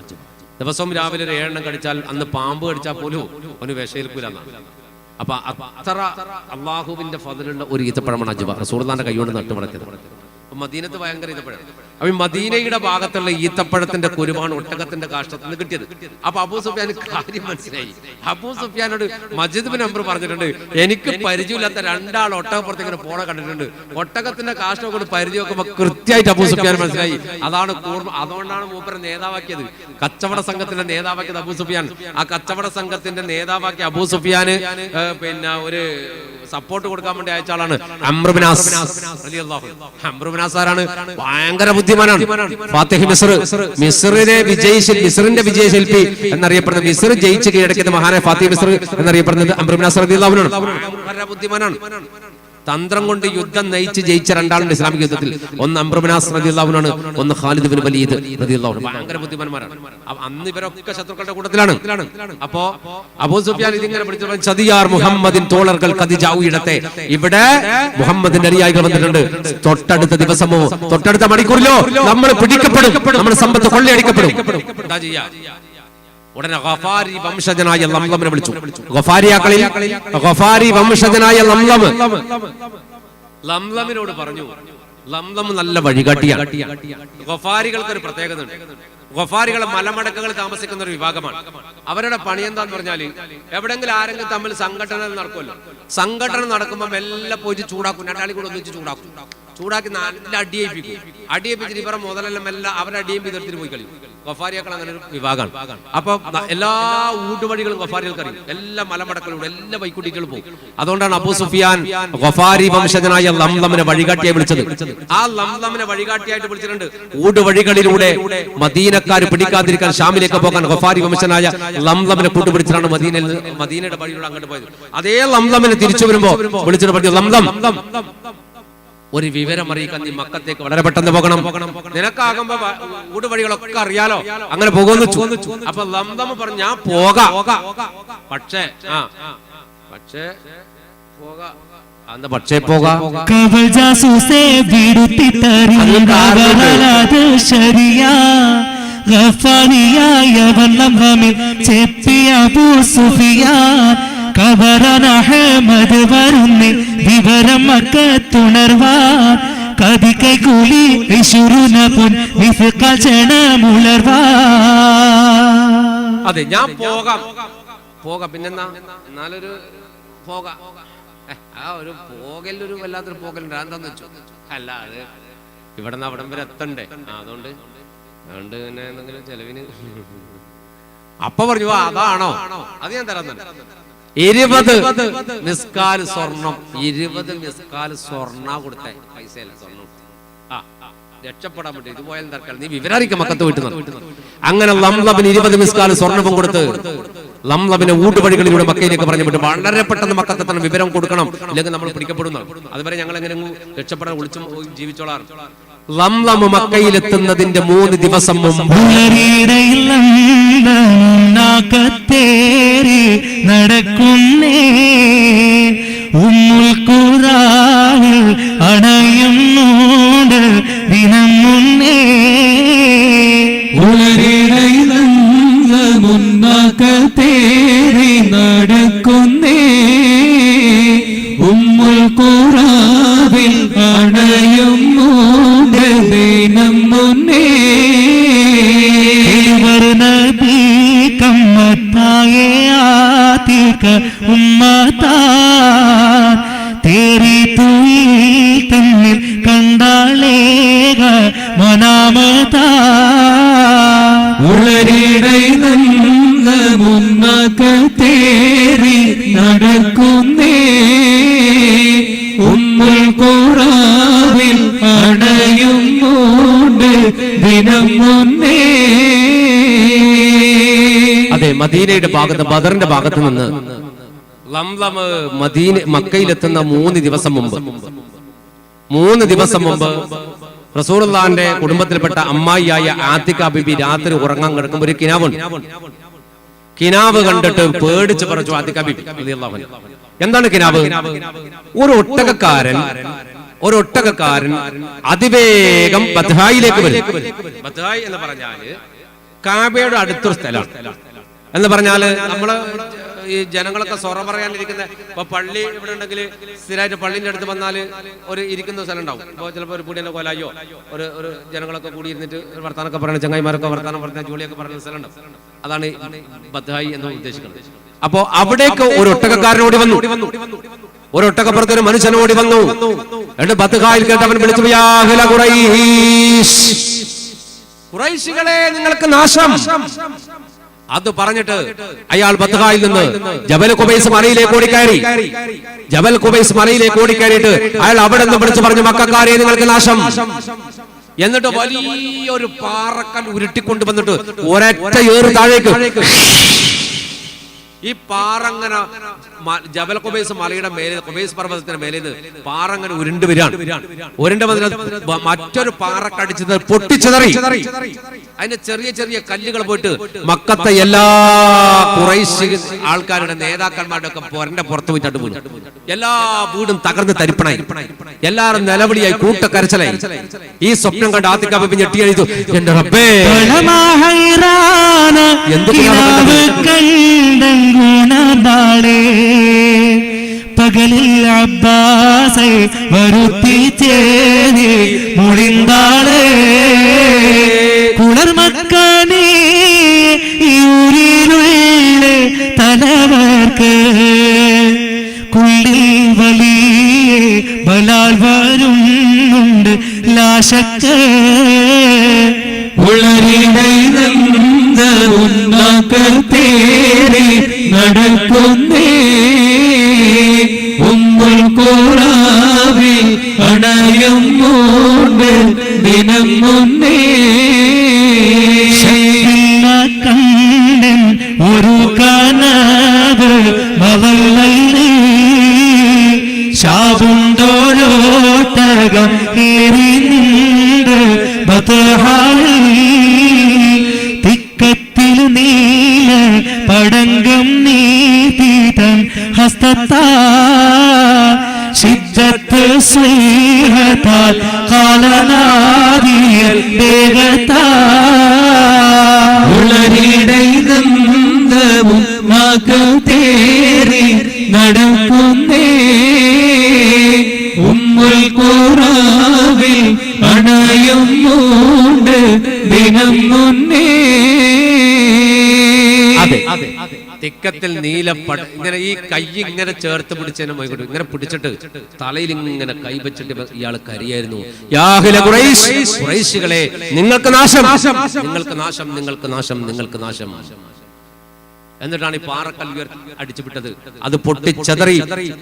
ദിവസവും രാവിലെ 7 എണ്ണം കടിച്ചാൽ അന്ന് പാമ്പ് കടിച്ചാൽ പോലും ഒന്ന് വിഷയിൽക്കൂലെന്നാണ്. അപ്പൊ അത്ര അള്ളാഹുവിന്റെ ഫضലുള്ള ഒരു ഈത്തപ്പഴമാണ് അജ്വ, റസൂലുള്ളാഹിന്റെ കൈ കൊണ്ട് നട്ടുപടത്തിയത്. മദീനത്ത് ഭയങ്കര ഈത്തപ്പഴം. അപ്പൊ മദീനയുടെ ഭാഗത്തുള്ള ഈത്തപ്പഴത്തിന്റെ കുരുമാണ് ഒട്ടകത്തിന്റെ കാഷ്ടത്തിൽ നിന്ന് കിട്ടിയത്. അപ്പൊ അബൂ സുഫിയാന് കാര്യം മനസ്സിലായി. അബൂ സുഫിയാനോട് മജിദ് ബിൻ അംർ പറഞ്ഞിട്ടുണ്ട്, എനിക്ക് പരിചയമില്ലാത്ത 2 ഒട്ടകപ്പുറത്ത് ഇങ്ങനെ പോണ കണ്ടിട്ടുണ്ട്, ഒട്ടകത്തിന്റെ കാഷ്ടം കൊണ്ട് പരിചയം നോക്കുമ്പോ കൃത്യമായിട്ട് അബൂ സുഫിയാൻ മനസ്സിലായി. അതാണ് അതുകൊണ്ടാണ് മൂപ്പരെ നേതാവാക്കിയത്, കച്ചവട സംഘത്തിന്റെ നേതാവാക്കിയത് അബൂ സുഫിയാൻ. ആ കച്ചവട സംഘത്തിന്റെ നേതാവാക്കിയ അബൂ സുഫിയാന് പിന്നെ ഒരു സപ്പോർട്ട് കൊടുക്കാൻ വേണ്ടി അയച്ച ആളാണ് അംർ ബിൻ ആസ് റളിയല്ലാഹു അൻഹു. അംർ ബിൻ അംറുബ്നാസാറാണ്, ഭയങ്കര ബുദ്ധിമാനാണ്. ഫാത്തിഹ് മിസ്റിന്റെ വിജയശില്പി എന്നറിയപ്പെടുന്നത്, മിസ്ർ ജയിച്ച് കീഴടക്കിയത് മഹാനായ ഫാത്തിഹ് മിസ്ർ എന്നറിയപ്പെടുന്നത് അംറുബ്നാസ് റളിയല്ലാഹു അൻഹു ആണ്. വളരെ ബുദ്ധിമാനാണ്. തന്ത്രം കൊണ്ട് യുദ്ധം നയിച്ച് ജയിച്ച രണ്ടാളുണ്ട് ഇസ്ലാമിക യുദ്ധത്തിൽ. ഒന്ന് അംറുബ്നാസ് റളിയല്ലാഹു അൻഹു ആണ്, ഒന്ന് ഖാലിദ് ബിൻ വലീദ് റളിയല്ലാഹു അൻഹു. ഭയങ്കര ബുദ്ധിമാന്മാരാണ്. അന്ന് ഇവരൊക്കെ ശത്രുക്കളുടെ കൂട്ടത്തിലാണ്. അപ്പോ അബൂ സുഫിയാൻ ഇതിങ്ങനെ പിടിച്ചു, ചതിയാർ മുഹമ്മദിൻ തോളർകൾ കദിജാവു ഇടത്തെ. ഇവിടെ മുഹമ്മദിന്റെ അനുയായികൾ വന്നിട്ടുണ്ട്. തൊട്ടടുത്ത ദിവസമോ തൊട്ടടുത്ത മണിക്കൂറിലോ നമ്മൾ പിടിക്കപ്പെടും, നമ്മുടെ സമ്പത്ത് കൊള്ളയടിക്കപ്പെടും. എന്താ ചെയ്യാ? ഉടനെ ഗഫാരി വംശജനായ ലംലമിനെ വിളിച്ചു. ഗഫാരിയാക്കളിൽ ഗഫാരി വംശജനായ ലംലമിനോട് പറഞ്ഞു. ലംലം നല്ല വഴികാട്ടിയാണ്. ഗഫാരികൾക്ക് ഒരു പ്രത്യേകത ഉണ്ട്. ഗഫാരികളെ മലമടക്കുകൾ താമസിക്കുന്ന ഒരു വിഭാഗമാണ്. അവരുടെ പണി എന്താന്ന് പറഞ്ഞാല്, എവിടെങ്കിലും ആരെങ്കിലും തമ്മിൽ സംഘടന നടക്കുമല്ലോ, സംഘടന നടക്കുമ്പോൾ എല്ലാം പോയിട്ട് ചൂടാക്കും, രണ്ടാളി കൂടെ ഒന്നിച്ച് ചൂടാക്കി നല്ല അടിയേപ്പിച്ചിട്ട് ഇവരെ മുതലെല്ലാം എല്ലാം അവരുടെ അടിയേപ്പിച്ചിട്ട് പോയി കളിക്കും. ഗഫാരിയാക്കൾ അങ്ങനെ ഒരു വിഭാഗമാണ്. അപ്പൊ എല്ലാ ഊട്ടുവഴികളും ഗഫാരികൾക്ക് അറിയും. എല്ലാ മലമടക്കളിലൂടെ എല്ലാ വൈക്കുട്ടികളും പോകും. അതുകൊണ്ടാണ് അബൂ സുഫിയാൻ ഗഫാരി വംശജനായ ലംലമിനെ വഴികാട്ടിയായി വിളിച്ചത്. ആ ലംലമിനെ വഴികാട്ടിയായിട്ട് വിളിച്ചിട്ടുണ്ട്. ഊടുവഴികളിലൂടെ മദീനക്കാർ പിടിക്കാതിരിക്കാൻ ഷാമിലേക്ക് പോകാൻ ഗഫാരി വംശനായ ലംലമിനെ കൂട്ടുപിടിച്ചിട്ടാണ് മദീനയുടെ വഴിയിലൂടെ അങ്ങോട്ട് പോയത്. അതേ ലംലമിനെ തിരിച്ചു വരുമ്പോ വിളിച്ചിട്ട് പറഞ്ഞു, ലംലം ഒരു വിവരം അറിയിക്കാൻ നീ മക്കത്തേക്ക് വളരെ പെട്ടെന്ന് പോകണം. നിനക്കാകുമ്പോ ഊടുവഴികളൊക്കെ അറിയാലോ, അങ്ങനെ പോകുന്നു. അപ്പൊ ലംലം പറഞ്ഞു, ഞാൻ പോകാം, പക്ഷേ കബറനഹമദ് വരുന്നി വിവരം മക്കത്തുണർവാൻ കതികൈ കൂലി വിശുരുന പൊൻ വിഫ്ഖജനമുളർവാൻ. അതെ, ഞാൻ പോകാം. പിന്നെന്താ, എന്നാലൊരു പോകാം. ആ ഒരു പോകലൊരു വല്ലാത്തൊരു പോകലുണ്ട്. എന്താന്ന് വെച്ചു, അല്ല അത് ഇവിടെ നിന്ന് അവിടം വരെ എത്തണ്ടേ, അതുകൊണ്ട് പിന്നെ എന്തെങ്കിലും ചെലവിന്. അപ്പൊ പറഞ്ഞു, അതാണോ, അത് ഞാൻ തരാൻ തന്നെ. 20 മിസ്കാൽ സ്വർണം, 20 മിസ്കാൽ സ്വർണ്ണ കൊടുത്ത പൈസയല്ല, സ്വർണ്ണം രക്ഷപ്പെടാൻ പറ്റും. ഇത് പോയാലും തർക്കം, നീ വിവരാറിക്ക മക്കത്ത് വീട്ടിൽ. അങ്ങനെ ലംലമിന് 20 മിസ്കാൽ സ്വർണ്ണവും കൊടുത്ത് ലംലമിനെ ഊട്ടുവഴികളിലൂടെ മക്കയിലേക്ക് പറഞ്ഞു വിട്ടു. വളരെ പെട്ടെന്ന് മക്കത്തെത്തണം, വിവരം കൊടുക്കണം, ഇല്ലെങ്കിൽ നമ്മൾ പിടിക്കപ്പെടുന്നു. അതുവരെ ഞങ്ങൾ എങ്ങനെ രക്ഷപ്പെടാൻ വിളിച്ചും ജീവിച്ചോളാം. ലംലം മക്കയിലെത്തുന്നതിന്റെ 3 ദിവസം മുമ്പ് നടക്കുന്നേ ഉമ്മുൽ ഖുറാനിൽ അണയുന്നുണ്ട് ദിനം മുന്നേ. മുന്നകത്തേറി നടക്കുന്നേ ഉമ്മുൽ ഖുറാനിൽ അണയുന്നുണ്ട് ദിനം മുന്നേ. നബി കമ്മത്തായേ ആതിക ഉമ്മത്താ തേരി തുയി തന്നിൽ കണ്ടാളേക മനാമതാ. ഉളരിടൈ നല്ല മുന്നകത്തേറി നടക്കുന്നേ ഉമ്മുൽ ഖുറാനിൽ അണയുന്നുണ്ട് ദിനം മുന്നേ. അതെ, മദീനയുടെ ഭാഗത്ത്, ബദറിന്റെ ഭാഗത്ത് നിന്ന് ലംലം മക്കയിലെത്തുന്ന 3 ദിവസം മുമ്പ് റസൂലുള്ളാഹിന്റെ കുടുംബത്തിൽപ്പെട്ട അമ്മായിയായ ആതിക ബിബി രാത്രി ഉറങ്ങാൻ കിടക്കുമ്പോൾ ഒരു കിനാവ് കണ്ടിട്ട് പേടിച്ച് പറഞ്ഞു ആതിക ബിബി റളിയല്ലാഹു അൻഹ. എന്താണ് കിനാവ്? ഒരു ഒട്ടകക്കാരൻ അതിവേഗം ബത്ഹായിലേക്ക് വരും. ബത്ഹായ് എന്ന് പറഞ്ഞാല് കാബയുടെ അടുത്തൊരു സ്ഥലമാണ്. എന്ന് പറഞ്ഞാല് നമ്മള് ഈ ജനങ്ങളൊക്കെ സൊറ പറയാനിരിക്കുന്ന, ഇപ്പൊ പള്ളി ഇവിടെ ഉണ്ടെങ്കിൽ സ്ഥിരമായിട്ട് പള്ളിന്റെ അടുത്ത് വന്നാല് ഒരു ഇരിക്കുന്ന സ്ഥലം ഉണ്ടാവും. ഇപ്പൊ ചിലപ്പോൾ ഒരു പൂടിന്റെ കോലായോ ഒരു ജനങ്ങളൊക്കെ കൂടി ഇരുന്നിട്ട് വർത്താനൊക്കെ പറയുന്ന ചങ്ങായിമാരൊക്കെ വർത്താനം പറഞ്ഞ ജോലിയൊക്കെ പറയുന്ന സ്ഥലം ഉണ്ടാവും. അതാണ് ബത്ഹായി എന്ന് ഉദ്ദേശിക്കുന്നത്. അപ്പോ അവിടേക്ക് ഒരു ഒട്ടകക്കാരനോടി വന്നു, ഒരു ഒട്ടകപ്പുറത്ത് ഒരു മനുഷ്യനോടി വന്നു. എന്നിട്ട് ബത്ഹായിൽ കേട്ടവൻ വിളിച്ചു, ഖുറൈശികളെ നിങ്ങൾക്ക് നാശം, അത് പറഞ്ഞിട്ട് അയാൾ ബത്ഹായിൽ നിന്ന് ജബൽ ഖുബൈസ് മലയിലേക്ക് ഓടിക്കയറി. ജബൽ ഖുബൈസ് മലയിലേക്ക് ഓടിക്കയറിയിട്ട് അയാൾ അവിടെ നിന്ന് വിളിച്ചു പറഞ്ഞു, മക്കക്കാരെ നിങ്ങൾക്ക് നാശം. എന്നിട്ട് വലിയൊരു പാറക്കൽ ഉരുട്ടിക്കൊണ്ട് വന്നിട്ട് ഒരൊറ്റ ഏറ് താഴേക്ക്. ഈ പാറങ്ങനെ ജബൽ ഖുബൈസ് മലയുടെ മേലെ, ഖുബൈസ് പർവ്വതത്തിന്റെ മേലെ പാറങ്ങനെ ഉരുണ്ട് വരികയാണ്. ഉരുണ്ട് വന്നിട്ട് മറ്റൊരു പാറക്കടിച്ചത് പൊട്ടിച്ചെതറി. അതിന്റെ ചെറിയ ചെറിയ കല്ലുകൾ പോയിട്ട് മക്കത്തെ എല്ലാ ഖുറൈശി ആൾക്കാരുടെ നേതാക്കന്മാരുടെ ഒക്കെ പൊരന്റെ പുറത്ത് പോയിട്ട് വീണു. എല്ലാ വീടും തകർന്ന് തരിപ്പണായി. എല്ലാവരും നിലവിളിയായി, കൂട്ടക്കരച്ചിലായി. ഈ സ്വപ്നം കണ്ട് ആത്തിക ബീബി ഞെട്ടി എഴുതു, എന്റെ റബ്ബേ പകലിൽ അബ്ബാസെ വരുത്തിച്ചേരി മുളിന്താളെ കുളർമക്കാനേ യൂരിലുള്ള തലവർക്ക് കുള്ളിൽ വലിയ ബലാൽ വരുന്നുണ്ട് ലാശക്ക് ഉള്ളരിടേറി നടക്കുന്നേ ഉമ്മുൽ ഖുറാവിൽ അണയും മൂണ്ട് ദിനം മുന്നേ കണ്ടൻ ഒരു കനവ് മവല്ലി ശാപുണ്ടോരോട്ടകം ഏറി നിണ്ട് ബത്ഹായിൽ തിക്കത്തിൽ നീല പടങ്കം നീതിതൻ ഹസ്തത്താ ശിദ്ദത്ത് സ്നേഹത്താൽ കാലനാദിയൽ വേഗത്താ ഉളരിടൈതവും മകതേറി നടക്കുന്നേ ഉമ്മുൽ ഖുറാവിൽ അണയും മൂണ്ട് ദിനം മുന്നേ. തിക്കത്തിൽ നീലപ്പട ഇങ്ങനെ ഈ കൈ ഇങ്ങനെ ചേർത്ത് പിടിച്ചതിനെ പോയിക്കോട്ടെ, ഇങ്ങനെ പിടിച്ചിട്ട് തലയിൽ ഇങ്ങനെ കൈവച്ചിട്ട് ഇയാൾ കരിയായിരുന്നു. ഖുറൈശികളെ നിങ്ങൾക്ക് നാശം, നിങ്ങൾക്ക് നാശം, നിങ്ങൾക്ക് നാശം, നിങ്ങൾക്ക് നാശം. എന്നിട്ടാണ് ഈ പാറക്കൽ അടിച്ചു വിട്ടത്. അത് പൊട്ടിച്ചെതറി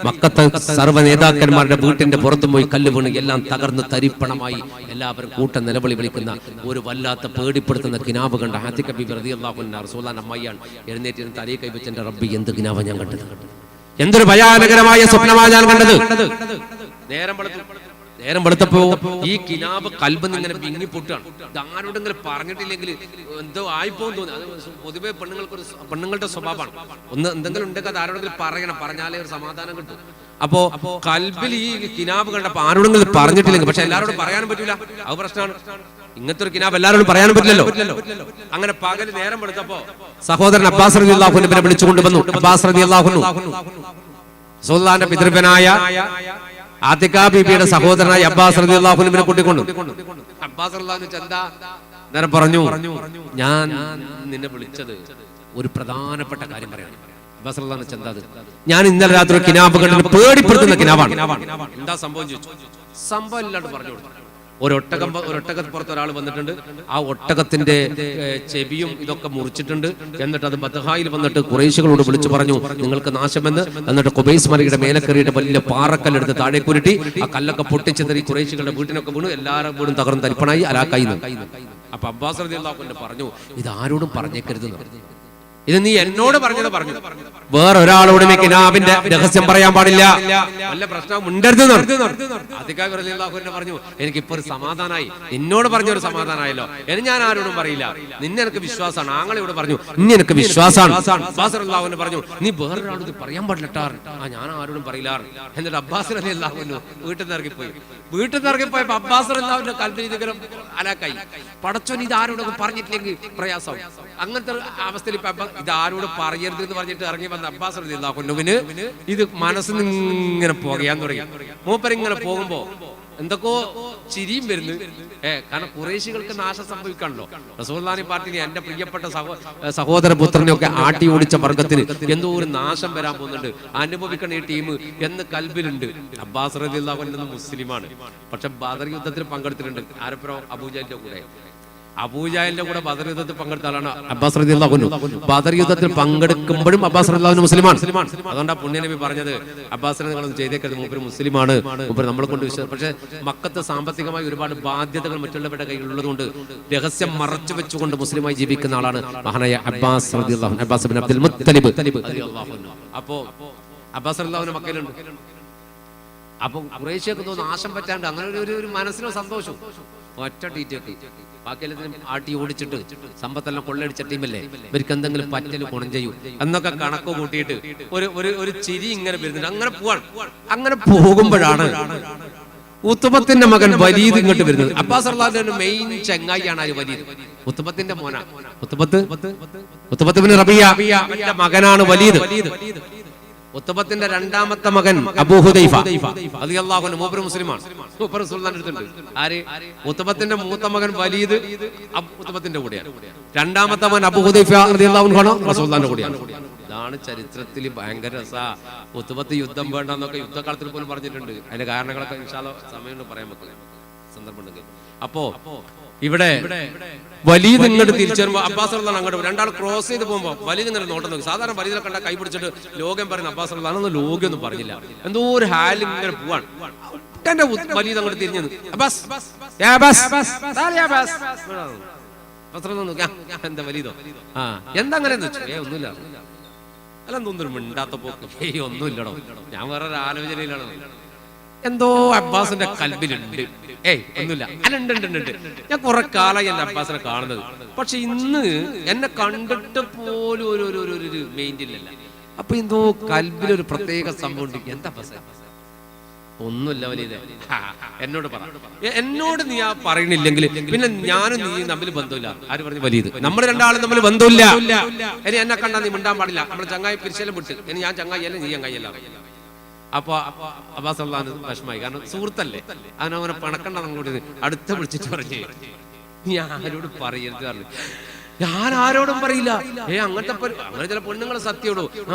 മക്കത്തെ സർവ്വ നേതാക്കന്മാരുടെ വീട്ടിന്റെ പുറത്തും പോയി കല്ല് വീണ് എല്ലാം തകർന്ന് തരിപ്പണമായി. എല്ലാവരും കൂട്ടം നിലവിളി വിളിക്കുന്ന ഒരു വല്ലാത്ത പേടിപ്പെടുത്തുന്ന കിനാബ് കണ്ട ആതിക ബീബി റളിയല്ലാഹു അൻഹ റസൂലുള്ളാഹിന്റെ അമ്മയാണ് എഴുന്നേറ്റ് തലയിൽ കൈവച്ച്, എന്റെ റബ്ബി എന്ത് കിനാബ ഞാൻ കണ്ടത്, എന്തൊരു ഭയാനകരമായ സ്വപ്നമാണ് ഞാൻ കണ്ടത്. നേരം വെളുത്തപ്പോ ഈ കിനാബ് കൽബിൽ ഇങ്ങനെ വിങ്ങി പൊട്ടാണ്. ഇത് ആരോടെങ്കിലും പറഞ്ഞിട്ടില്ലെങ്കിൽ എന്തോ ആയിപ്പോന്ന് തോന്നി. അത് പൊതുവെ പെണ്ണുങ്ങളുടെ സ്വഭാവമാണ്. ഒന്ന് എന്തെങ്കിലും ഉണ്ടെങ്കിൽ അത് ആരോടെങ്കിലും പറയണം, പറഞ്ഞാലേ ഒരു സമാധാനം കിട്ടും. അപ്പോ കൽബിൽ ഈ കിനാബ് കണ്ടപ്പോ ആരോടെങ്കിലും പറഞ്ഞിട്ടില്ലെങ്കിൽ, പക്ഷെ എല്ലാവരോടും പറയാനും പറ്റൂല, അത് പ്രശ്നമാണ്. ഇങ്ങനത്തെ ഒരു കിനാബ് എല്ലാവരോടും പറയാനും പറ്റില്ലല്ലോ. അങ്ങനെ പകൽ നേരം വെളുത്തപ്പോ സഹോദരൻ അബ്ബാസ് റളിയല്ലാഹു അൻഹുവിനെ വിളിച്ചുകൊണ്ടുവന്നു. അബ്ബാസ് റളിയല്ലാഹു അൻഹു റസൂലുള്ളാഹിന്റെ പിതൃവ്യനായ ആതിക ബീബിയുടെ സഹോദരനായ അബ്ബാസ് റളിയല്ലാഹു അൻഹുവിനെ കൂട്ടിക്കൊണ്ടു. അബ്ബാസ് റളിയല്ലാഹു അൻഹു എന്താ നേരം പറഞ്ഞു, ഞാൻ നിന്നെ വിളിച്ചത് ഒരു പ്രധാനപ്പെട്ട കാര്യം പറയാൻ. അബ്ബാസ് റളിയല്ലാഹു അൻഹു എന്താ, ഞാൻ ഇന്നലെ രാത്രി കിനാബ് കണ്ടിട്ട് പേടിപ്പെടുത്തുന്ന കിനാബാണ്. എന്താ സംഭവം ചോദിച്ചു. സംഭവം ഇല്ലാണ്ട് പറഞ്ഞു കൊടുത്തു. ഒരൊട്ടകപ്പുറത്ത് ഒരാൾ വന്നിട്ടുണ്ട്. ആ ഒട്ടകത്തിന്റെ ചെവിയും ഇതൊക്കെ മുറിച്ചിട്ടുണ്ട്. എന്നിട്ട് അത് ബത്ഹായിൽ വന്നിട്ട് ഖുറൈശികളോട് വിളിച്ചു പറഞ്ഞു, നിങ്ങൾക്ക് നാശമെന്ന്. എന്നിട്ട് ഖുബൈസ് മലയുടെ മേലെ കയറിയിട്ട് വലിയ പാറക്കല്ലെടുത്ത് താഴെ കുരുട്ടി ആ കല്ലൊക്കെ പൊട്ടിച്ചെതറി ഖുറൈശികളുടെ വീട്ടിനൊക്കെ വീണു. എല്ലാവരും വീടും തകർന്ന് തരിപ്പണായി അലാക്കായി. അപ്പൊ അബ്ബാസ് റളിയല്ലാഹു അൻഹു പറഞ്ഞു, ഇത് ആരോടും പറഞ്ഞേക്കരുത്, ഇത് നീ എന്നോട് പറഞ്ഞത് പറഞ്ഞു, വേറെ ഒരാളോടും ഈ കിനാബിന്റെ രഹസ്യം പറയാൻ പാടില്ല, വല്ല പ്രശ്നം ഉണ്ടരുത്. ആതിക റളിയല്ലാഹു അൻഹു പറഞ്ഞു, എനിക്കിപ്പോ ഒരു സമാധാനമായി, നിന്നോട് പറഞ്ഞൊരു സമാധാനമായല്ലോ, ഇനി ഞാൻ ആരോടും പറയില്ല, നിന്നെ എനിക്ക് വിശ്വാസമാണ്. ആങ്ങളോട് പറഞ്ഞു, ഇനി എനിക്ക് വിശ്വാസമാണ്. അബ്ബാസ് റളിയല്ലാഹു അൻഹു പറഞ്ഞു, നീ വേറൊരാളോട് ഇത് പറയാൻ പാടില്ല. ഞാൻ ആരോടും പറയില്ല. എന്നിട്ട് അബ്ബാസ് റളിയല്ലാഹു അൻഹു വീട്ടിൽ നിന്ന് ഇറങ്ങിപ്പോയി. അബ്ബാസ് റളിയല്ലാഹു അൻഹു കൽബിൽ അലാക്കായി. പടച്ചോൻ ഇത് ആരോടും പറഞ്ഞിട്ടില്ലെങ്കിൽ പ്രയാസവും. അങ്ങനത്തെ അവസ്ഥയിൽ ഇത് ആരോട് പറയരുത് എന്ന് പറഞ്ഞിട്ട് ഇറങ്ങി വന്ന അബ്ബാസ് റളിയല്ലാഹു അൻഹുവിന് ഇത് മനസ്സിൽ ഇങ്ങനെ പോകാൻ തുടങ്ങി. മൂപ്പരിങ്ങനെ പോകുമ്പോ എന്തൊക്കെയോ ചിരിയും വരുന്നു. കാരണം ഖുറൈശികൾക്ക് നാശം സംഭവിക്കാണല്ലോ. റസൂലുള്ളാഹി പാർട്ടിനെ എന്റെ പ്രിയപ്പെട്ട സഹോദര പുത്രനെയൊക്കെ ആട്ടി ഓടിച്ച വർഗത്തിന് എന്തോ ഒരു നാശം വരാൻ പോകുന്നുണ്ട്, അനുഭവിക്കണ ഈ ടീം എന്ന് കൽബിലുണ്ട്. അബ്ബാസ് റളിയല്ലാഹു അൻഹു മുസ്ലിമാണ്, പക്ഷെ ബദർ യുദ്ധത്തിൽ പങ്കെടുത്തിട്ടുണ്ട്. ആരപ്പുറം അബൂജഹലിന്റെ കൂടെ. അബൂജഹലിന്റെ കൂടെ ബദർ യുദ്ധത്തിൽ പങ്കെടുത്ത ആളാണ് അബ്ബാസ് റളിയല്ലാഹു അൻഹു. ബദർ യുദ്ധത്തിൽ പങ്കെടുക്കുമ്പോഴും അബ്ബാസ് റളിയല്ലാഹു അൻഹു മുസ്ലിമാണ്. അതുകൊണ്ടാണ് പുണ്യനബി പറഞ്ഞത് അബ്ബാസിനെ നിങ്ങളൊന്നും ചെയ്തേക്കരുത്, മൂപ്പര് മുസ്ലിമാണ്, മൂപ്പര് നമ്മളെ കൊണ്ട് വിശ്വാസം. പക്ഷെ മക്കത്ത് സാമ്പത്തികമായി ഒരുപാട് ബാധ്യതകൾ മറ്റുള്ളവരുടെ കയ്യിലുള്ളത് കൊണ്ട് രഹസ്യം മറച്ചു വെച്ചുകൊണ്ട് മുസ്ലിമായി ജീവിക്കുന്ന ആളാണ് മഹാനായ അബ്ബാസ് റളിയല്ലാഹു അൻഹു, അബ്ബാസ് ഇബ്നു അബ്ദുൽ മുത്തലിബ് റളിയല്ലാഹു അൻഹു. അപ്പോ അബ്ബാസ് റളിയല്ലാഹു അൻഹു മക്കയിലുണ്ട്. അപ്പൊ ഖുറൈശിയൊക്കെ തോന്നുന്നു നാശം പറ്റാണ്ട് അങ്ങനെ ഒരു മനസ്സിനോ സന്തോഷം. ഒറ്റ ടീറ്റൊക്കെ ബാക്കിയെല്ലാത്തിനും ആട്ടി ഓടിച്ചിട്ട് സമ്പത്തെല്ലാം കൊള്ളയടിച്ച ടീമല്ലേ, ഇവർക്ക് എന്തെങ്കിലും പറ്റല് ഗുണം ചെയ്യൂ എന്നൊക്കെ കണക്ക് കൂട്ടിയിട്ട് ഒരു ചിരി ഇങ്ങനെ വരുന്നുണ്ട്. അങ്ങനെ പോവാണ്. അങ്ങനെ പോകുമ്പോഴാണ് ഉത്തുബത്തിന്റെ മകൻ വലീദ് ഇങ്ങോട്ട് വരുന്നത്. അബ്ബാസ് റളിയല്ലാഹു അൻഹു മെയിൻ ചങ്ങായിയാണ് ആര്? വലീദ്, ഉത്തുബത്തിന്റെ മോനാ. ഉത്തുബത്ത് ഇബ്നു റബീഅ മകനാണ് വലീദ്. ഉത്തുബത്തിന്റെ രണ്ടാമത്തെ മകൻ അബൂ ഹുദൈഫ റളിയല്ലാഹു അൻഹു, മൂപ്പര് മുസ്ലിമാണ്, മൂപ്പര് റസൂലുള്ളാഹിന്റെ അടുത്തുണ്ട്. ആര്? ഉത്തുബത്തിന്റെ മൂത്ത മകൻ വലീദ് ഉത്തുബത്തിന്റെ കൂടെയാണ്. രണ്ടാമത്തെ മകൻ അബൂ ഹുദൈഫ റളിയല്ലാഹു അൻഹു റസൂലുള്ളാഹിന്റെ കൂടെയാണ്. ഇതാണ് ചരിത്രത്തിൽ ഭയങ്കര രസാ. ഉത്തുബത്ത് യുദ്ധം വേണ്ടെന്നൊക്കെ യുദ്ധകാലത്തിൽ പോലും പറഞ്ഞിട്ടുണ്ട്. അതിന്റെ കാരണങ്ങളൊക്കെ ഇൻഷാ അല്ലാഹ് സമയം പറയാൻ പറ്റില്ല, സന്ദർഭം ഉണ്ടെങ്കിൽ. അപ്പോ ഇവിടെ വലീദ് ഇങ്ങോട്ട് തിരിച്ചു വരുമ്പോ അബ്ബാസ് റളിയല്ലാഹു അൻഹു അങ്ങോട്ട് രണ്ടാൾ ക്രോസ് ചെയ്ത് പോകുമ്പോ വലീദ് ഇങ്ങനെ നോട്ടം നോക്കി. സാധാരണ വലീദിനെ കണ്ട കൈ പിടിച്ചിട്ട് ലോകം പറയുന്ന അബ്ബാസ് റളിയല്ലാഹു അൻഹു ലോകമൊന്നും പറഞ്ഞില്ല, എന്തോ ഒരു ഹാലിൽ ഇങ്ങനെ പോവാണ്. എന്റെ വലീദ് അങ്ങോട്ട് തിരിഞ്ഞു, അബ്ബാസ് എന്താ വലീദോ എന്താ അങ്ങനെ ഒന്നുമില്ല, അല്ല എന്തോന്നൊരു മിണ്ടാത്ത പോക്ക്, ഒന്നുമില്ലടോ, ഞാൻ വേറെ ഒരു ആലോചനയിലാണ്. എന്തോ അബ്ബാസിന്റെ കൽബിലുണ്ട്. ഒന്നുമില്ല, അല്ല ഉണ്ട്. ഞാൻ കുറെ കാലമായി എന്റെ അബ്ബാസിനെ കാണുന്നത്, പക്ഷെ ഇന്ന് എന്നെ കണ്ടിട്ട് പോലും ഒരു മെയിൻ്റില്ല. അപ്പൊ എന്തോ കൽബിലൊരു പ്രത്യേക സംഭവം ഉണ്ട്. എന്താ അബ്ബാസ്? ഒന്നുമില്ല വലീദേ, എന്നോട് പറ. എന്നോട് നീ ആ പറയണില്ലെങ്കിൽ പിന്നെ ഞാനും നീ തമ്മിൽ ബന്ധമില്ല. ആര് പറഞ്ഞു? വലീദ്. നമ്മൾ രണ്ടാളും തമ്മിൽ ബന്ധമില്ല. ഇനി എന്നെ കണ്ടാ നീ മിണ്ടാൻ പാടില്ല. നമ്മൾ ചങ്ങായി പിരിശലും വിട്ട്, ഇനി ഞാൻ ചങ്ങായി അല്ല, നീ ചങ്ങായി അല്ല. അപ്പൊ അബ്ബാസ് റളിയല്ലാഹു അൻഹു വിഷമായി, കാരണം സുഹൃത്തല്ലേ, അവനവനെ പണക്കണ്ട. അങ്ങോട്ട് അടുത്ത് വിളിച്ചിട്ട് പറഞ്ഞു, ഞാൻ ആരോട് പറയരുത് പറഞ്ഞു. ഞാൻ ആരോടും പറയില്ല. അങ്ങനത്തെ അങ്ങനെ ചില പെണ്ണുങ്ങളെ സത്യോടോ,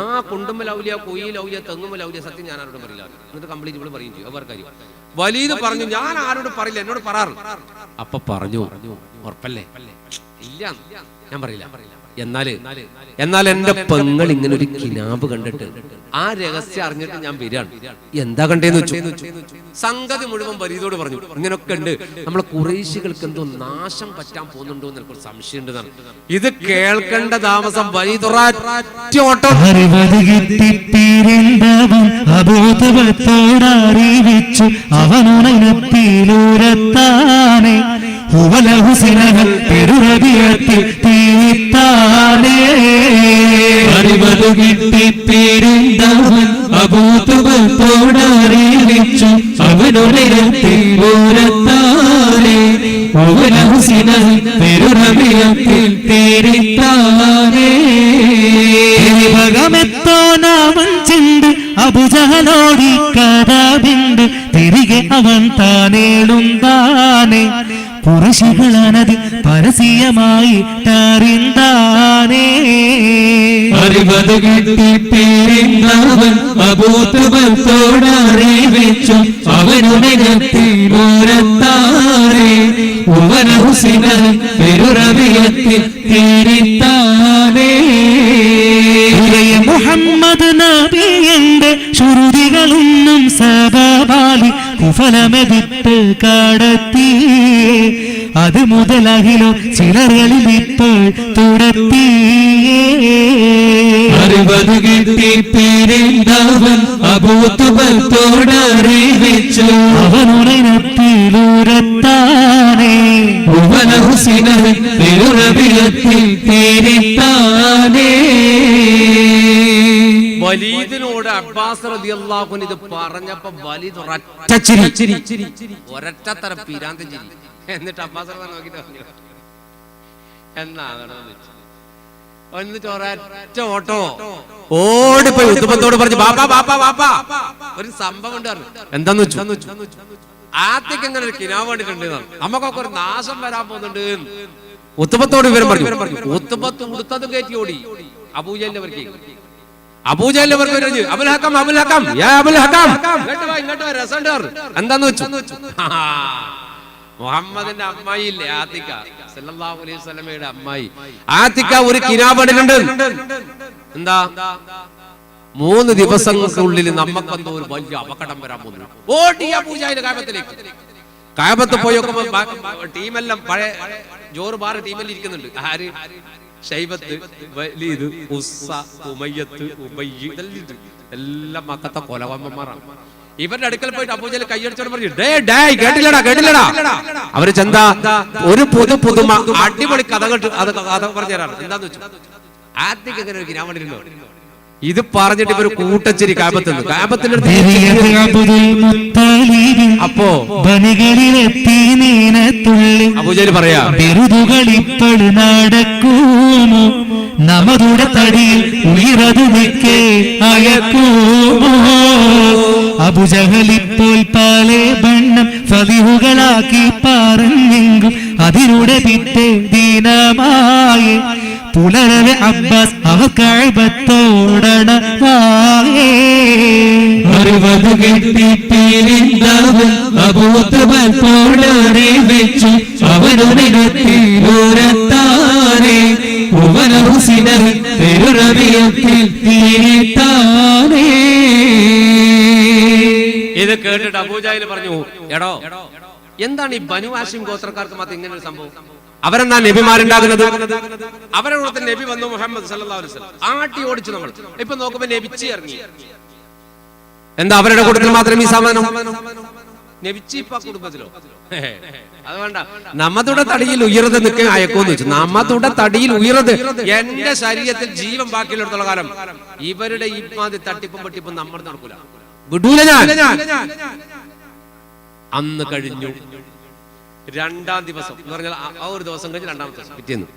കുണ്ടുമ്മൽ ഔലിയ, കൊയ്യിൽ ഔലിയ, തെങ്ങുമ്മൽ ഔലിയ, സത്യം ഞാൻ ആരോടും പറയില്ല. എന്നിട്ട് കംപ്ലീറ്റ് ഇവിടെ പറയും ചെയ്യും. അവർ കാര്യം വലീദ് പറഞ്ഞു, ഞാൻ ആരോടും പറയില്ല, എന്നോട് പറയാറ്. അപ്പൊ പറഞ്ഞു, ഉറപ്പല്ലേ? ഇല്ല, ഞാൻ പറയില്ല. എന്നാൽ എന്റെ പെങ്ങൾ ഇങ്ങനെ ഒരു കിനാബ് കണ്ടിട്ട് ആ രഹസ്യം അറിഞ്ഞിട്ട് ഞാൻ വരികയാണ്. എന്താ കണ്ടേന്ന് വെച്ചു. സംഗതി മുഴുവൻ വലീദോട് പറഞ്ഞു, ഇങ്ങനൊക്കെ ഉണ്ട്, നമ്മളെ ഖുറൈശികൾക്ക് എന്തോ നാശം പറ്റാൻ പോകുന്നുണ്ടോ എന്ന് എനിക്ക് സംശയം ഉണ്ടെന്നാണ്. ഇത് കേൾക്കേണ്ട താമസം അറിയിച്ചു അവനുണത്തിലൂരത്താനെ അറിവതു കിട്ടി പേരുണ്ടവൻ അബൂതുബത്തോടറിയിച്ചു അവനുണത്തിലൂരത്താനെ പെരുറബിയത്തിൽ തീരിത്താനേ ഭഗമെത്തോനാവൻ ചെണ്ട് അബുജഹലോടി കഥബിണ്ട് തിരികെ അവൻ താനേളുന്താനെ പുരുഷികളാനത് പരസ്യമായി തറിന്താനേ അറിവത് കിട്ടി പേരിന്നവൻ അബൂതുബത്തോടറിയിച്ചു അവനുണത്തിലൂരത്താനെ പെരുറബിയത്തിൽ തീരിത്താനേ മുഹമ്മദ് നബിയുടെ ശ്രുതികളൊന്നും സബാലി കുഫലമെതിട്ട് കടത്തി അത് മുതലകിലോ ചിലകളിൽ ഇപ്പോൾ തുടത്തി അറിവത് കിട്ടി പേരിന്തവൻ അബൂതുബത്തോടറിയിച്ചു അവനുണത്തിലൂരത്താനെ പെരുറബിയത്തിൽ തീരിത്താനേ വലീദിനോട് അബ്ബാസ് റളിയല്ലാഹു അൻഹു ഇത് പറഞ്ഞപ്പോ വലീദ് ഒരൊറ്റത്തരം പിരാന്തം ചിരി. എന്നിട്ട് അബ്ബാസ് നോക്കിട്ട് പറഞ്ഞു, എന്നിട്ട് ഒരൊറ്റ ഓട്ടോ ഓടിപ്പോയി ഉത്തുബത്തോട് പറഞ്ഞു, ബാപ്പാ ബാപ്പാ ബാപ്പാ ഒരു സംഭവം ഉണ്ട്. എന്താന്ന് വെച്ചു, ആദ്യക്ക് എങ്ങനെ ഒരു കിനാവ് വേണ്ടിട്ടുണ്ട്, നമുക്കൊക്കെ ഒരു നാശം വരാൻ പോകുന്നുണ്ട്. ഉത്തുബത്തോട് വിവരം പറഞ്ഞു. ഉത്തുബത്ത് ഉടുത്തത് കയറ്റി ഓടി. അബൂജഹലിന്റെ അവർക്ക് എന്താന്ന് വെച്ചു, മുഹമ്മദിന്റെ അമ്മായി ഇല്ലേ ആത്തിക്ക, സല്ലല്ലാഹു അലൈഹി വസല്ലമയുടെ അമ്മായി ആത്തിക്ക ഒരു കിനാബണിലുണ്ട്. എന്താ? 3 ദിവസങ്ങൾക്കുള്ളിൽ നമുക്കെന്തോ ഒരു വലിയ അപകടം വരാൻ പോകുന്നു. ഓടി അബൂജഹൽ കഅബത്തിലേക്ക്. കഅബത്ത് പോയി നോക്കുമ്പോ ടീമെല്ലാം പഴയ ജോറ് ബാറ് ടീമെല്ലാം ഇരിക്കുന്നുണ്ട്. ആര്? ഷൈബത്ത്, വലീദ്, ഉസ്സ, ഉമയ്യത്ത്, ഉബയ്യ്, എല്ലാം മക്കത്തെ കൊലവന്മാരാണ്. ഇവരുടെ അടുക്കൽ പോയിട്ട് അബൂജഹൽ കൈയടിച്ചോട് പറഞ്ഞു, കേട്ടില്ലടാ. അവര് ചെന്താ ഒരു പുതുമ അടിപൊളി കഥ പറഞ്ഞു തരാണ്. എന്താന്ന് വെച്ചു, ആദ്യം ഇങ്ങനെ ഒരു കിനാമണിരുന്നോ ഇത് പറഞ്ഞിട്ട് ഇവര് കൂട്ടച്ചേരി കാബത്തിന്റെ അപ്പോ അബൂജഹൽ പറയാ, ബിരുദുകളിപ്പോൾ നടക്കുമോ നമ്മുടെ തടിയിൽ ഉയരതു നിൽക്കേ അയക്കുമോ. അബൂജഹലിപ്പോൾ പല ബണ്ണം ഫതിഹുകളാക്കി പറഞ്ഞെങ്കും അതിലൂടെ പിറ്റേ ദിനമായി പുലരവെ അബ്ബാസ് അവർ കഅബത്തോടണവായേ. 60 കെട്ടിപ്പിരിന്തവൻ അബൂതബൽ പോടറി വെച്ചു അവനുനിരത്തിലൂരത്താനേ ഉവനഹുസിനർ പെരുറവിയത്തിൽ തീരിത്താനേ. ഇത് കേട്ടിട്ട് അബൂജഹൽ പറഞ്ഞു, എടോ എന്താണ് ഈ ബനു ഹാഷിം ഗോത്രക്കാർക്ക് മാത്രം ഇങ്ങനെ ഒരു സംഭവം? അവരെന്നാ നബിമാരുണ്ടാകുന്നത്? അവരുടെ കൂടെ നബി വന്നു മുഹമ്മദ് സല്ലല്ലാഹു അലൈഹി വസല്ലം ആട്ടി ഓടിച്ചു. നമ്മൾ ഇപ്പൊ നോക്കുമ്പോ നബിച്ചി ഇറങ്ങി. എന്താ അവരുടെ കൂട്ടത്തിൽ മാത്രം ഈ സാധനം? നബിച്ചി ഇപ്പൊ കുടുംബത്തിലോ? അത് വേണ്ട. നമ്മതുടെ തടിയിൽ ഉയർന്ന് നിൽക്കാൻ അയക്കോന്ന് വെച്ചു. നമ്മതുടെ തടിയിൽ ഉയർന്ന് എന്റെ ശരീരത്തിൽ ജീവൻ ബാക്കിയുള്ളിടത്തോളം കാലം ഇവരുടെ ഈ മാതി തട്ടിപ്പും വെട്ടിപ്പും നമ്മൾ നടക്കൂല, വിടൂല ഞാൻ. അന്ന് കഴിഞ്ഞു. 2-ാം ദിവസം എന്ന് പറഞ്ഞാൽ ആ ഒരു ദിവസം കഴിഞ്ഞ് 2-ാമത്തെ ദിവസം പിറ്റേന്ന്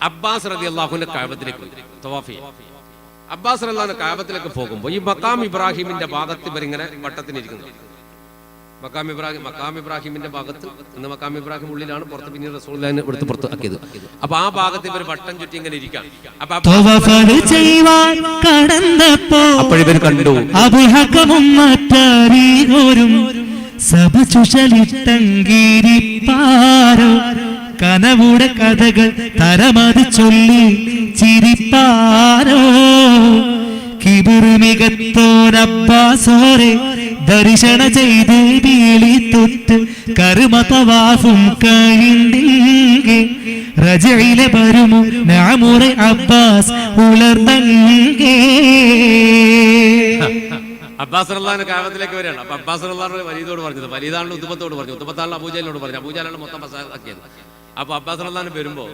അബ്ബാസ് റളിയല്ലാഹു അൻഹു കഅബത്തിലേക്ക് പോയി തവാഫ് ചെയ്യാൻ. അബ്ബാസ് റളിയല്ലാഹു അൻഹു കഅബത്തിലേക്ക് പോകുമ്പോൾ ഈ മഖാം ഇബ്രാഹിമിന്റെ ഭാഗത്ത് ഇവരിങ്ങനെ വട്ടത്തിനിരിക്കുന്നു. മഖാം ഇബ്രാഹിമിന്റെ ഭാഗത്ത്, ഇന്ന് മഖാം ഇബ്രാഹിം ഉള്ളിലാണ്, പുറത്ത് പിന്നീട് റസൂലുള്ളാഹിനെ എടുത്ത് പുറത്ത് ആക്കിയത്. അപ്പൊ ആ ഭാഗത്ത് ഇവർ വട്ടം ചുറ്റി ഇങ്ങനെ ഇരിക്കാം. അപ്പോഴിവർ കണ്ടു സഭ ചുഴലിട്ടങ്കിരിപ്പാരോ കനവുടെ കഥകൾ തരമതി ചൊല്ലി ചിരിപ്പാരോ. കിബിറുമികത്തോരബ്ബാസോരെ ദർശന ചെയ്ത് ബീളി തൊട്ട് കർമ്മതവാഫും കഴിഞ്ഞെങ്കിൽ റജയിലെ വരുമോ നാമുറെ അബ്ബാസ് ഉളർന്നെങ്കേ. അബ്ബാസ് റളിയല്ലാഹു കഅബത്തിലേക്ക് വരികയാണ്. അപ്പൊ അബ്ബാസ് റളിയല്ലാഹു വലീദോട് പറഞ്ഞത്, വലീദാണ് ഉദ്ബത്തോട് പറഞ്ഞു, ഉദ്ബത്താണ് അബൂജഹലിനോട് പറഞ്ഞു, അബൂജഹലാണ് മൊത്തം ഫസാദാക്കിയത്. അപ്പൊ അബ്ബാസ് റളിയല്ലാഹു വരുമ്പോ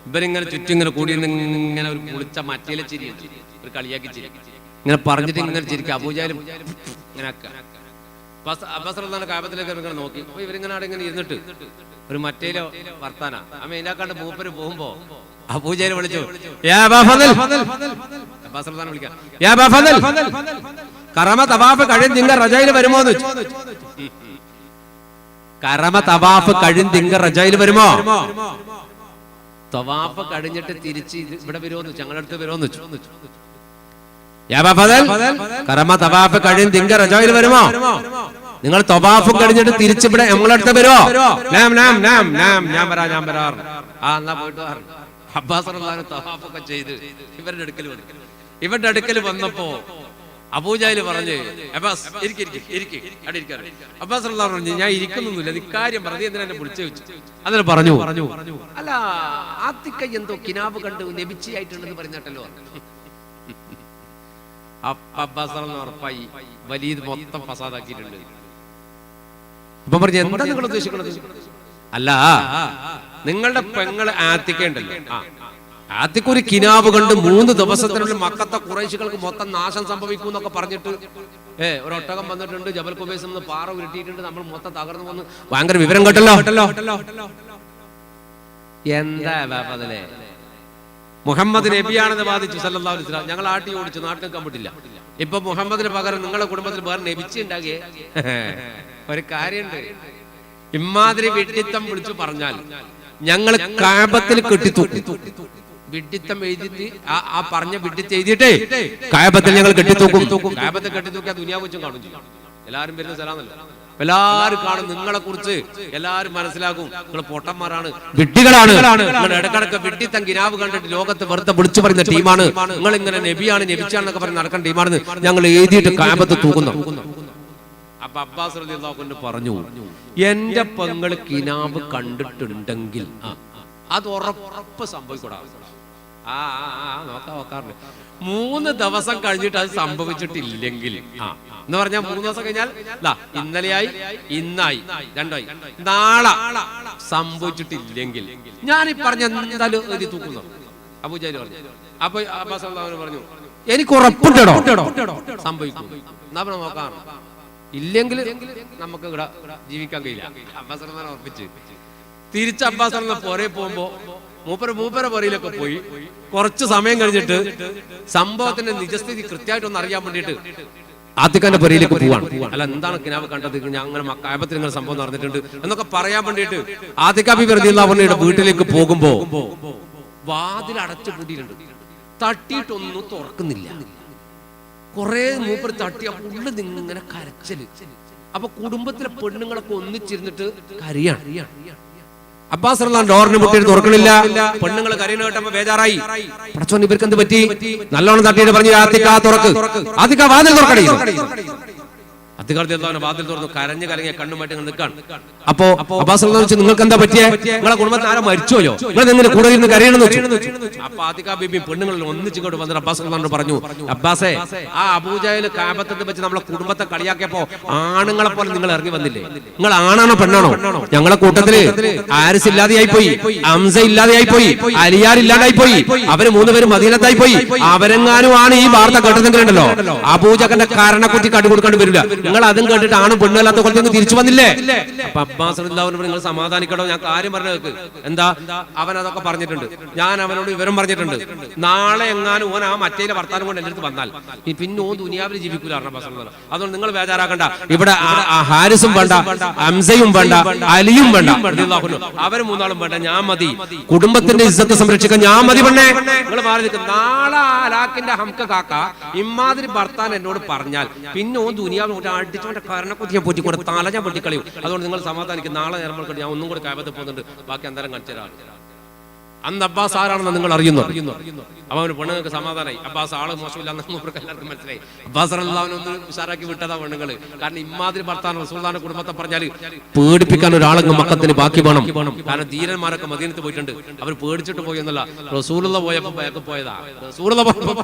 ഇവരിങ്ങനെ ചുറ്റിങ്ങനെ കൂടി ഇങ്ങനെ ഒരു കുളിച്ച മറ്റേലെ ചിരിയുണ്ട്, ഒരു കളിയാക്കി ചിരി ഇങ്ങനെ പറഞ്ഞിട്ട് ഇങ്ങനെ ചിരിക്കുക. അബൂജഹലും ഇങ്ങനെ അബ്ബാസ് റളിയല്ലാഹു കഅബത്തിലേക്ക് ഇങ്ങനെ നോക്കി. അപ്പൊ ഇവരിങ്ങനെ അവിടെ ഇങ്ങനെ ഇരുന്നിട്ട് ഒരു മറ്റേലെ വർത്താന അമ്മ ഇതിനാക്കാണ്ട് മൂപ്പര് പോകുമ്പോ അബൂജഹൽ വിളിച്ചു, യാ അബാ ഫദൽ. അബ്ബാസ് റളിയല്ലാഹു വിളിക്കാം, യാ അബാ ഫദൽ, കറമ തവാഫ് കഴിഞ്ഞ് റജയിൽ വരുമോ എന്ന് വെച്ചു. കറമ തവാഫ് കഴിഞ്ഞ് റജയിൽ വരുമോ? തവാഫ് കഴിഞ്ഞിട്ട് തിരിച്ച് ഇവിടെ വരുമോന്ന് വെച്ചു, ഞങ്ങളുടെ അടുത്ത് വരുമോന്ന് വെച്ചു. കറമ തവാഫ് കഴിഞ്ഞ് റജയിൽ വരുമോ? നിങ്ങൾ തവാഫ് കഴിഞ്ഞിട്ട് തിരിച്ചിവിടെ ഞങ്ങളുടെ അടുത്ത് വരുമോ? ഞാൻ വരാറ്. ആ എന്നാ പോയിട്ട് അബ്ബാസ് റളിയല്ലാഹു തവാഫൊക്കെ ചെയ്ത് ഇവരുടെ അടുക്കൽ വന്നപ്പോ അബൂജഹൽ പറഞ്ഞു, അബ്ബാസ് അബ്ബാസ് റളിയല്ലാഹു പറഞ്ഞു, ഞാൻ ഇരിക്കുന്നൊന്നുമില്ല, ഇക്കാര്യം പറഞ്ഞു എന്തിനാ എന്നെ വിളിച്ചു വെച്ചു. അതിന് പറഞ്ഞു, അല്ല ആത്തിക്ക എന്തോ കിനാബ് കണ്ടു നബിച്ചിയായിട്ടുണ്ടെന്ന് പറഞ്ഞിട്ടല്ലോ. അബ്ബാസ് റളിയല്ലാഹു ഉറപ്പായി വലീദ് മൊത്തം ഫസാദാക്കിയിട്ടുണ്ട്. അപ്പൊ പറഞ്ഞു, എന്താ നിങ്ങൾ ഉദ്ദേശിക്കുന്നത്? അല്ല, നിങ്ങളുടെ പെങ്ങള് ആത്തിക്ക ഉണ്ടല്ലോ, ആത്തിക്ക് ഒരു കിനാബ് കണ്ട് 3 ദിവസത്തിനുള്ളിൽ മക്കത്തെ ഖുറൈശികൾക്ക് മൊത്തം നാശം സംഭവിക്കും എന്നൊക്കെ പറഞ്ഞിട്ട് ഒരു ഒട്ടകം വന്നിട്ടുണ്ട്, ജബൽ ഖുബൈസ് നിന്ന് പാറ ഉരുട്ടിയിട്ടുണ്ട്, നമ്മൾ മൊത്തം തകർന്നു വന്ന് ഭയങ്കര വിവരം കേട്ടല്ലോ. എന്താ ബാപ്പതിലെ മുഹമ്മദ് നബിയാണെന്ന് വാദിച്ചു സല്ലല്ലാഹു അലൈഹി വസല്ലം. ഞങ്ങൾ ആട്ടി ഓടിച്ചു, നാട്ടിൽ കമ്പിട്ടില്ല. ഇപ്പൊ മുഹമ്മദിന് പകരം നിങ്ങളുടെ കുടുംബത്തിൽ വേറെ നബിച്ചി ഉണ്ടാകിയേ. ഒരു കാര്യമുണ്ട്, ഇമാതിരി വിഡ്ഢിത്തം വിളിച്ചു പറഞ്ഞാൽ ഞങ്ങൾ കഅബത്തിൽ കെട്ടിത്തൂക്കി. വിഡ്ഢിത്തം എഴുതിട്ട് ആ പറഞ്ഞ വിഡ്ഢിത്തം എഴുതിയിട്ടേ കഅബത്തിൽ ഞങ്ങൾ കെട്ടിത്തൂക്കും. കഅബത്തിൽ കെട്ടിത്തൂക്കിയാൽ ദുനിയാവ് വെച്ചും കാണും. എല്ലാവരും വരുന്ന സ്ഥലമാണല്ലോ. എല്ലാവരും കാണും നിങ്ങളെ കുറിച്ച്, എല്ലാവരും മനസ്സിലാക്കും നിങ്ങൾ പൊട്ടന്മാരാണ്, വിഡ്ഢികളാണ്, നിങ്ങൾ ഇടക്കിടക്ക് വിഡ്ഢിത്തം കിനാവ് കണ്ടിട്ട് ലോകത്ത് വെറുതെ വിളിച്ചു പറയുന്ന ടീമാണ്, നിങ്ങൾ ഇങ്ങനെ നബിയാണ് നബിച്ചാണെന്നൊക്കെ പറഞ്ഞ് നടക്കുന്ന ടീമാണെന്ന് ഞങ്ങൾ എഴുതിയിട്ട് കാബത്ത് തൂക്കുന്നു. അപ്പൊ അബ്ബാസ് റളിയല്ലാഹു അൻഹു പറഞ്ഞു, എന്റെ പെങ്ങള് കിനാവ് കണ്ടിട്ടുണ്ടെങ്കിൽ അത് ഉറപ്പ് സംഭവിക്കൂടാ. നോക്കാറുണ്ട്. 3 ദിവസം കഴിഞ്ഞിട്ട് അത് സംഭവിച്ചിട്ടില്ലെങ്കിൽ എന്ന് പറഞ്ഞാൽ 3 ദിവസം കഴിഞ്ഞാൽ ഇന്നലെയായി, ഇന്നായി, 2 ആയി, നാളെ സംഭവിച്ചിട്ടില്ലെങ്കിൽ ഞാൻ ഈ പറഞ്ഞ എന്തായാലും എഴുതി തൂക്കുന്നു. അബൂജഹൽ പറഞ്ഞു. അപ്പൊ അബ്ബാസ് റളിയല്ലാഹു അൻഹു പറഞ്ഞു, എനിക്ക് ഉറപ്പുണ്ടോ സംഭവിക്കും. എന്നാ നോക്കാം, ഇല്ലെങ്കിൽ നമുക്ക് ഇവിടെ ജീവിക്കാൻ കഴിയില്ല. അബ്ബാസ് റളിയല്ലാഹു അൻഹു ഉറപ്പിച്ച് തിരിച്ച് അബ്ബാസ് റളിയല്ലാഹു അൻഹു പുറകെ പോകുമ്പോ മൂപ്പര പുറയിലൊക്കെ പോയി കുറച്ച് സമയം കഴിഞ്ഞിട്ട് സംഭവത്തിന്റെ നിജസ്ഥിതി കൃത്യമായിട്ടൊന്ന് അറിയാൻ വേണ്ടിയിട്ട് ആത്തിഖാന്റെ പുറയിലേക്ക് പോവാണ്. അല്ല എന്താണ് കിനാവ് കണ്ടത്, ഞാൻ അങ്ങനെ കാബത്തിൽ ഇങ്ങനെ സംഭവം നടന്നിട്ടുണ്ട് എന്നൊക്കെ പറയാൻ വേണ്ടിയിട്ട് ആത്തിഖ ബീബി റളിയല്ലാഹു അൻഹയുടെ വീട്ടിലേക്ക് പോകുമ്പോ വാതിൽ അടച്ചു പൂട്ടിയിട്ടുണ്ട്. തട്ടിയിട്ടൊന്നും തുറക്കുന്നില്ല. കുറെ മൂപ്പർ തട്ടി ഉള്ളിൽ ഇങ്ങനെ കരച്ചല്. അപ്പൊ കുടുംബത്തിലെ പെണ്ണുങ്ങളൊക്കെ ഒന്നിച്ചിരുന്നിട്ട് കരയാണ്. അബ്ബാസ് റളിയല്ലാഹു ഡോറിന് മുട്ടിയിട്ട് തുറക്കണില്ല. പെണ്ണുങ്ങൾ കരയുന്ന കേട്ടപ്പോ ബേജാറായി. പടച്ചോൻ ഇവർക്ക് എന്ത് പറ്റി? നല്ലോണം തട്ടിയിട്ട് പറഞ്ഞു, ആത്തിഖ തുറക്ക്, ആത്തിഖ വാതിൽ തുറക്കണേ. ആത്തിഖ റളിയല്ലാഹു വാതിൽ തുറന്നു. കരഞ്ഞു കലങ്ങിയ കണ്ണുമായിട്ട് നിൽക്കാണ്. അപ്പോ അബ്ബാസ് റളിയല്ലാഹു ചോദിച്ചു, നിങ്ങൾക്ക് എന്താ പറ്റിയേ? നിങ്ങളെ കുടുംബത്തിൽ ആരോ മരിച്ചോയോ? നിങ്ങൾ എങ്ങനെ കൂടെ ഇരുന്ന് കരയണമെന്ന് വെച്ചു. അപ്പൊ ആത്തിഖ ബീബി പെണ്ണുങ്ങളിൽ ഒന്നിച്ചിങ്ങോട്ട് വന്നിട്ട് അബ്ബാസ് റളിയല്ലാഹു പറഞ്ഞു, അബ്ബാസേ, ആ അബൂജഹൽ കാബത്തിൽ വെച്ച് നമ്മളെ കുടുംബത്തെ കളിയാക്കിയപ്പോ ആണുങ്ങളെ പോലെ നിങ്ങൾ ഇറങ്ങി വന്നില്ലേ? നിങ്ങൾ ആണാണോ പെണ്ണാണോ? ഞങ്ങളെ കൂട്ടത്തില് ആരിസ് ഇല്ലാതെയായി പോയി, ഹംസ ഇല്ലാതെയായി പോയി, അലിയാർ ഇല്ലാതായി പോയി, അവര് 3 പേരും മദീനത്തായി പോയി. അവരെങ്ങാനും ആണ് ഈ വാർത്ത കേട്ടതെങ്കിലുണ്ടല്ലോ അബൂജഹലിന്റെ കാരണക്കുറ്റി കണ്ടു കൊടുക്കേണ്ടി വരില്ല. നിങ്ങൾ അതും കേട്ടിട്ട് ആണ് പെണ്ണല്ലാത്ത കൊല്ലം തിരിച്ചു വന്നില്ലേ? അപ്പൊ അബ്ബാസ് റളിയല്ലാഹു അൻഹു നിങ്ങൾ സമാധാനിക്കണോ, ഞാൻ കാര്യം പറഞ്ഞു. എന്താ? അവൻ അതൊക്കെ പറഞ്ഞിട്ടുണ്ട്, ഞാൻ അവനോട് വിവരം പറഞ്ഞിട്ടുണ്ട്. നാളെ എങ്ങാനും ഓൻ ആ മറ്റേലെ വർത്താനം കൊണ്ട് എന്റെ അടുത്ത് വന്നാൽ പിന്നെ ഓൻ ദുനിയാവിൽ ജീവിക്കൂല. അതുകൊണ്ട് നിങ്ങൾ ബേജാറാക്കണ്ട. ഇവിടെ ഹാരിസും വേണ്ട, ഹംസയും വേണ്ട, അലിയും വേണ്ട, അവര് 3 ആളും വേണ്ട, ഞാൻ മതി. കുടുംബത്തിന്റെ ഇസ്സത്ത് സംരക്ഷിക്കാൻ ഞാൻ മതി. പെണ്ണേ നിങ്ങൾ മാറി നിൽക്കും. നാളെ അലാക്കിന്റെ ഹംക കാക്ക ഇമാതിരി ഭർത്താൻ എന്നോട് പറഞ്ഞാൽ പിന്നെ ഓൻ ദുനിയാവിൽ അടിച്ചോന്റെ കാരണക്കുത്തി ഞാൻ പൊറ്റിക്കൊണ്ട് തല ഞാൻ പൊട്ടിക്കളയും. അതുകൊണ്ട് നിങ്ങൾ സമാധാനിക്കും. നാളെ നേരം ഞാൻ ഒന്നും കൂടെ കാബത്ത് പോകുന്നുണ്ട്, ബാക്കി എന്തായാലും കാണിച്ചു. അന്ന് അബ്ബാസ് ആരാണെന്ന് നിങ്ങൾ അറിയുന്നു. അപ്പൊ അവന് പെണ്ണുങ്ങൾക്ക് സമാധാനമായി. അബ്ബാസ് ആള് മോശമില്ലാന്ന് എല്ലാവർക്കും മനസ്സിലായി. അബ്ബാസ് റളിയല്ലാഹു അൻഹു ഒന്ന് ഉഷാറാക്കി വിട്ടതാ പെണ്ണുങ്ങള്. കാരണം ഇമാതിരി ഭർത്താൻ റസൂലുള്ളാഹിന്റെ കുടുംബത്തെ പറഞ്ഞാല് പേടിപ്പിക്കാൻ ഒരാളെങ്കിലും മക്കത്തിന് ബാക്കി വേണം. കാരണം ധീരന്മാരൊക്കെ മദീനത്ത് പോയിട്ടുണ്ട്, അവർ പേടിച്ചിട്ട് പോയി എന്നല്ല, റസൂലുള്ള പോയപ്പോ ബാക്ക് പോയതാ. റസൂലുള്ള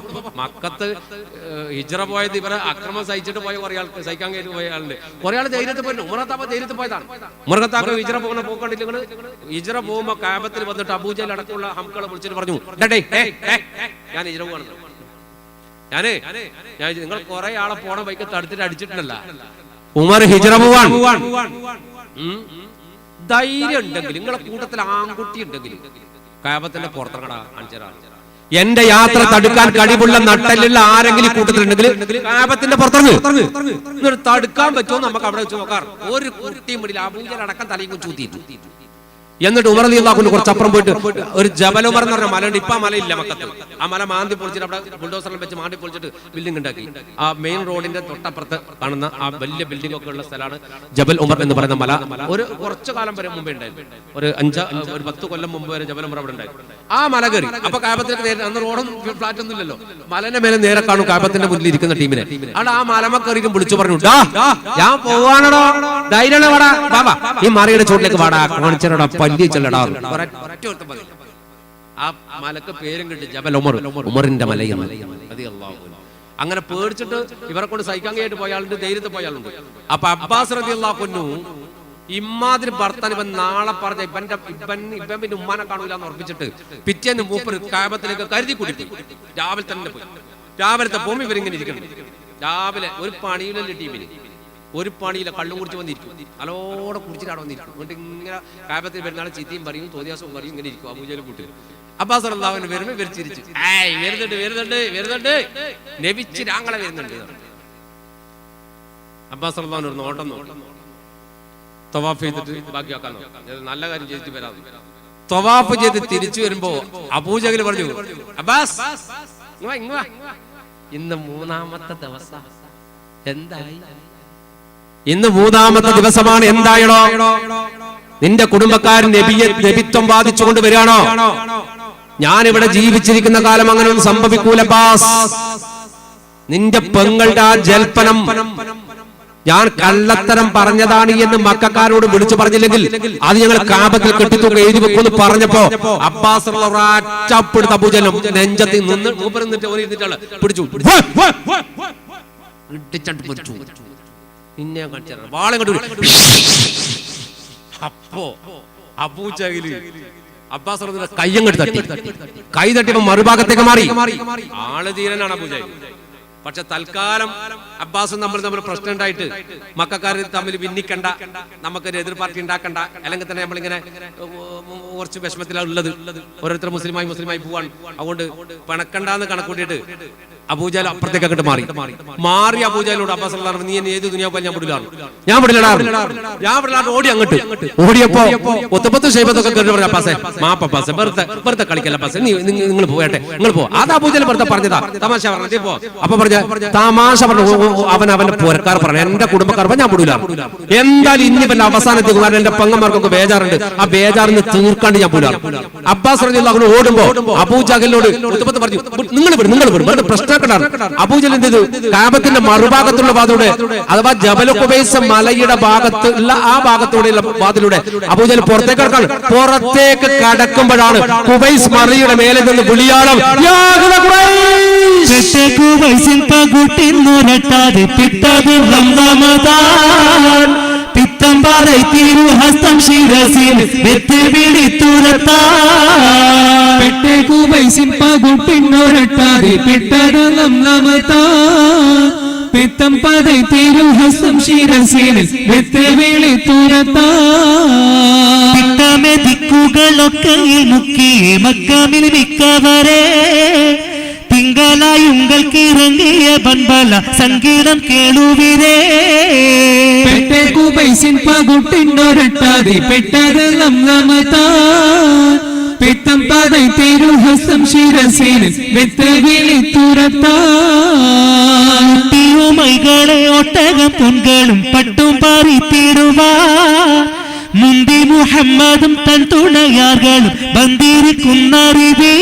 മക്കത്ത് ഹിജ്റ പോയത് ഇവരെ അക്രമം സഹിച്ചിട്ട് പോയ കുറെ ആൾക്ക് സഹിക്കാൻ കഴിഞ്ഞ് പോയ ആളുണ്ട്. കുറെ ആൾ ധൈര്യത്തിൽ പോയി. ഉമറത്താപ്പ ധൈര്യത്തിൽ പോയതാണ്. ഉമറത്താക്ക ഹിജ്റ പോകുന്ന പോക്കണ്ടില്ല. നിങ്ങൾ ഹിജ്റ പോകുമ്പോ കാബത്തിൽ വന്നിട്ട് അബൂജഹൽ അടക്കമുള്ള ഹംകളെ വിളിച്ചിട്ട് പറഞ്ഞു, ഞാൻ ഹിജ്റ പോവാണ്. ഞാൻ നിങ്ങൾ കുറെ ആളെ പോണ ബൈക്ക് തടുത്തിട്ട് അടിച്ചിട്ടുണ്ടല്ല. ഉമർ ഹിജ്റ പോവാൻ ധൈര്യം ഉണ്ടെങ്കിൽ, നിങ്ങളെ കൂട്ടത്തിൽ ആൺകുട്ടി ഉണ്ടെങ്കിൽ കാബത്തിന്റെ പുറത്തിറങ്ങടാ അഞ്ചരാണ്. എന്റെ യാത്ര തടുക്കാൻ കഴിവുള്ള നട്ടലുള്ള ആരെങ്കിലും കൂട്ടത്തിലുണ്ടെങ്കിൽ കാബത്തിന്റെ പുറത്തിറങ്ങ്. തടുക്കാൻ പറ്റുമോ നമുക്ക് അവിടെ വെച്ച് നോക്കാം. ഒരു കുട്ടിയും പിടിയില്ല. അബൂജഹൽ അടക്കം തലയും ചൂത്തിയിട്ടു. എന്നിട്ട് ഉമർ റളിയല്ലാഹു അൻഹു കുറച്ചപ്പുറം പോയിട്ട് ഒരു ജബൽ ഉമർ എന്ന് പറഞ്ഞ മലയുണ്ട്. ഇപ്പൊ ആ മലയില്ല മക്കത്ത്. ആ മല മാന്തി പൊളിച്ചിട്ട് അവിടെ ബുൾഡോസറിൽ വെച്ച് മാന്തി പൊളിച്ചിട്ട് ബിൽഡിംഗ് ഉണ്ടാക്കി. ആ മെയിൻ റോഡിന്റെ തൊട്ടപ്പുറത്ത് കാണുന്ന ആ വലിയ ബിൽഡിംഗ് ഒക്കെ ഉള്ള സ്ഥലമാണ് ജബൽ ഉമർ എന്ന് പറയുന്ന മല. ഒരു കുറച്ചു കാലം വരെ മുമ്പേ ഉണ്ടായിരുന്നു. ഒരു 10 കൊല്ലം മുമ്പ് വരെ ജബൽ ഉമർ അവിടെ ഉണ്ടായിരുന്നു. ആ മല കയറി. അപ്പൊ കാബത്തിലേക്ക് നേരെ, അന്ന് റോഡും ഫ്ലാറ്റ് ഒന്നും ഇല്ലല്ലോ, മലന്റെ മേലെ നേരെ കാണും കാബത്തിന്റെ മുന്നിൽ ഇരിക്കുന്ന ടീമിനെ. അവിടെ ആ മലമക്കറിക്കും വിളിച്ചു പറഞ്ഞു, ഞാൻ പോവാണോ, ധൈര്യം വാടാ, ബാബാ ഈ മറയുടെ ചോട്ടിലേക്ക് വാടാ, കാണിച്ചടാ പല്ലി ചെല്ലടാ. ആ മലക്ക് പേരും കിട്ടി ജബൽ ഉമർ, ഉമറിന്റെ മലയെന്ന്. അങ്ങനെ പേടിച്ചിട്ട് ഇവരെ കൊണ്ട് സഹിക്കാൻ കഴിയായിട്ട് പോയാളുണ്ട്, ധൈര്യത്തിൽ പോയാളുണ്ട്. അപ്പൊ അബ്ബാസ് റളിയല്ലാഹു അൻഹു ഇമാതിരി ഭർത്താൻ ഇവൻ നാളെ പറഞ്ഞ ഇവൻ പിന്നെ ഉമ്മാനെ കാണൂല എന്ന് ഉറപ്പിച്ചിട്ട് പിറ്റേന്ന് മൂപ്പർ കാബത്തിലേക്ക് കരുതി കൂടി പോയി. രാവിലെ തന്നെ പോയി. രാവിലത്തെ പോകുമ്പോൾ ഇവരിങ്ങനെ ഇരിക്കണം. രാവിലെ ഒരു പണിയിലല്ലേ ടീമിന്, ഒരു പണിയില്ല, കള്ളും കുടിച്ച് വന്നിരിക്കും. നല്ലോടെ കുടിച്ചിട്ട് അവിടെ വന്നിരിക്കും. എന്നിട്ട് ഇങ്ങനെ കാബത്തിൽ വരുന്നാളെ ചീത്തയും പറയും, തോന്നിയാസവും പറയും, ഇങ്ങനെ ഇരിക്കും അബൂജഹൽ കൂട്ടി. അബ്ബാസ് റളിയല്ലാഹു അൻഹു വരുമ്പോൾ ഇവർ ചിരിച്ചു, വരുന്നുണ്ട് നബിച്ച് രാങ്ങളെ വരുന്നുണ്ട്. അബ്ബാസ് റളിയല്ലാഹു അൻഹു നോട്ടം നോട്ടം തവാഫ് ചെയ്തിട്ട് ബാക്കിയാക്കാൻ നല്ല കാര്യം ചെയ്തിട്ട് വരാം. തവാഫ് ചെയ്ത് തിരിച്ചു വരുമ്പോ അബൂജഹൽ പറഞ്ഞു, അബ്ബാസ് ഇന്ന് 3-ാമത്തെ ദിവസം എന്തായി? ഇന്ന് 3-ാമത്തെ ദിവസമാണ്. എന്തായണോ നിന്റെ കുടുംബക്കാരൻ നബിത്വം വാദിച്ചുകൊണ്ട് വരികയാണോ? ഞാൻ ഇവിടെ ജീവിച്ചിരിക്കുന്ന കാലം അങ്ങനെ ഒന്നും സംഭവിക്കൂല അബ്ബാസ്. നിന്റെ പെങ്ങളുടെ ആ ജൽപ്പനം ഞാൻ കള്ളത്തരം പറഞ്ഞതാണ് എന്ന് മക്കാരോട് വിളിച്ചു പറഞ്ഞില്ലെങ്കിൽ അത് ഞങ്ങൾ കാബത്തിൽ കെട്ടിത്തൂക്ക എഴുതി വെക്കുമെന്ന് പറഞ്ഞപ്പോ അബ്ബാസ് ഒറ്റപ്പെടുത്ത അബൂജഹലും നെഞ്ചത്തിൽ നിന്ന് പിടിച്ചു പിന്നെ വാളം കണ്ടു. അപ്പോ അബൂജഹല് അബ്ബാസ് കയ്യങ്ങട്ട് തട്ടി. കൈ തട്ടിയപ്പോ മറുഭാഗത്തേക്ക് മാറി. ആള് ധീരനാണ് അബൂജഹൽ. പക്ഷെ തൽക്കാലം അബ്ബാസും നമ്മൾ പ്രശ്നം ഉണ്ടായിട്ട് മക്കാർ തമ്മിൽ ഭിന്നിക്കണ്ട, നമുക്കൊരു എതിർ പാർട്ടി ഉണ്ടാക്കണ്ട, അല്ലെങ്കിൽ തന്നെ നമ്മളിങ്ങനെ കുറച്ച് വിഷമത്തിലാണ് ഉള്ളത്. ഓരോരുത്തർ മുസ്ലിമായി പോവാണ്. അതുകൊണ്ട് പണക്കണ്ടെന്ന് കണക്കൂട്ടിയിട്ട് അബൂജഹൽ അപ്പുറത്തേക്ക് അങ്ങോട്ട് മാറി അബൂജഹലിനോട് അബ്ബാസ് നീ ഏത് ദുനിയാവ് ഞാൻ വിടില്ലാണ്ട് ഓടി അങ്ങോട്ട്. ഓടിയപ്പോ ഒത്തപ്പത്ത് ഷൈബത്തൊക്കെ കേട്ട് പറഞ്ഞു അബ്ബാസെ മാപ്പബ്ബാസെ വെറുതെ കളിക്കല്ല അബ്ബാസെ, നിങ്ങൾ പോകട്ടെ, നിങ്ങൾ പോ. അത് അബൂജഹൽ വെറുതെ പറഞ്ഞതാ, തമാശ പറഞ്ഞു പോ. അപ്പൊ പറഞ്ഞ തമാശ പറഞ്ഞു. അവന്റെ പുരക്കാർ പറഞ്ഞു, എന്റെ കുടുംബക്കാർ ഞാൻ വിടൂല. എന്തായാലും ഇനി പിന്നെ അവസാനത്തേക്ക് കാരണം എന്റെ പെങ്ങന്മാർക്കൊക്കെ ബേജാറുണ്ട്, ആ ബേജാറിന് തീർക്കാണ്ട് ഞാൻ വിടാം. അബ്ബാസ് റളിയല്ലാഹു അൻഹു ഓടുമ്പോ അബൂജഹലിനോട് പറഞ്ഞു നിങ്ങൾ വിടും പ്രശ്നം. അബൂജഹൽ എന്ത് ചെയ്തു? കാബത്തിന്റെ മറുഭാഗത്തുള്ള വാതിലൂടെ അഥവാ ജബൽ ഖുബൈസ് മലയുടെ ഭാഗത്തുള്ള ആ ഭാഗത്തൂടെയുള്ള വാതിലൂടെ അബൂജഹൽ പുറത്തേക്ക് കടക്കാൻ. പുറത്തേക്ക് കടക്കുമ്പോഴാണ് ഖുബൈസ് മലയുടെ മേലെ നിന്ന് വിളിയാളം പിത്തംപാറൈ തിരുഹസ്തം ശിരസിൽ വെത്തുപിടി തുരത്താൻ പെട്ടേക്കുപൈസിൻ പകുട്ടിന്നൊരട്ടാതെ പെട്ടതളം നമതാൻ പിത്തംപാറൈ തിരുഹസ്തം ശിരസിൽ വെത്തുപിടി തുരത്താൻ പിത്തമെ ദിക്കുകളൊക്കെ മുക്കി മക്കാമിൽ മിക്കവരെ തിങ്കളായി ഉങ്ങൾക്ക് ഇറങ്ങിയ പൻപല സംഗീതം കേളുവിരേ പെട്ടേക്കുപൈസിൻ പകുട്ടിന്നൊരട്ടാതെ പെട്ടതെല്ലാം നമതാൻ പിത്തംപാറൈ തിരുഹസ്തം ശിരസിൽ വെത്തുപിടി തുരത്താൻ മൈകളെ ഒട്ടകം പൊൻകളും പട്ടും പാറിത്തിടുവാൻ മുന്തി മുഹമ്മദും തൻ തുണയാർകളും ബന്ധിരിക്കുന്നറിവേ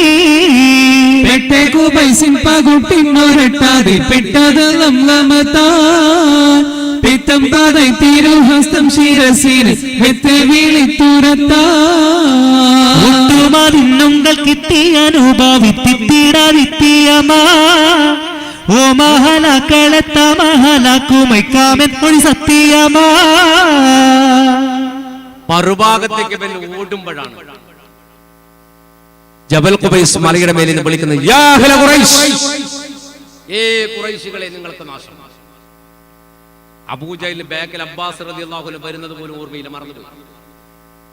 പെട്ടേക്കുപൈസിൻ പകുട്ടിന്നൊരട്ടാതെ പെട്ടതെല്ലാം നമതാൻ പിത്തംപാറൈ തിരുഹസ്തം ശിരസിൽ വെത്തുപിടി തുരത്താൻ ഒട്ടുമാതിന്നുങ്ങൾ കിട്ടിയ അനുഭവിത്തിടാതിത്തിയമാ ഓ മഹലാക്കളെത്ത മഹലാക്കുമൈക്കാമൻ ഒരു സത്യമാ. മറുഭാഗത്തേക്ക് ഓടുമ്പോഴാണ് ജബൽ ഖുബൈസ് മലയുടെ മേലിൽ നിന്ന് വിളിക്കുന്നത് യാ അഹ്ല ഖുറൈശ്, ഏ ഖുറൈശികളെ നിങ്ങൾക്ക് നാശം. അബൂജഹൽ ബാക്കിൽ അബ്ബാസ് റളിയല്ലാഹു അൻഹു വരുന്നത് പോലും ഓർമ്മയില്ല, മറന്നുപോയി.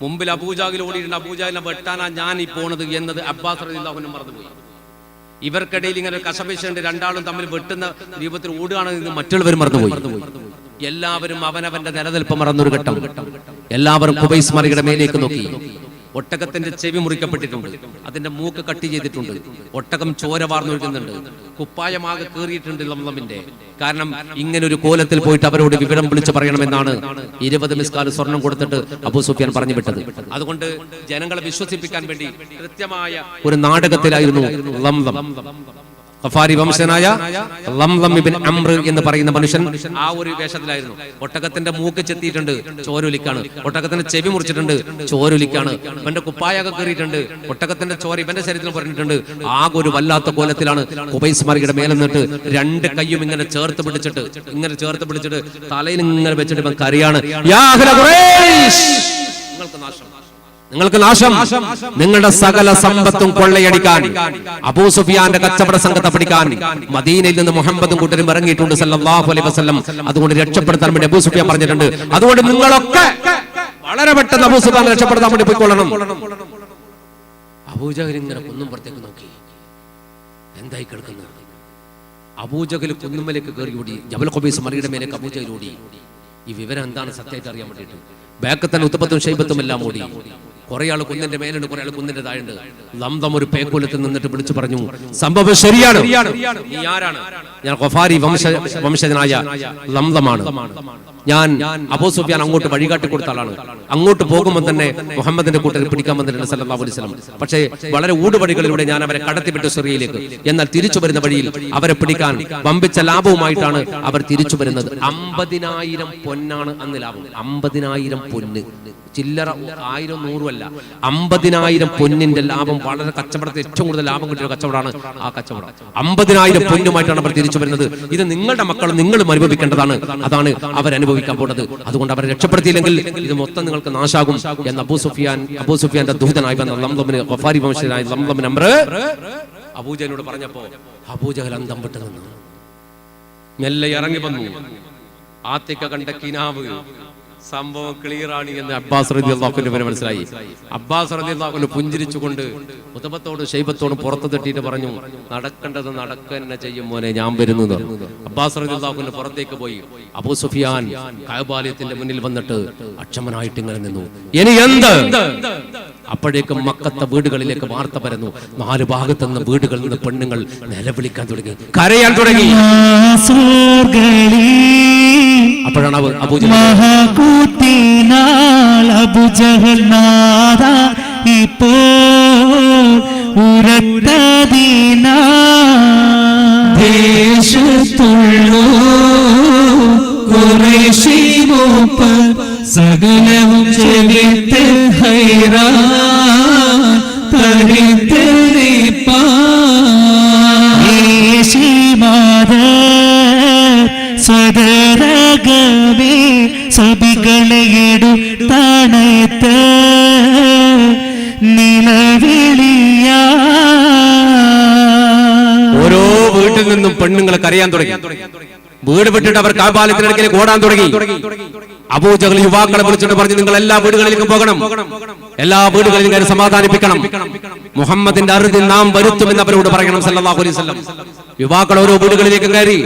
മുമ്പിൽ അബൂജഹൽ ഓടിയിട്ടുണ്ട്, അബൂജഹലിനെ വെട്ടാനാ ഞാൻ ഈ പോണത് എന്നത് അബ്ബാസ് റളിയല്ലാഹു അൻഹു മറന്നുപോയി. ഇവർക്കിടയിൽ ഇങ്ങനെ ഒരു കശപിശുണ്ട്, രണ്ടാളും തമ്മിൽ വെട്ടുന്ന രൂപത്തിൽ ഓടുകയാണെന്ന് മറ്റുള്ളവർ മറന്നുപോയി. എല്ലാവരും അവനവന്റെ നിലനിൽപ്പ് മറന്നൊരു ഘട്ടം. എല്ലാവരും ഖുബൈസ് മലയുടെ മേലേക്ക് നോക്കി. ഒട്ടകത്തിന്റെ ചെവി മുറിക്കപ്പെട്ടിട്ടുണ്ട്, അതിന്റെ മൂക്ക് കട്ട് ചെയ്തിട്ടുണ്ട്, ഒട്ടകം ചോര വാർന്നൊഴുകുന്നുണ്ട്, കുപ്പായമാകെ കീറിയിട്ടുണ്ട് ലംലമിന്റെ. കാരണം ഇങ്ങനെ ഒരു കോലത്തിൽ പോയിട്ട് അവരോട് വിവരം വിളിച്ചു പറയണമെന്നാണ് 20 മിസ്കാൽ സ്വർണം കൊടുത്തിട്ട് അബൂ സുഫിയാൻ പറഞ്ഞു വിട്ടത്. അതുകൊണ്ട് ജനങ്ങളെ വിശ്വസിപ്പിക്കാൻ വേണ്ടി കൃത്യമായ ഒരു നാടകത്തിലായിരുന്നു ലംലം. ഖഫാരി വംശനായ ലംലം ഇബ്നു അംർ എന്ന് പറയുന്ന മനുഷ്യൻ ആ ഒരു വേഷത്തിലായിരുന്നു. ഒട്ടകത്തിന്റെ മൂക്ക് ചെത്തിയിട്ടുണ്ട്, ചോരൊലിക്കാണ്. ഒട്ടകത്തിന്റെ ചെവി മുറിച്ചിട്ടുണ്ട്, ചോരൊലിക്കാണ്. ഇവന്റെ കുപ്പായൊക്കെ കീറിയിട്ടുണ്ട്, ഒട്ടകത്തിന്റെ ചോര ഇവന്റെ ശരീരത്തിൽ പറഞ്ഞിട്ടുണ്ട്. ആകെ ഒരു വല്ലാത്ത കോലത്തിലാണ് ഖുബൈസ് മലയുടെ മേലെ നിന്നിട്ട് 2 കൈയും ഇങ്ങനെ ചേർത്ത് പിടിച്ചിട്ട് തലയിൽ ഇങ്ങനെ വെച്ചിട്ട് ഇവൻ കരയാണ്, യാ അഹ്ല ഖുറൈശ്, നിങ്ങൾക്ക് നാശം, നിങ്ങൾക്ക് നാശം, നിങ്ങളുടെ സകല സമ്പത്തും കൊള്ളയടിക്കാൻ അബൂ സുഫിയാന്റെ കച്ചവട സംഘത്തെ പിടിക്കാൻ മദീനയിൽ നിന്ന് മുഹമ്മദും കൂട്ടരും ഇറങ്ങിയിട്ടുണ്ട് സല്ലല്ലാഹു അലൈഹി വസല്ലം. അതുകൊണ്ട് രക്ഷപ്പെടുത്താൻ വേണ്ടി അബൂ സുഫിയാൻ പറഞ്ഞിട്ടുണ്ട്, അതുകൊണ്ട് നിങ്ങളൊക്കെ വളരെ പെട്ടെന്ന് അബൂ സുഫിയാൻ രക്ഷപ്പെടുത്താൻ വേണ്ടി പോയിക്കൊള്ളണം. അബൂജഹൽ ഇങ്ങനെ കുന്നും പുറത്തേക്ക് നോക്കി, എന്തായി കിടക്കുന്നത്? അബൂജഹൽ കുന്നുമലേക്ക് കയറി ഓടി, ജബൽ ഖുബൈസ് മലയുടെ മേലേക്ക് അബൂജഹൽ ഓടി. ഈ വിവരം എന്താണ് സത്യമായിട്ട് അറിയാൻ വേണ്ടിയിട്ട് ബാക്ക് തന്നെ ഉത്തപ്പത്തും ഷൈബത്തും എല്ലാം ഓടി. കുറെ ആൾ കുന്നിന്റെ മേലുണ്ട്, കുറെ ആൾ കുന്നിന്റെ താഴുണ്ട്. ലംദം ഒരു പേക്കൂലത്തിൽ നിന്നിട്ട് വിളിച്ചു പറഞ്ഞു, സംഭവം ശരിയാണ്. നീ ആരാണ്? ഞാൻ ഖഫാരി വംശജനായ ലംദമാണ്. ഞാൻ അബൂ സുഫിയാൻ അങ്ങോട്ട് വഴികാട്ടി കൊടുത്ത ആളാണ്. അങ്ങോട്ട് പോകുമ്പോൾ തന്നെ മുഹമ്മദിന്റെ കൂട്ടരെ പിടിക്കാൻ വന്നിട്ടുണ്ട് സല്ലല്ലാഹു അലൈഹി വസല്ലം. പക്ഷേ വളരെ ഊടുവഴികളിലൂടെ ഞാൻ അവരെ കടത്തിവിട്ടു സിറിയയിലേക്ക്. എന്നാൽ തിരിച്ചു വരുന്ന വഴിയിൽ അവരെ പിടിക്കാൻ വമ്പിച്ച ലാഭവുമായിട്ടാണ് അവർ തിരിച്ചു വരുന്നത്. 50,000 പൊന്നാണ് അന്ന് ലാഭം. 50,000 പൊന്ന്, ചില്ലറ 1000 100 അല്ല, 50,000 പൊന്നിന്റെ ലാഭം. വളരെ കച്ചവടത്തിൽ ഏറ്റവും കൂടുതൽ ലാഭം കിട്ടിയ കച്ചവടമാണ് ആ കച്ചവടം. 50,000 പൊന്നുമായിട്ടാണ് അവർ തിരിച്ചു വരുന്നത്. ഇത് നിങ്ങളുടെ മക്കൾ നിങ്ങളും അനുഭവിക്കേണ്ടതാണ്. അതാണ് അവരനുഭവിക്കാൻ പോകുന്നത്. അതുകൊണ്ട് അവരെ രക്ഷപ്പെടുത്തിയില്ലെങ്കിൽ ഇത് മൊത്തം നിങ്ങൾക്ക് നാശാകും എന്ന് അബൂസുഫിയാന്റെ ദൂതനായി വന്ന ലംദമിന്, ഖഫാരി വംശജനായ ലംദമിന് അബൂജഹലിനോട് പറഞ്ഞപ്പോ അബൂജഹൽ അന്തം വിട്ടു നിന്നു. മെല്ലെ ഇറങ്ങി വന്നു. ആത്തിക്ക കണ്ട കിനാവ് സംഭവം ക്ലിയർ ആണ് എന്ന് അബ്ബാസ് റളിയല്ലാഹു അൻഹു മനസ്സിലായി. അബ്ബാസ് റളിയല്ലാഹു അൻഹു പുഞ്ചിരിച്ചുകൊണ്ട് ഉതബത്തോടും ശൈബത്തോടും പുറത്തു തട്ടിയിട്ട് പറഞ്ഞു, നടക്കേണ്ടത് നടക്കന്നെ ചെയ്യും മോനെ, ഞാൻ വരുന്നത്. അബ്ബാസ് റളിയല്ലാഹു അൻഹു പുറത്തേക്ക് പോയി. അബൂ സുഫിയാൻ കഅബാലയത്തിന്റെ മുന്നിൽ വന്നിട്ട് അക്ഷമനായിട്ട് ഇങ്ങനെ നിന്നു. ഇനി എന്ത്? അപ്പോഴേക്കും മക്കത്തെ വീടുകളിലേക്ക് വാർത്ത പരന്നു. 4 ഭാഗത്തു നിന്ന് വീടുകളിൽ നിന്ന് പെണ്ണുങ്ങൾ നിലവിളിക്കാൻ തുടങ്ങി, കരയാൻ തുടങ്ങി. അപ്പോഴാണ് അബൂജഹൽ നാദാ ഇപ്പോ ഉരത്തദീന ദേശത്തുള്ളൂ ഖുറൈശി മൂപ്പർ സകലവും ചെവിത്ത് ഹൈറാൻ തരിത്തരിപ്പാ സ്വദരകവേ സബികളെ എടുത്താണത്ത് നിലവിളിയ. ഓരോ വീട്ടിൽ നിന്നും പെണ്ണുങ്ങളെ കരയാൻ തുടങ്ങി. വീട് വിട്ടിട്ട് അവർ കഅബാലയത്തിനടുക്കലേക്ക് ഓടാൻ തുടങ്ങി. അബൂജഹൽ യുവാക്കളെ വിളിച്ചിട്ട് പറഞ്ഞു, നിങ്ങൾ എല്ലാ വീടുകളിലേക്കും പോകണം, എല്ലാ വീടുകളിലും കയറി സമാധാനിപ്പിക്കണം. മുഹമ്മദിന്റെ അറുതി നാം വരുത്തുമെന്ന് അവരോട് പറയണം സല്ലല്ലാഹു അലൈഹി വസല്ലം. യുവാക്കൾ ഓരോ വീടുകളിലേക്ക് കയറി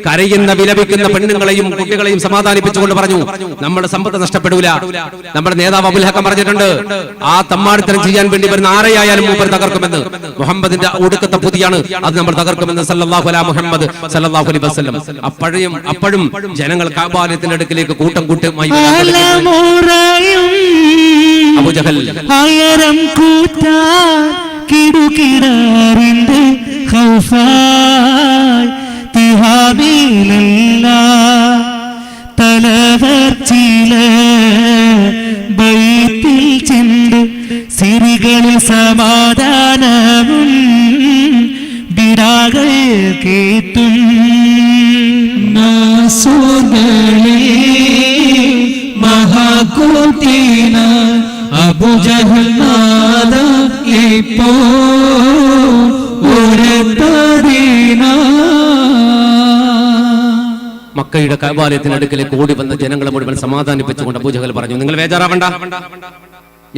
കരയുന്ന വിലപിക്കുന്ന പെണ്ണുങ്ങളെയും കുട്ടികളെയും സമാധാനിപ്പിച്ചുകൊണ്ട് പറഞ്ഞു, നമ്മുടെ സമ്പത്ത് നഷ്ടപ്പെടൂല. നമ്മുടെ നേതാവ് അബുൽ ഹക്കം പറഞ്ഞിട്ടുണ്ട്, ആ തമ്മാടിത്തരം ചെയ്യാൻ വേണ്ടി വരുന്ന ആരെയായാലും മൂപ്പർ തകർക്കുമെന്ന്. മുഹമ്മദിന്റെ ഒടുക്കത്തെ പുതിയാണ്, അത് നമ്മൾ തകർക്കുമെന്ന് സല്ലല്ലാഹു അലാ മുഹമ്മദ് സല്ലല്ലാഹു അലൈഹി വസല്ലം. അപ്പോഴും ജനങ്ങൾ കഅബാലയത്തിന്റെ അടുക്കിലേക്ക് കൂട്ടം കൂട്ടമായി അബൂജഹൽ ആയിരം കൂറ്റാ കിടുകിടാറിന്റെ ഖൗഫായ് തിഹാബിലല്ല തലവർച്ചില ബൈത്തിൽ ചെന്ന് സിരികളിൽ സമാധാനവും ബിടാകൾ കേട്ടും നാസോകളെ മഹാകൂട്ടീന അബൂജഹൽ നാദാ ഇപ്പോ ഉരത്തദീന. മക്കയുടെ കഅബാലയത്തിന്റെ അടുക്കലേക്ക് ഓടി വന്ന ജനങ്ങളെ മുഴുവൻ സമാധാനിപ്പിച്ചുകൊണ്ട് അബൂജഹൽ പറഞ്ഞു, നിങ്ങൾ ബേജാറാവണ്ട,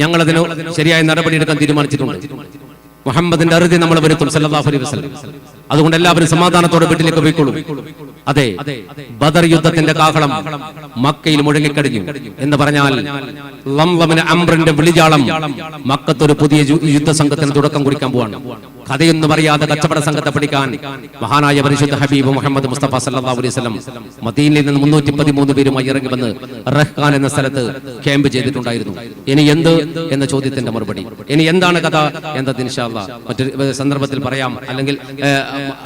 ഞങ്ങൾ അതിന് ശരിയായ നടപടിയെടുക്കാൻ തീരുമാനിച്ചിട്ടുണ്ട്. മുഹമ്മദിന്റെ അറുതി നമ്മൾ വരുത്തും സല്ലല്ലാഹു അലൈഹി വസല്ലം. അതുകൊണ്ട് എല്ലാവരും സമാധാനത്തോടെ വീട്ടിലേക്ക് പോയിക്കോളൂ. അതെ, ബദർ യുദ്ധത്തിന്റെ കാഹളം മക്കയിൽ മുഴങ്ങിക്കഴിഞ്ഞു എന്ന് പറഞ്ഞാൽ ലംലമിന് അംറിന്റെ വിളിജാളം മക്കത്തൊരു പുതിയ യുദ്ധസംഘത്തിന് തുടക്കം കുറിക്കാൻ പോവാണ്. കഥയൊന്നും അറിയാതെ കച്ചവട സംഘത്തെ പിടിക്കാൻ മഹാനായ പരിശുദ്ധ ഹബീബ് മുഹമ്മദ് മുസ്തഫ സല്ലല്ലാഹു അലൈഹി വസല്ലം മദീനയിൽ നിന്ന് 313 പേരുമായി ഇറങ്ങി വന്ന് റഹ്ഖാൻ എന്ന സ്ഥലത്ത് ക്യാമ്പ് ചെയ്തിട്ടുണ്ടായിരുന്നു. ഇനി എന്ത് എന്ന ചോദ്യത്തിന്റെ മറുപടി, ഇനി എന്താണ് കഥ എന്നത് ഇൻഷാ അല്ലാഹ് മറ്റൊരു സന്ദർഭത്തിൽ പറയാം, അല്ലെങ്കിൽ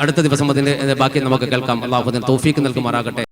അടുത്ത ദിവസം അതിന്റെ ബാക്കി നമുക്ക് കേൾക്കാം. അല്ലാഹു തൗഫീഖ് നൽകുമാറാകട്ടെ.